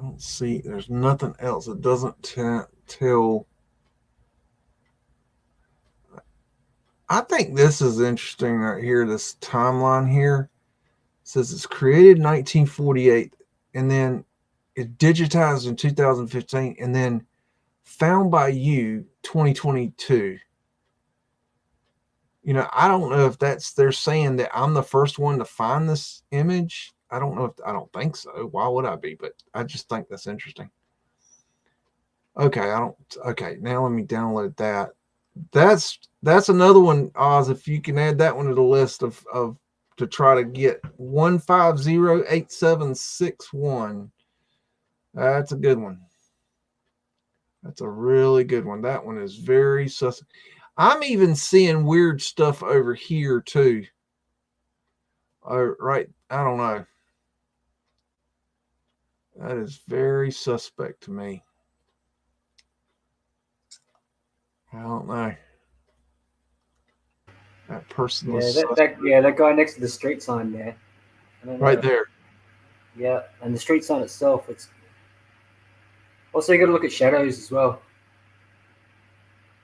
don't see. There's nothing else. It doesn't tell. I think this is interesting right here. This timeline here says it's created in 1948, and then it digitized in 2015, and then found by you 2022. You know, I don't know if they're saying that I'm the first one to find this image. I don't think so. Why would I be? But I just think that's interesting. Okay, okay, now let me download that. That's another one, Oz. If you can add that one to the list of to try to get 1508761. That's a good one. That's a really good one. That one is very sus. I'm even seeing weird stuff over here too. Right, I don't know. That is very suspect to me. I don't know. That person Yeah, was that guy next to the street sign there. I don't know. right there. Yeah, and the street sign itself. It's also you got to look at shadows as well.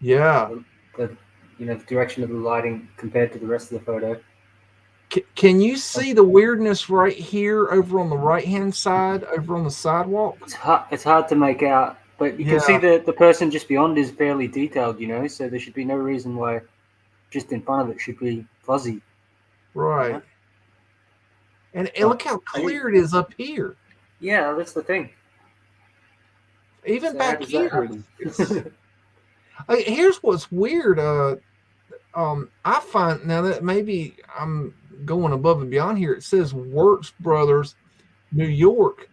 Yeah. The the direction of the lighting compared to the rest of the photo. Can you see the weirdness right here over on the right-hand side, over on the sidewalk? It's hard to make out, but you can see the person just beyond is fairly detailed, so there should be no reason why just in front of it should be fuzzy. Right. And look how clear it is up here. Yeah, that's the thing. Even back here. Here's what's weird. I find now that maybe I'm going above and beyond here. It says Wirtz Brothers, New York.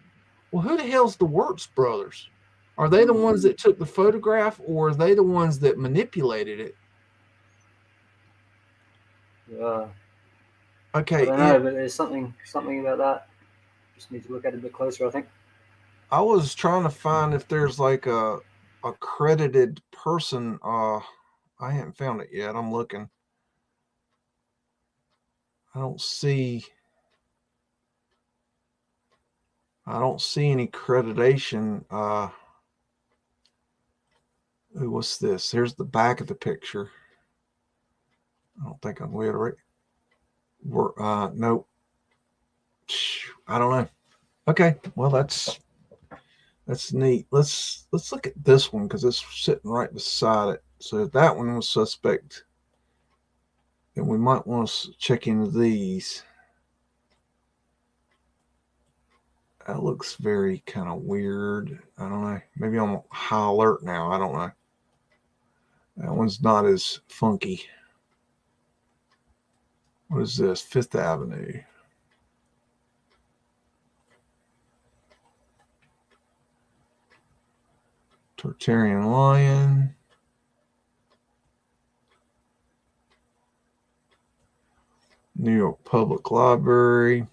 Well, who the hell's the Wirtz Brothers? Are they the ones that took the photograph, or are they the ones that manipulated it? Yeah. Okay. I don't know, but there's something about that. Just need to look at it a bit closer, I think. I was trying to find if there's like a credited person. I haven't found it yet. I'm looking. I don't see any accreditation. What's this? Here's the back of the picture. I don't think I'm way right. Nope. I don't know. Okay, well that's neat. Let's look at this one because it's sitting right beside it. So if that one was suspect, then we might want to check into these. That looks very kind of weird. I don't know. Maybe I'm high alert now. I don't know. That one's not as funky. What is this? Fifth Avenue. Tartarian Lion. New York Public Library.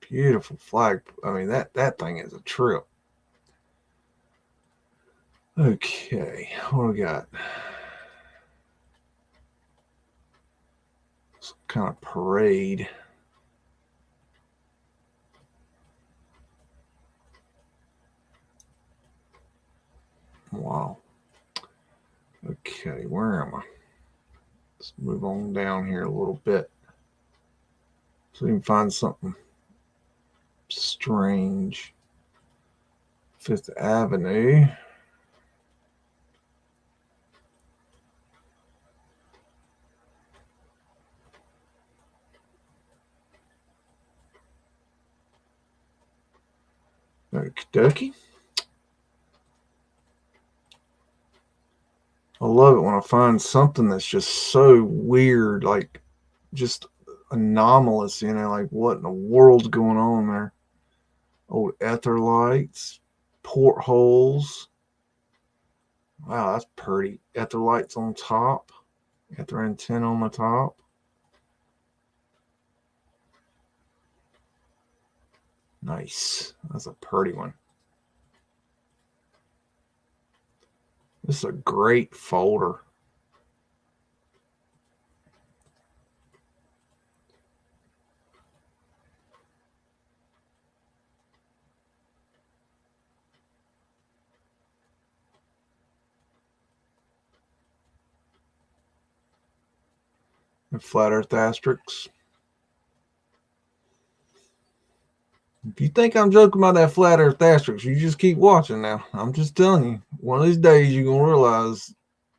Beautiful flag. I mean, that thing is a trip. Okay, what do we got? Some kind of parade. Wow. Okay, where am I? Let's move on down here a little bit so we can find something strange. Fifth Avenue. Okie dokie. I love it when I find something that's just so weird, like just anomalous, like what in the world's going on there? Old ether lights, portholes. Wow, that's pretty. Ether lights on top, ether antenna on the top. Nice. That's a pretty one. This is a great folder. And flat earth asterisks. If you think I'm joking about that flat earth asterisk, you just keep watching now. I'm just telling you. One of these days you're going to realize,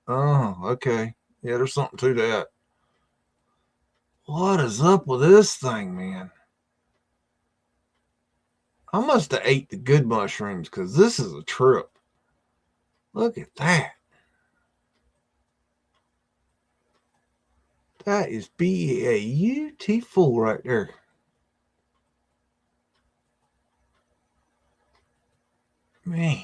oh, okay. Yeah, there's something to that. What is up with this thing, man? I must have ate the good mushrooms because this is a trip. Look at that. That is beautiful right there. Man.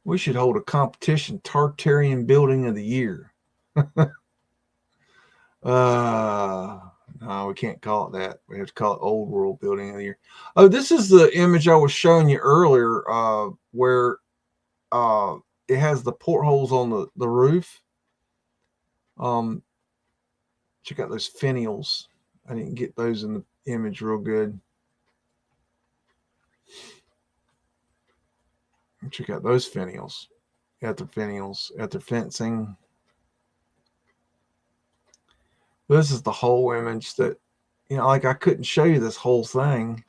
We should hold a competition, Tartarian Building of the Year. No, No, we can't call it that. We have to call it Old World Building of the Year. Oh, this is the image I was showing you earlier, where it has the portholes on the roof. Check out those finials. I didn't get those in the image real good. Check out those finials. At the finials, at the fencing. This is the whole image that, you know, like I couldn't show you this whole thing.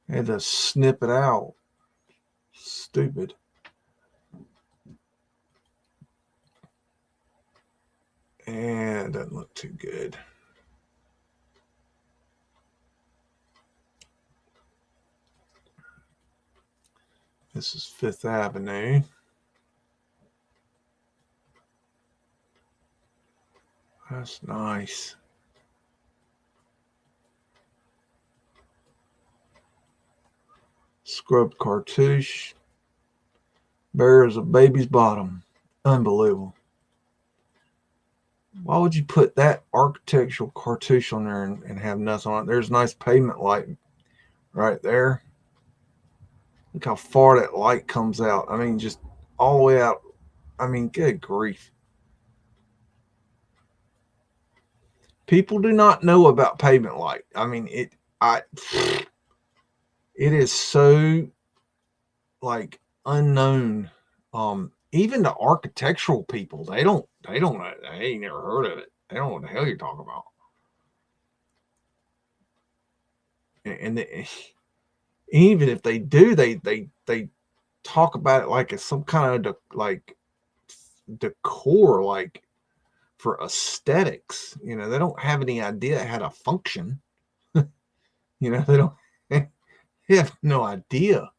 I had to snip it out. Stupid. And it doesn't look too good. This is 5th Avenue. That's nice. Scrub cartouche. Bare as a baby's bottom. Unbelievable. Why would you put that architectural cartouche on there and have nothing on it? There's a nice pavement light right there. Look how far that light comes out. I mean, just all the way out. I mean, good grief. People do not know about pavement light. I mean, it is so like unknown. Even the architectural people, they don't know. They ain't never heard of it. They don't know what the hell you're talking about. And even if they do, they talk about it like it's some kind of like decor, like for aesthetics. You know, they don't have any idea how to function. You know, they have no idea.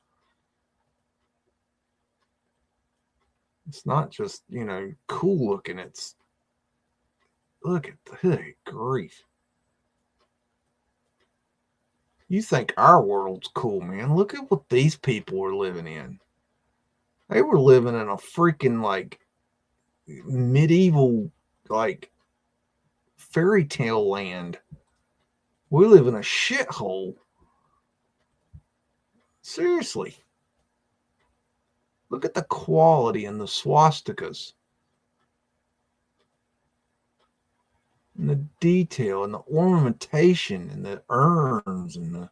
It's not just, you know, cool looking. It's, look at the, good grief. You think our world's cool, man. Look at what these people were living in. They were living in a freaking like medieval, like fairy tale land. We live in a shithole. Seriously. Look at the quality in the swastikas. And the detail and the ornamentation and the urns and the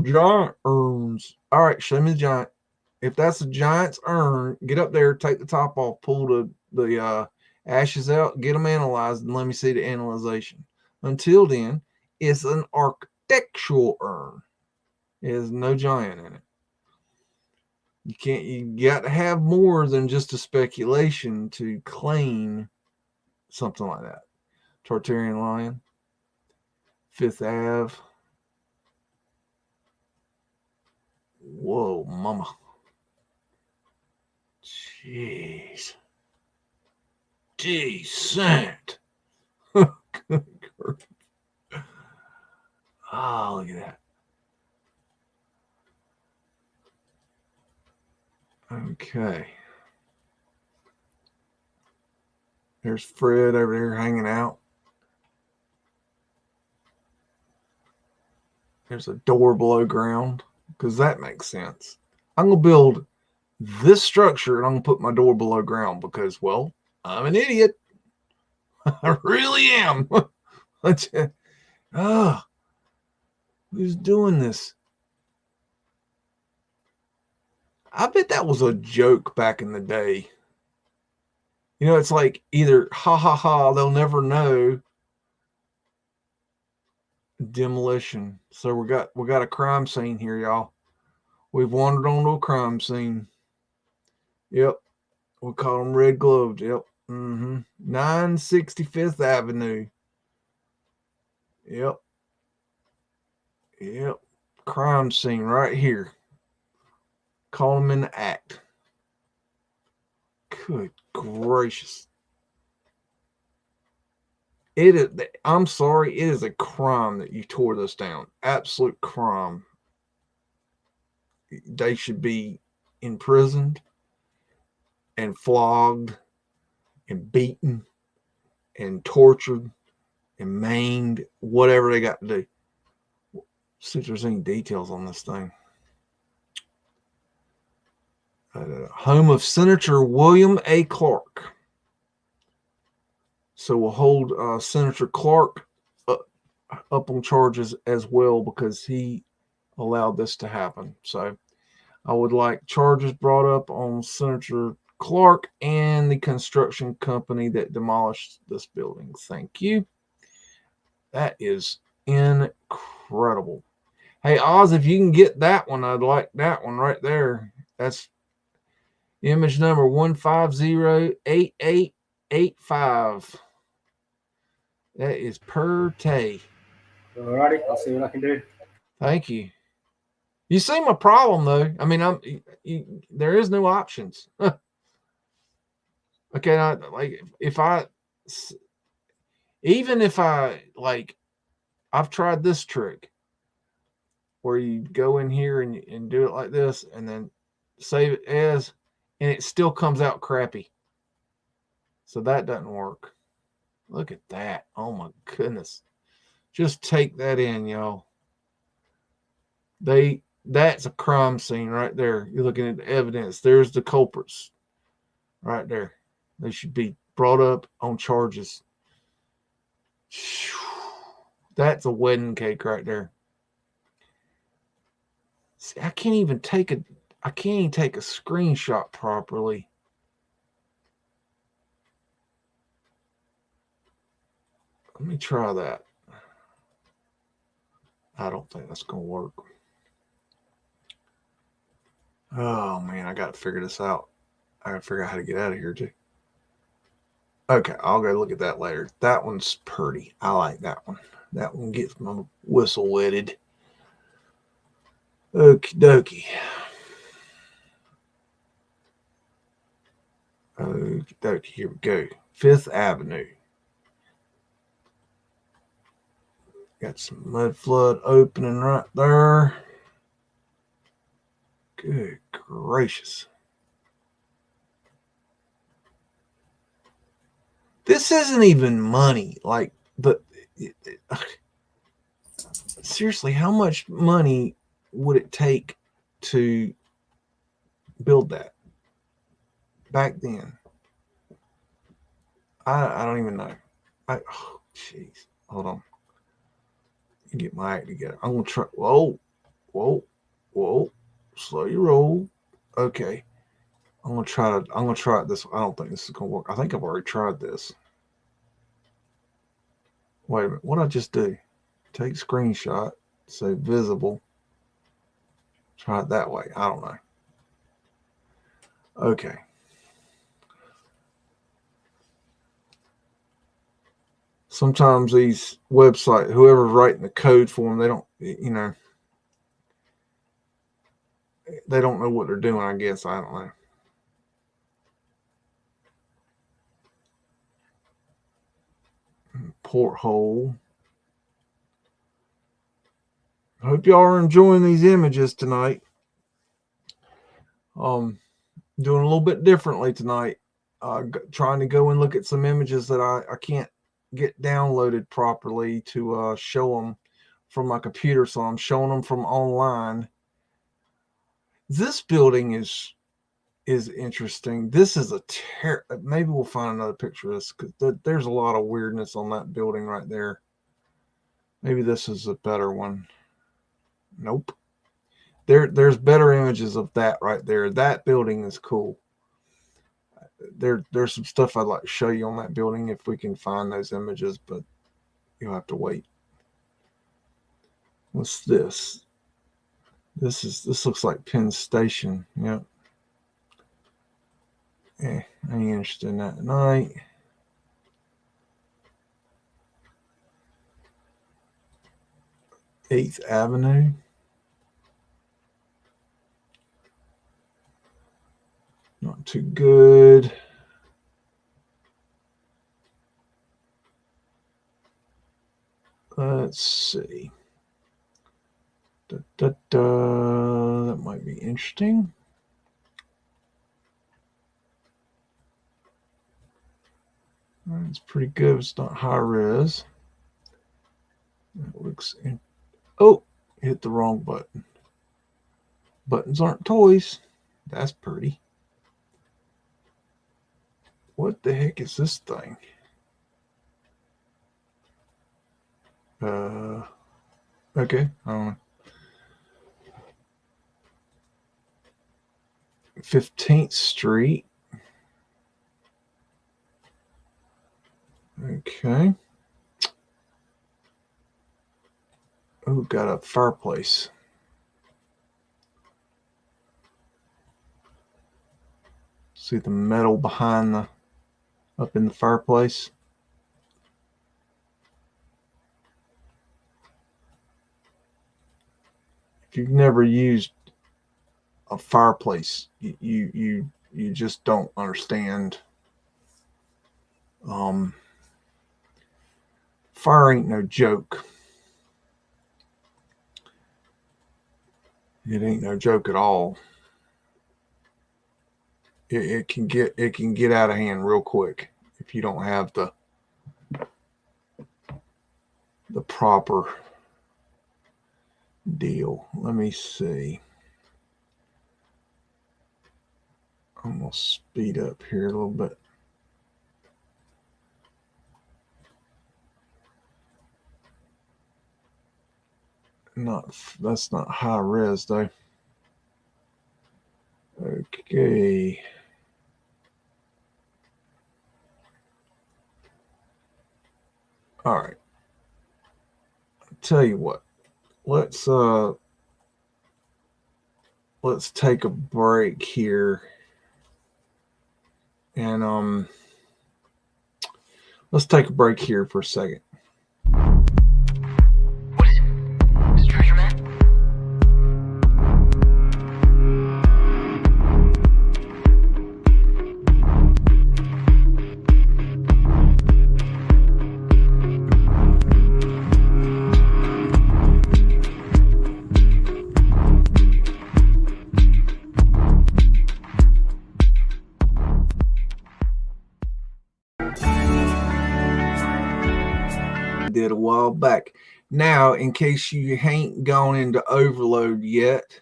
giant urns. All right, show me the giant. If that's a giant's urn, get up there, take the top off, pull the ashes out, get them analyzed, and let me see the analyzation. Until then, it's an architectural urn. It has no giant in it. You got to have more than just a speculation to claim something like that. Tartarian lion, 5th Ave. Whoa, mama. Jeez. Decent. Oh, look at that. Okay. There's Fred over there hanging out. There's a door below ground, because that makes sense. I'm going to build this structure and I'm going to put my door below ground because, well, I'm an idiot. I really am. Who's doing this? I bet that was a joke back in the day. You know, it's like either ha ha ha, they'll never know. Demolition. So we got a crime scene here, y'all. We've wandered onto a crime scene. Yep. We call them red gloves. Yep. 965th Avenue. Yep. Crime scene right here. Call them in the act. Good gracious. I'm sorry, it is a crime that you tore this down. Absolute crime. They should be imprisoned and flogged and beaten and tortured and mained, whatever they got to do. See if there's any details on this thing. Home of Senator William A. Clark. So we'll hold Senator Clark up on charges as well because he allowed this to happen. So I would like charges brought up on Senator Clark and the construction company that demolished this building. Thank you. That is incredible. Hey, Oz, if you can get that one, I'd like that one right there. That's image number 1508885. That is per tay. Alrighty, I'll see what I can do. Thank you. You see my problem, though. I mean, there is no options. Okay, like even if I like, I've tried this trick where you go in here and do it like this and then save it as, and it still comes out crappy. So that doesn't work. Look at that. Oh my goodness. Just take that in, y'all. That's a crime scene right there. You're looking at the evidence. There's the culprits right there. They should be brought up on charges. That's a wedding cake right there. See, I can't even take a screenshot properly. Let me try that. I don't think that's going to work. Oh, man, I got to figure this out. I got to figure out how to get out of here, too. Okay, I'll go look at that later. That one's pretty. I like that one. That one gets my whistle wetted. Okie dokie. Okie dokie. Here we go. 5th Avenue. Got some Mudflood opening right there. Good gracious. This isn't even money. Like, but seriously, how much money would it take to build that back then? I don't even know. Oh, jeez. Hold on. Get my act together. I'm gonna try. Whoa. Slow your roll. Okay. I'm gonna try it this way. I don't think this is gonna work. I think I've already tried this. Wait a minute. What did I just do? Take screenshot. Say visible. Try it that way. I don't know. Okay. Sometimes these websites, whoever's writing the code for them, they don't, they don't know what they're doing, I guess. I don't know. Porthole. I hope y'all are enjoying these images tonight. Doing a little bit differently tonight. Trying to go and look at some images that I can't get downloaded properly to show them from my computer, so I'm showing them from online. This building is interesting. This is maybe we'll find another picture of this because there's a lot of weirdness on that building right there. Maybe this is a better one. Nope. There's better images of that right there. That building is cool. There's some stuff I'd like to show you on that building if we can find those images, but you'll have to wait. What's this? This looks like Penn Station. Yep. I ain't interested in that tonight. Eighth Avenue. Not too good. Let's see. That might be interesting. It's pretty good. It's not high res. It looks in. Oh, hit the wrong button. Buttons aren't toys. That's pretty. What the heck is this thing? Okay. 15th Street. Okay. Oh, got a fireplace. See the metal behind the, up in the fireplace. If you've never used a fireplace, you just don't understand. Fire ain't no joke. It ain't no joke at all. It can get out of hand real quick if you don't have the proper deal. Let me see. I'm gonna speed up here a little bit. That's not high res though. Okay. All right. I'll tell you what. Let's take a break here. And let's take a break here for a second. What is it? Is it treasure map? Did a while back. Now, in case you ain't gone into overload yet,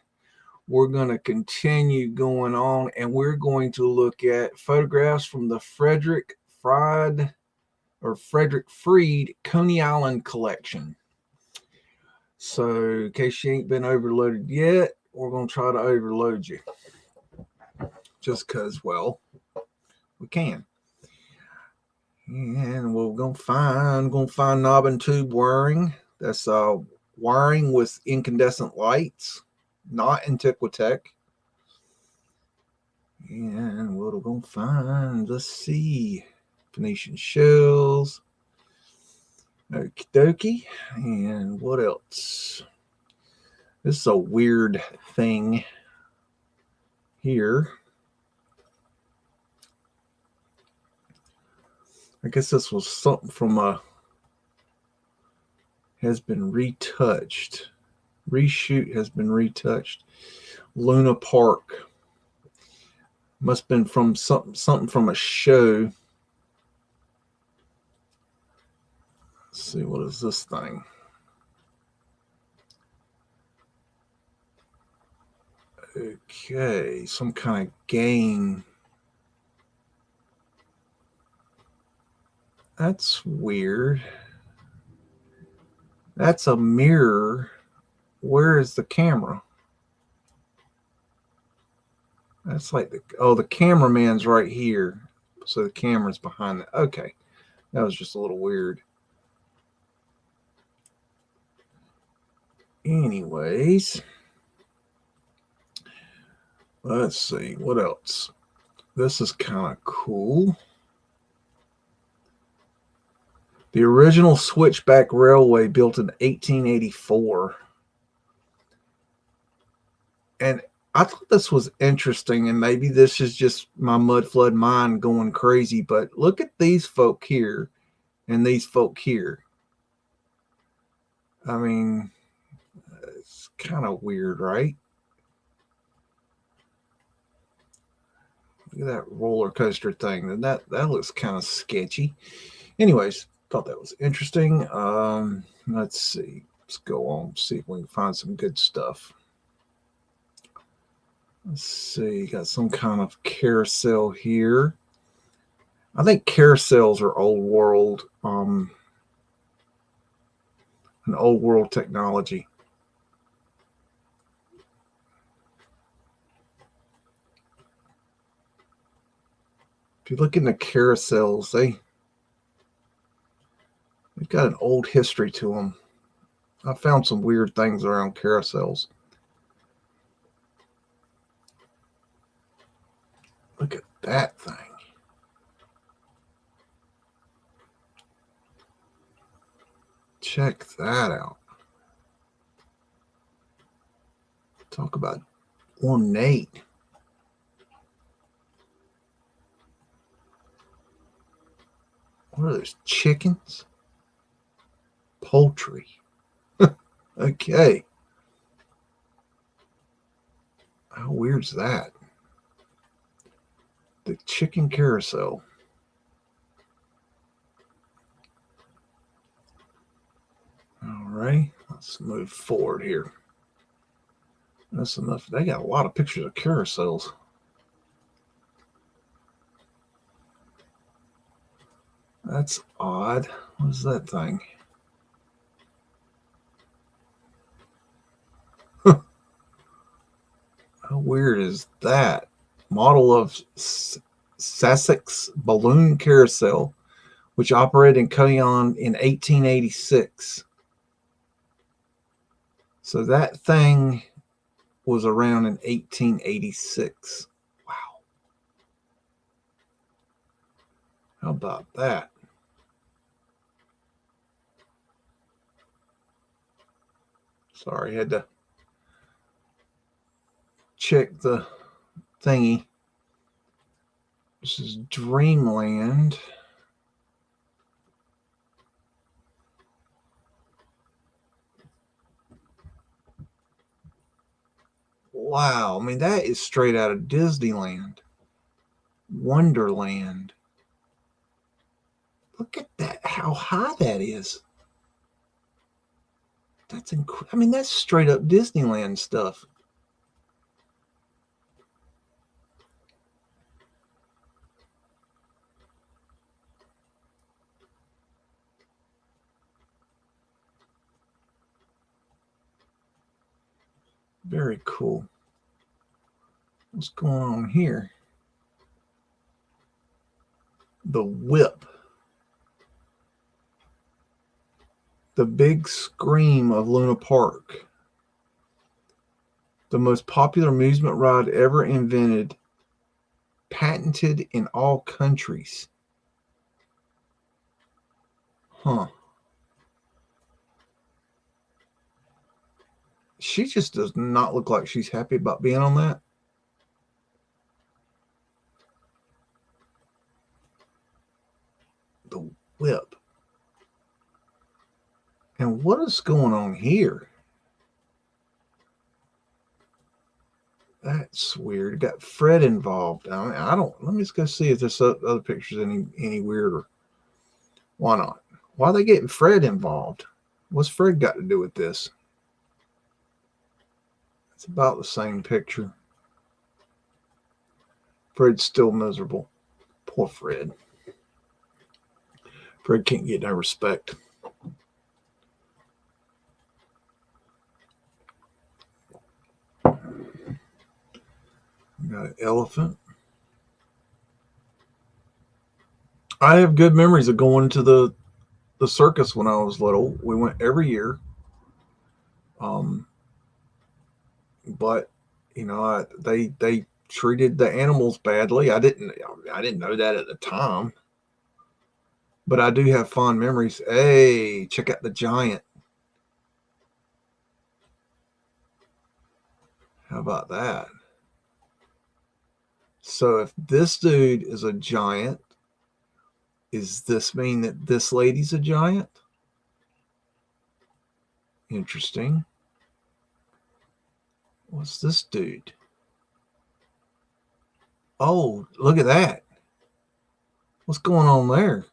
we're going to continue going on, and we're going to look at photographs from the Frederick Fried Freed Coney Island collection. So in case you ain't been overloaded yet, we're going to try to overload you just because, well, we can. And we're gonna find knob and tube wiring. That's wiring with incandescent lights, not Antiquitech. And what we're gonna find, let's see, Phoenician shells. Okie dokie. And what else? This is a weird thing here. I guess this was something from has been retouched. Reshoot has been retouched. Luna Park. Must have been from something from a show. Let's see, what is this thing? Okay, some kind of game. That's weird. That's a mirror. Where is the camera? That's like the cameraman's right here. So the camera's behind that. Okay. That was just a little weird. Anyways. Let's see. What else? This is kind of cool. The original switchback railway built in 1884. And I thought this was interesting, and maybe this is just my Mudflood mind going crazy, but look at these folk here and these folk here. I mean, it's kind of weird, right? Look at that roller coaster thing. That looks kind of sketchy. Anyways, thought that was interesting. Let's see. Let's go on, see if we can find some good stuff. Let's see, got some kind of carousel here. I think carousels are old world, an old world technology. If you look into carousels, they've got an old history to them. I found some weird things around carousels. Look at that thing. Check that out. Talk about ornate. What are those, chickens? Poultry. Okay. How weird's that? The chicken carousel. All right, let's move forward here. That's enough. They got a lot of pictures of carousels. That's odd. What is that thing? How weird is that? Model of Sussex balloon carousel, which operated in Cotillon in 1886. So that thing was around in 1886. Wow. How about that? Sorry, had to check the thingy. This is Dreamland. Wow, I mean, that is straight out of Disneyland. Wonderland. Look at that, how high that is. That's incredible. I mean, that's straight up Disneyland stuff. Very cool. What's going on here? The whip. The big scream of Luna Park. The most popular amusement ride ever invented. Patented in all countries. Huh. She just does not look like she's happy about being on that. The whip. And what is going on here? That's weird. Got Fred involved. I mean, I don't. Let me just go see if this other picture's any weirder. Why not? Why are they getting Fred involved? What's Fred got to do with this? It's about the same picture. Fred's still miserable. Poor Fred. Fred can't get no respect. Got an elephant. I have good memories of going to the circus when I was little. We went every year. But you know, they treated the animals badly. I didn't know that at the time. But I do have fond memories. Hey, check out the giant. How about that? So if this dude is a giant, does this mean that this lady's a giant? Interesting. What's this dude? Oh, look at that. What's going on there?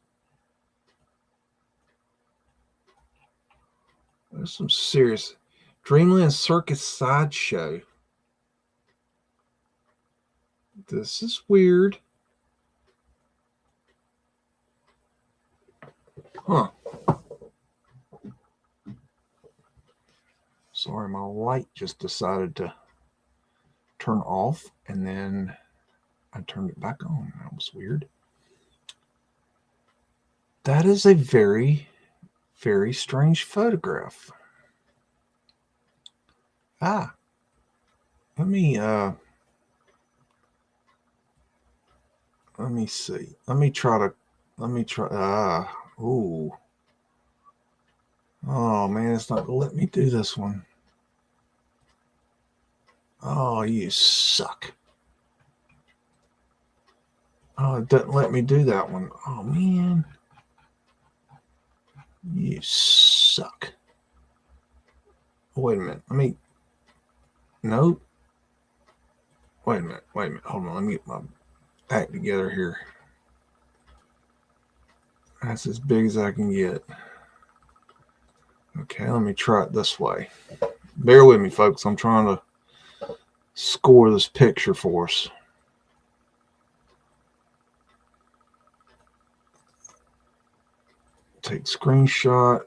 There's some serious Dreamland Circus Sideshow. This is weird. Huh. Sorry, my light just decided to turn off and then I turned it back on. That was weird. That is a very, very strange photograph. Let me see. Let me try. Ooh. Oh man, it's not gonna let me do this one. Oh, you suck. Oh, it doesn't let me do that one. Oh man. You suck. Wait a minute. Nope. Wait a minute. Hold on. Let me get my act together here. That's as big as I can get. Okay, let me try it this way. Bear with me, folks. I'm trying to score this picture for us. Take screenshot.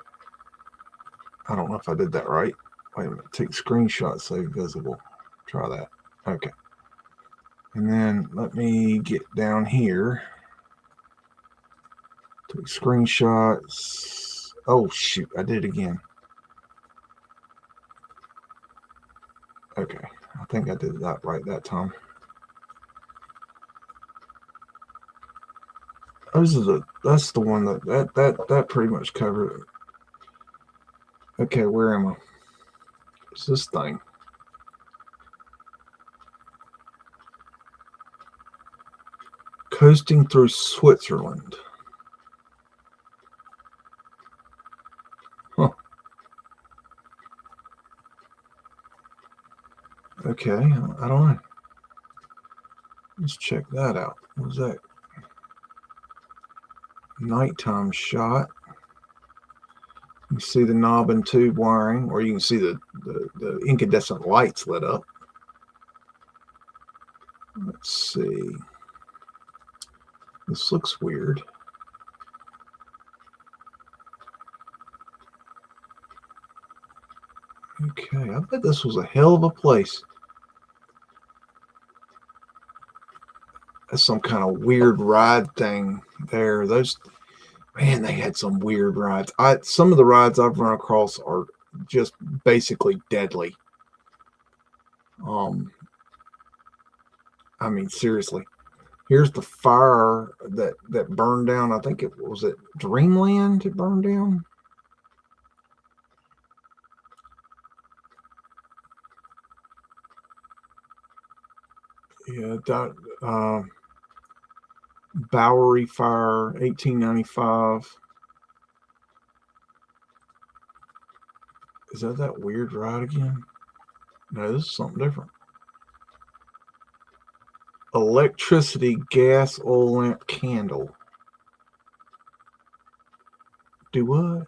I don't know if I did that right. Wait a minute. Take screenshot, save visible. Try that. Okay. And then let me get down here. Take screenshots. Oh, shoot. I did it again. Okay. I think I did that right that time. That's the one that pretty much covered it. Okay, where am I? It's this thing. Coasting through Switzerland. Huh. Okay, I don't know. Let's check that out. What was that? Nighttime shot. You see the knob and tube wiring, or you can see the incandescent lights lit up. Let's see. This looks weird. Okay, I bet this was a hell of a place. That's some kind of weird ride thing there. Man, they had some weird rides. Some of the rides I've run across are just basically deadly. I mean, seriously. Here's the fire that burned down. I think it was at Dreamland it burned down. Yeah, Bowery Fire, 1895. Is that weird ride again? No, this is something different. Electricity, gas, oil lamp, candle. Do what?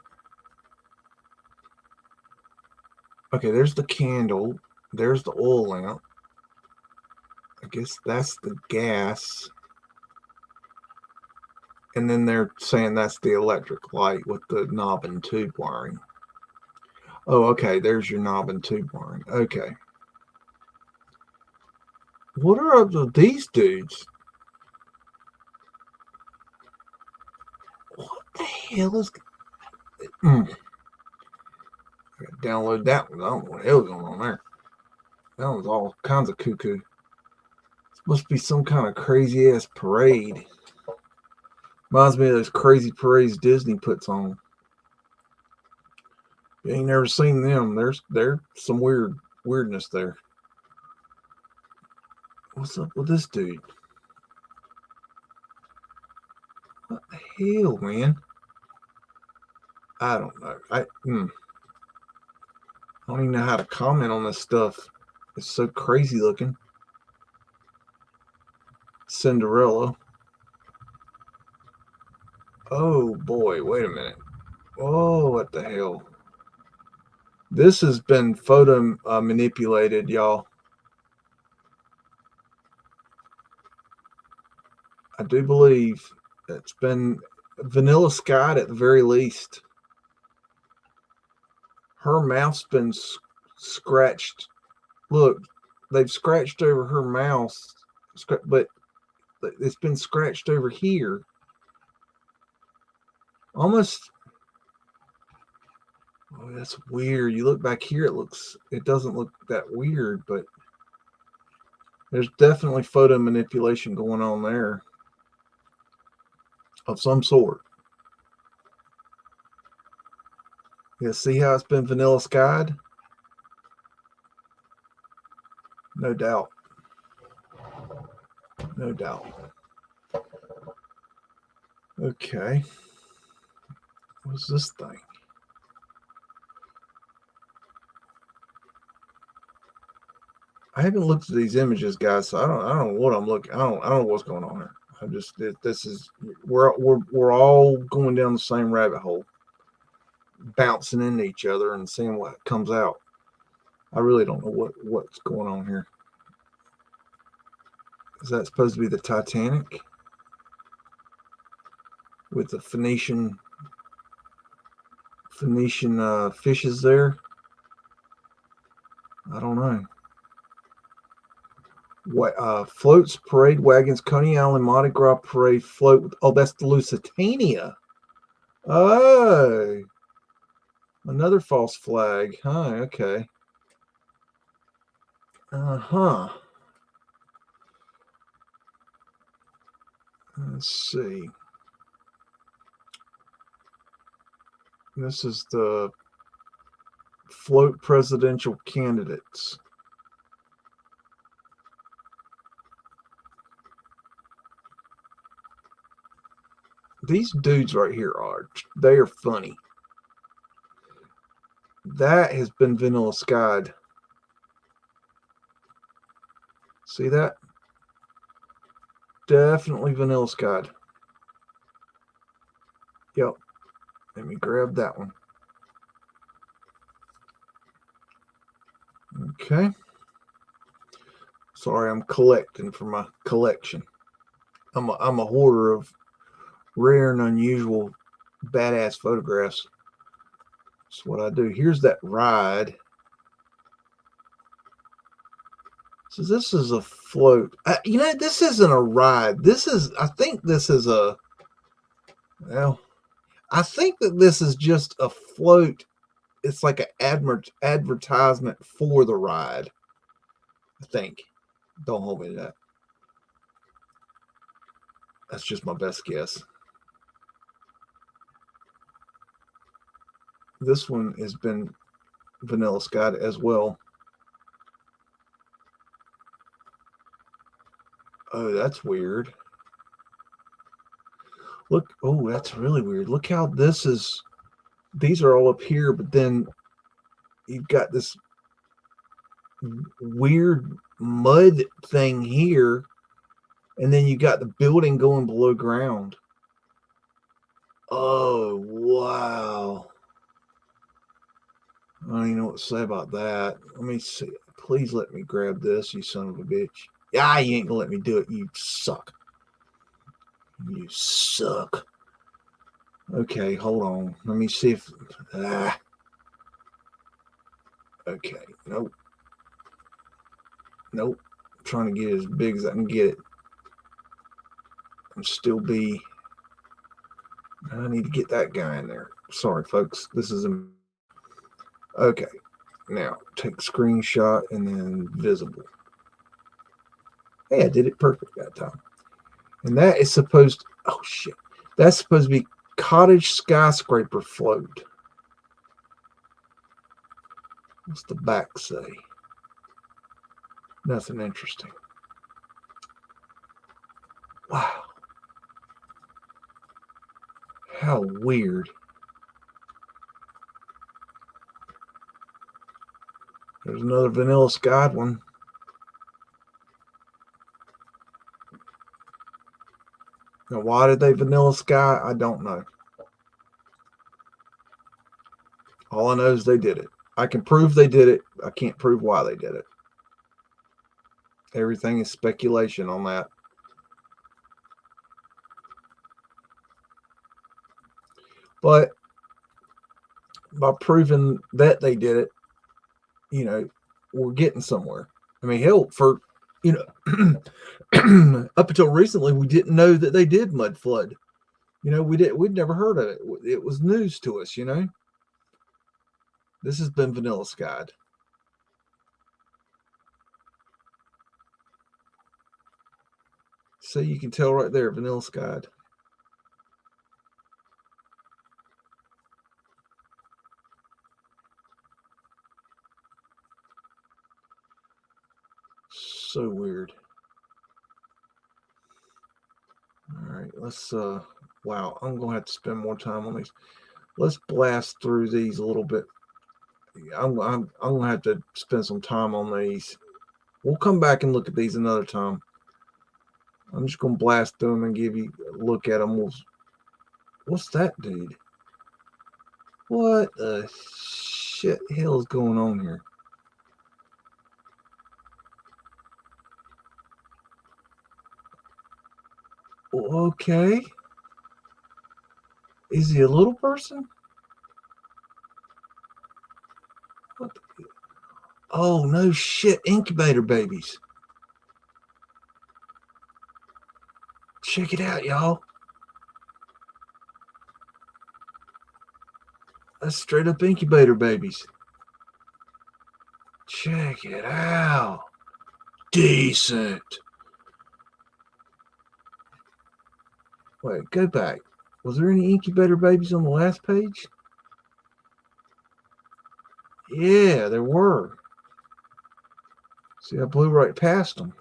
Okay, there's the candle. There's the oil lamp. I guess that's the gas. And then they're saying that's the electric light with the knob and tube wiring. Oh, okay. There's your knob and tube wiring. Okay. What are up with these dudes? What the hell is... I gotta download that one. I don't know what the hell's going on there. That was all kinds of cuckoo. This must be some kind of crazy ass parade. Reminds me of those crazy parades Disney puts on. You ain't never seen them. There's some weirdness there. What's up with this dude? What the hell, man? I don't know. I don't even know how to comment on this stuff. It's so crazy looking. Cinderella. Oh boy, wait a minute. Oh, what the hell? This has been photo manipulated, y'all. I do believe it's been Vanilla Sky at the very least. Her mouth's been scratched. Look, they've scratched over her mouth, but it's been scratched over here. Almost. Oh, that's weird. You look back here, it doesn't look that weird, but there's definitely photo manipulation going on there of some sort. Yeah, see how it's been Vanilla Skied? No doubt. No doubt. Okay. What's this thing? I haven't looked at these images, guys, so I don't know what I'm looking. I don't know what's going on here. We're all going down the same rabbit hole, bouncing into each other and seeing what comes out. I really don't know what's going on here. Is that supposed to be the Titanic with the Phoenician fishes there? I don't know. What floats, parade wagons, Coney Island Mardi Gras parade float. Oh, that's the Lusitania. Oh, another false flag. Huh, okay. Uh-huh. Let's see. This is the float presidential candidates. These dudes right here they are funny. That has been Vanilla Skied. See that? Definitely Vanilla Skied. Yep. Let me grab that one. Okay. Sorry, I'm collecting for my collection. I'm a hoarder of rare and unusual badass photographs. That's what I do. Here's that ride. So this is a float. This isn't a ride. I think this is just a float. It's like an advertisement for the ride. I think. Don't hold me to that. That's just my best guess. This one has been Vanilla Skied as well. Oh, that's weird. Look, oh, that's really weird. Look how these are all up here, but then you've got this weird mud thing here, and then you got the building going below ground. Oh, wow. I don't even know what to say about that. Let me see. Please let me grab this, you son of a bitch. Yeah, you ain't gonna let me do it. You suck. You suck. Okay, hold on. Let me see if... Okay, nope. Nope. I'm trying to get it as big as I can get it. And still be... I need to get that guy in there. Sorry, folks. This is... Okay. Now, take screenshot and then visible. Hey, I did it perfect that time. And that is supposed... Oh, shit. That's supposed to be cottage skyscraper float. What's the back say? Nothing interesting. Wow. How weird. There's another Vanilla Skied one. Now, why did they Vanilla Sky? I don't know. All I know is they did it. I can prove they did it. I can't prove why they did it. Everything is speculation on that. But by proving that they did it, you know, we're getting somewhere. I mean, hell, for, you know, up until recently, we didn't know that they did Mudflood. You know, we'd never heard of it. It was news to us, you know. This has been Vanilla Skied. So you can tell right there, Vanilla Skied. So weird. All right, let's wow, I'm gonna have to spend more time on these. Let's blast through these a little bit. I'm gonna have to spend some time on these. We'll come back and look at these another time. I'm just gonna blast through them and give you a look at them. What's that, dude? What the shit hell is going on here? Okay. Is he a little person? What the... Oh, no shit. Incubator babies. Check it out, y'all. That's straight up incubator babies. Check it out. Decent. Wait, go back. Was there any incubator babies on the last page? Yeah, there were. See, I blew right past them.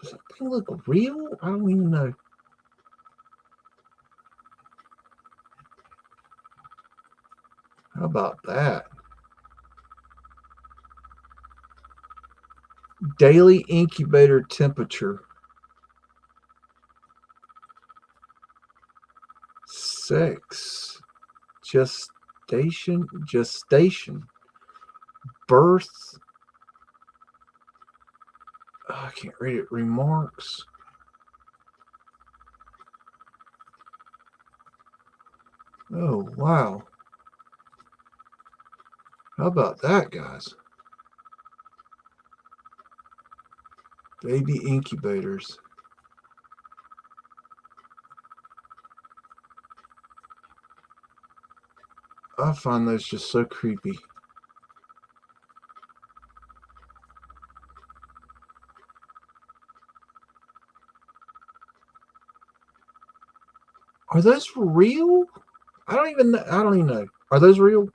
Does that thing look real? I don't even know. How about that? Daily incubator temperature. Sex. Gestation. Birth. Oh, I can't read it. Remarks. Oh, wow. How about that, guys? Baby incubators. I find those just so creepy. Are those for real? I don't even know. Are those real?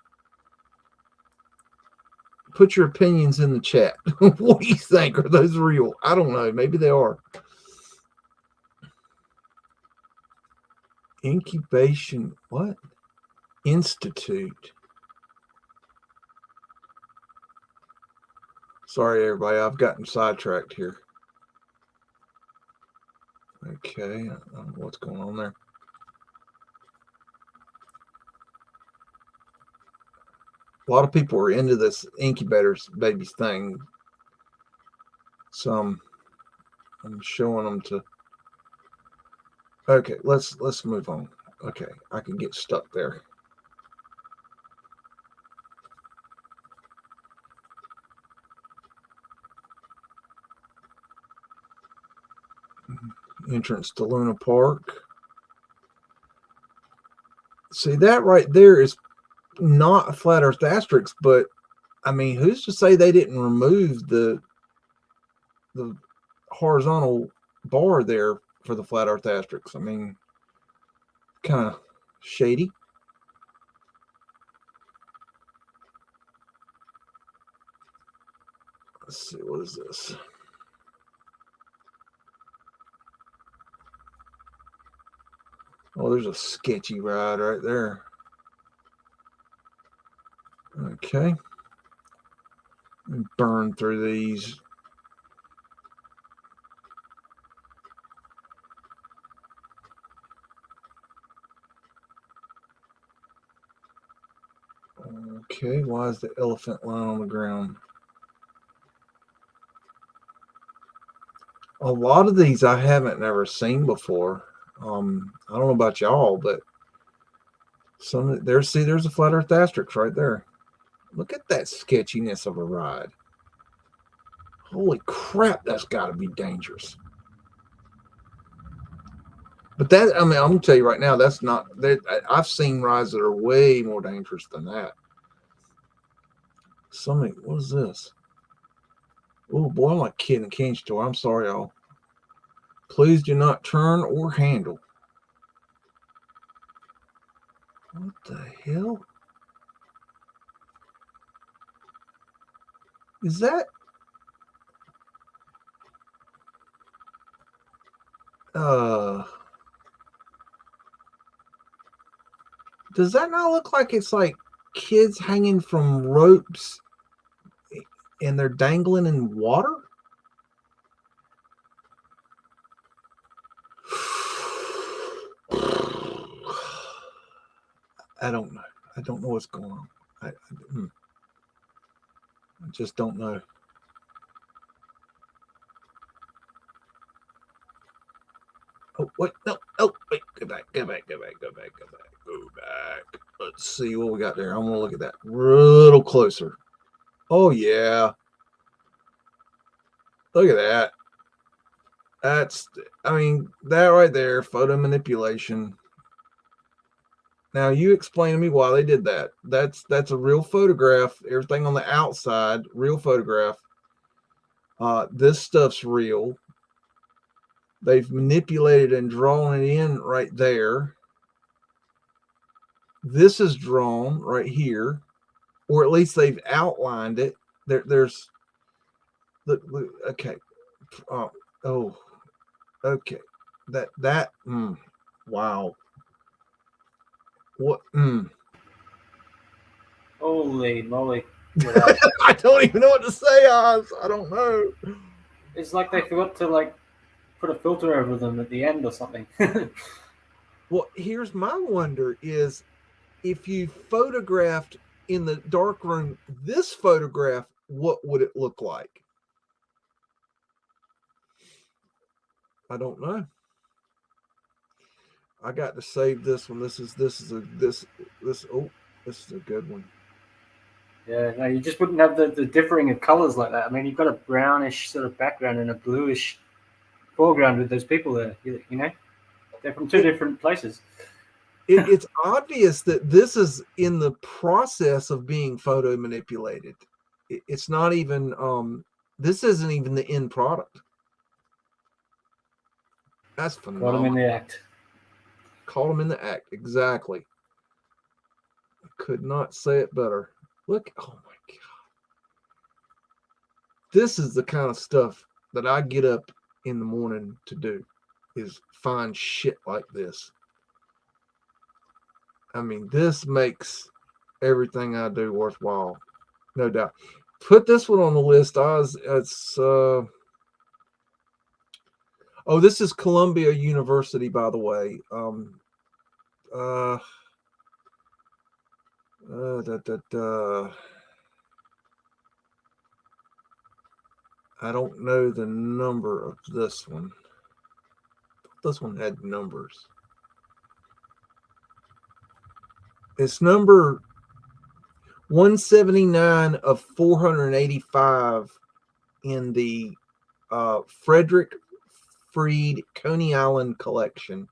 Put your opinions in the chat. What do you think? Are those real? I don't know. Maybe they are. Incubation. What? Institute. Sorry, everybody. I've gotten sidetracked here. Okay. I don't know what's going on there. A lot of people are into this incubators babies thing. So I'm showing them to. Okay, let's move on. Okay, I can get stuck there. Entrance to Luna Park. See, that right there is not a flat earth asterisk, but I mean, who's to say they didn't remove the horizontal bar there for the flat earth asterisk? I mean, kind of shady. Let's see, what is this? Oh, there's a sketchy ride right there. Okay. Burn through these. Okay, why is the elephant lying on the ground? A lot of these I haven't never seen before. I don't know about y'all, but there's a flat Earth asterisk right there. Look at that sketchiness of a ride. Holy crap, that's got to be dangerous. But that, I mean, I'm gonna tell you right now, that's not. I've seen rides that are way more dangerous than that. What is this? Oh boy, I'm like a kid in a candy store. I'm sorry, y'all. Please do not turn or handle. What the hell? Is that? Does that not look like it's like kids hanging from ropes and they're dangling in water? I don't know. I don't know what's going on. I just don't know. Oh, wait, no, oh, wait, go back. Let's see what we got there. I'm going to look at that a little closer. Oh, yeah. Look at that. That right there, photo manipulation. Now, you explain to me why they did that. That's a real photograph. Everything on the outside, real photograph. This stuff's real. They've manipulated and drawn it in right there. This is drawn right here, or at least they've outlined it. There's okay. Okay. Wow. What? Holy moly. I don't even know what to say, Oz. I don't know. It's like they forgot to put a filter over them at the end or something. Well, here's my wonder is if you photographed in the dark room this photograph, what would it look like? I don't know. I got to save this one. This is a good one. Yeah, no, you just wouldn't have the differing of colors like that. I mean, you've got a brownish sort of background and a bluish foreground with those people there. You know, they're from two different places. It's obvious that this is in the process of being photo manipulated. It's not even. This isn't even the end product. That's phenomenal. Caught them in the act. Caught them in the act. Exactly. I could not say it better. Look. Oh my God. This is the kind of stuff that I get up in the morning to do, is find shit like this. I mean, this makes everything I do worthwhile, no doubt. Put this one on the list, Oz. It's this is Columbia University, by the way. I don't know the number of this one. This one had numbers. It's number 179 of 485 in the Frederick Freed Coney Island collection.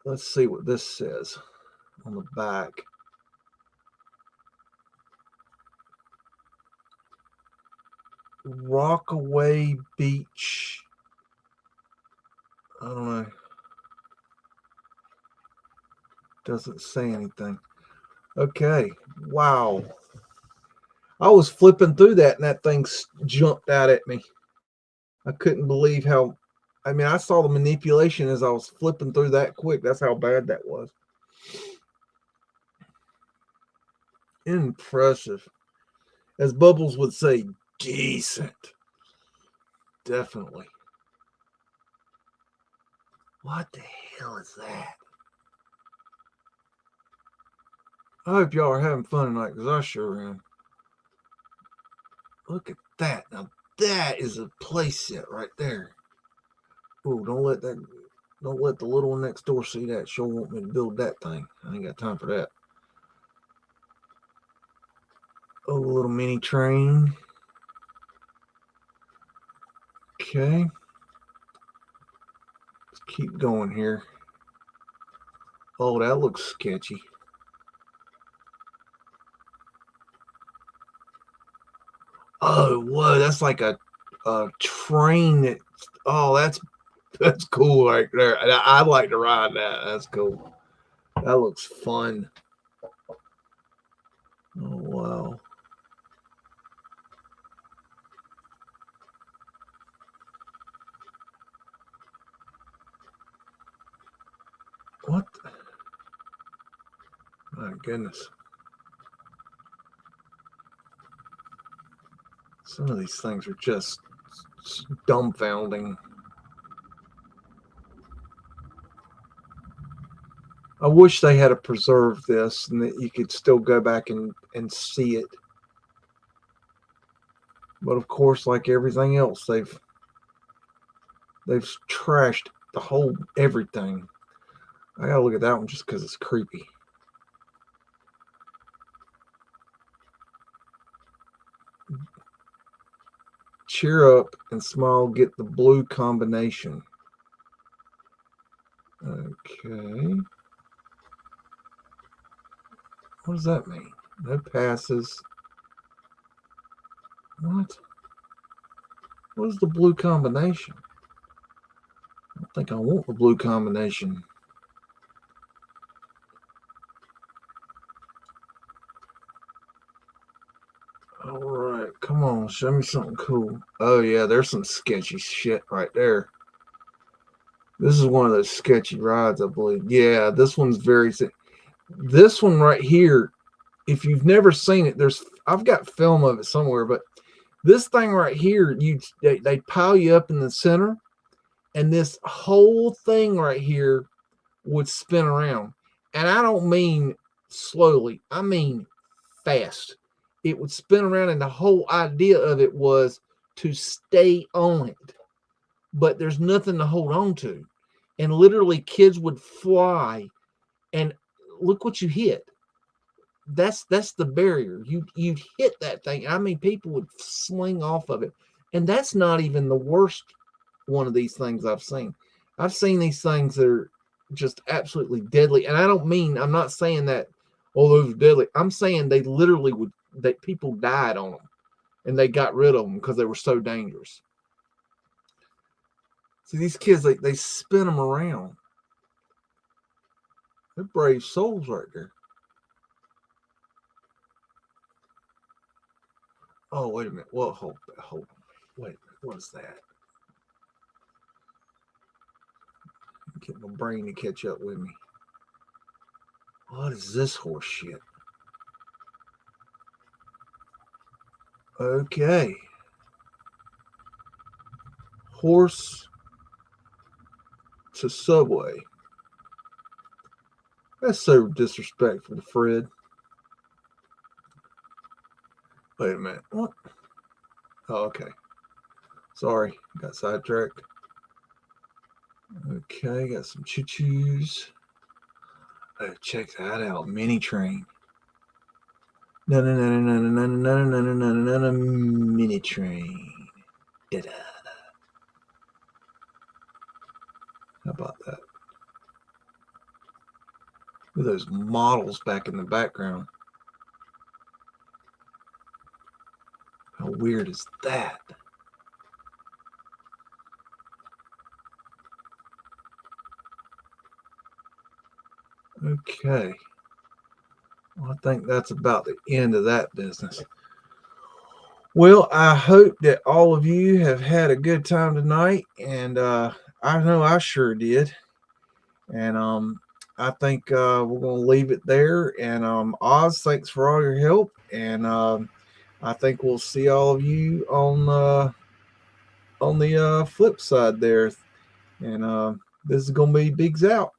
Let's see what this says on the back. Rockaway Beach. I don't know. Doesn't say anything. Okay. Wow. I was flipping through that and that thing jumped out at me. I couldn't believe how. I mean, I saw the manipulation as I was flipping through that quick. That's how bad that was. Impressive. As Bubbles would say, decent. Definitely. What the hell is that? I hope y'all are having fun tonight, because I sure am. Look at that. Now that is a play set right there. Oh, don't let the little one next door see that. She'll want me to build that thing. I ain't got time for that. Oh, a little mini train. Okay. Let's keep going here. Oh, that looks sketchy. Oh, whoa, that's like a train that, oh, that's cool right there. I'd like to ride that. That's cool. That looks fun. Oh, wow. What? My goodness. Some of these things are just dumbfounding. I wish they had preserved this and that you could still go back and see it. But of course, like everything else, they've trashed the whole everything. I gotta look at that one just because it's creepy. Cheer up and smile, get the blue combination. Okay. What does that mean? No passes. What? What is the blue combination? I don't think I want the blue combination. All right, come on, show me something cool. Oh yeah, there's some sketchy shit right there. This is one of those sketchy rides, I believe. Yeah, this one's very. This one right here, if you've never seen it, I've got film of it somewhere, but this thing right here, they pile you up in the center, and this whole thing right here would spin around. And I don't mean slowly, I mean fast. It would spin around, and the whole idea of it was to stay on it. But there's nothing to hold on to. And literally kids would fly, and look what you hit. That's the barrier. You'd hit that thing. I mean, people would sling off of it. And that's not even the worst one of these things I've seen. I've seen these things that are just absolutely deadly. And I'm not saying that, oh, those are deadly. I'm saying they literally that people died on them. And they got rid of them because they were so dangerous. See, these kids, they spin them around. They're brave souls right there. Oh, wait a minute. Well, hold on. Wait a minute. What is that? Get my brain to catch up with me. What is this horse shit? Okay. Horse to Subway. That's so disrespectful to Fred. Wait a minute. What? Oh, okay. Sorry. Got sidetracked. Okay. Got some choo-choos. Oh, check that out. Mini train. No, mini train. Da-da. How about that? Look at those models back in the background. How weird is that? Okay. Well, I think that's about the end of that business. Well, I hope that all of you have had a good time tonight, and I know I sure did. And I think we're going to leave it there. And Oz, thanks for all your help. And I think we'll see all of you on the flip side there. And this is going to be Bigs out.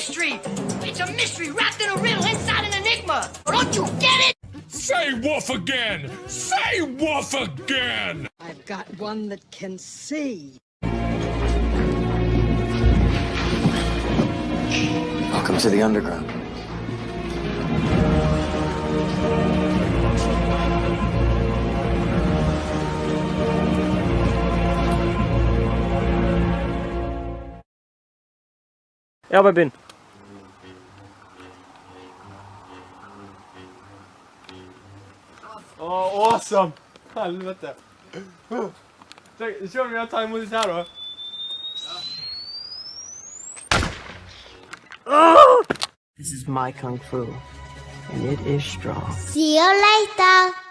mystery. It's a mystery wrapped in a riddle inside an enigma. Don't you get it? Say woof again! Say woof again! I've got one that can see. Welcome to the underground. Ja, bare begynn. Awesome! Helvete. Se om jeg tar imot dette her da. This is my kung fu, and it is strong. See you later.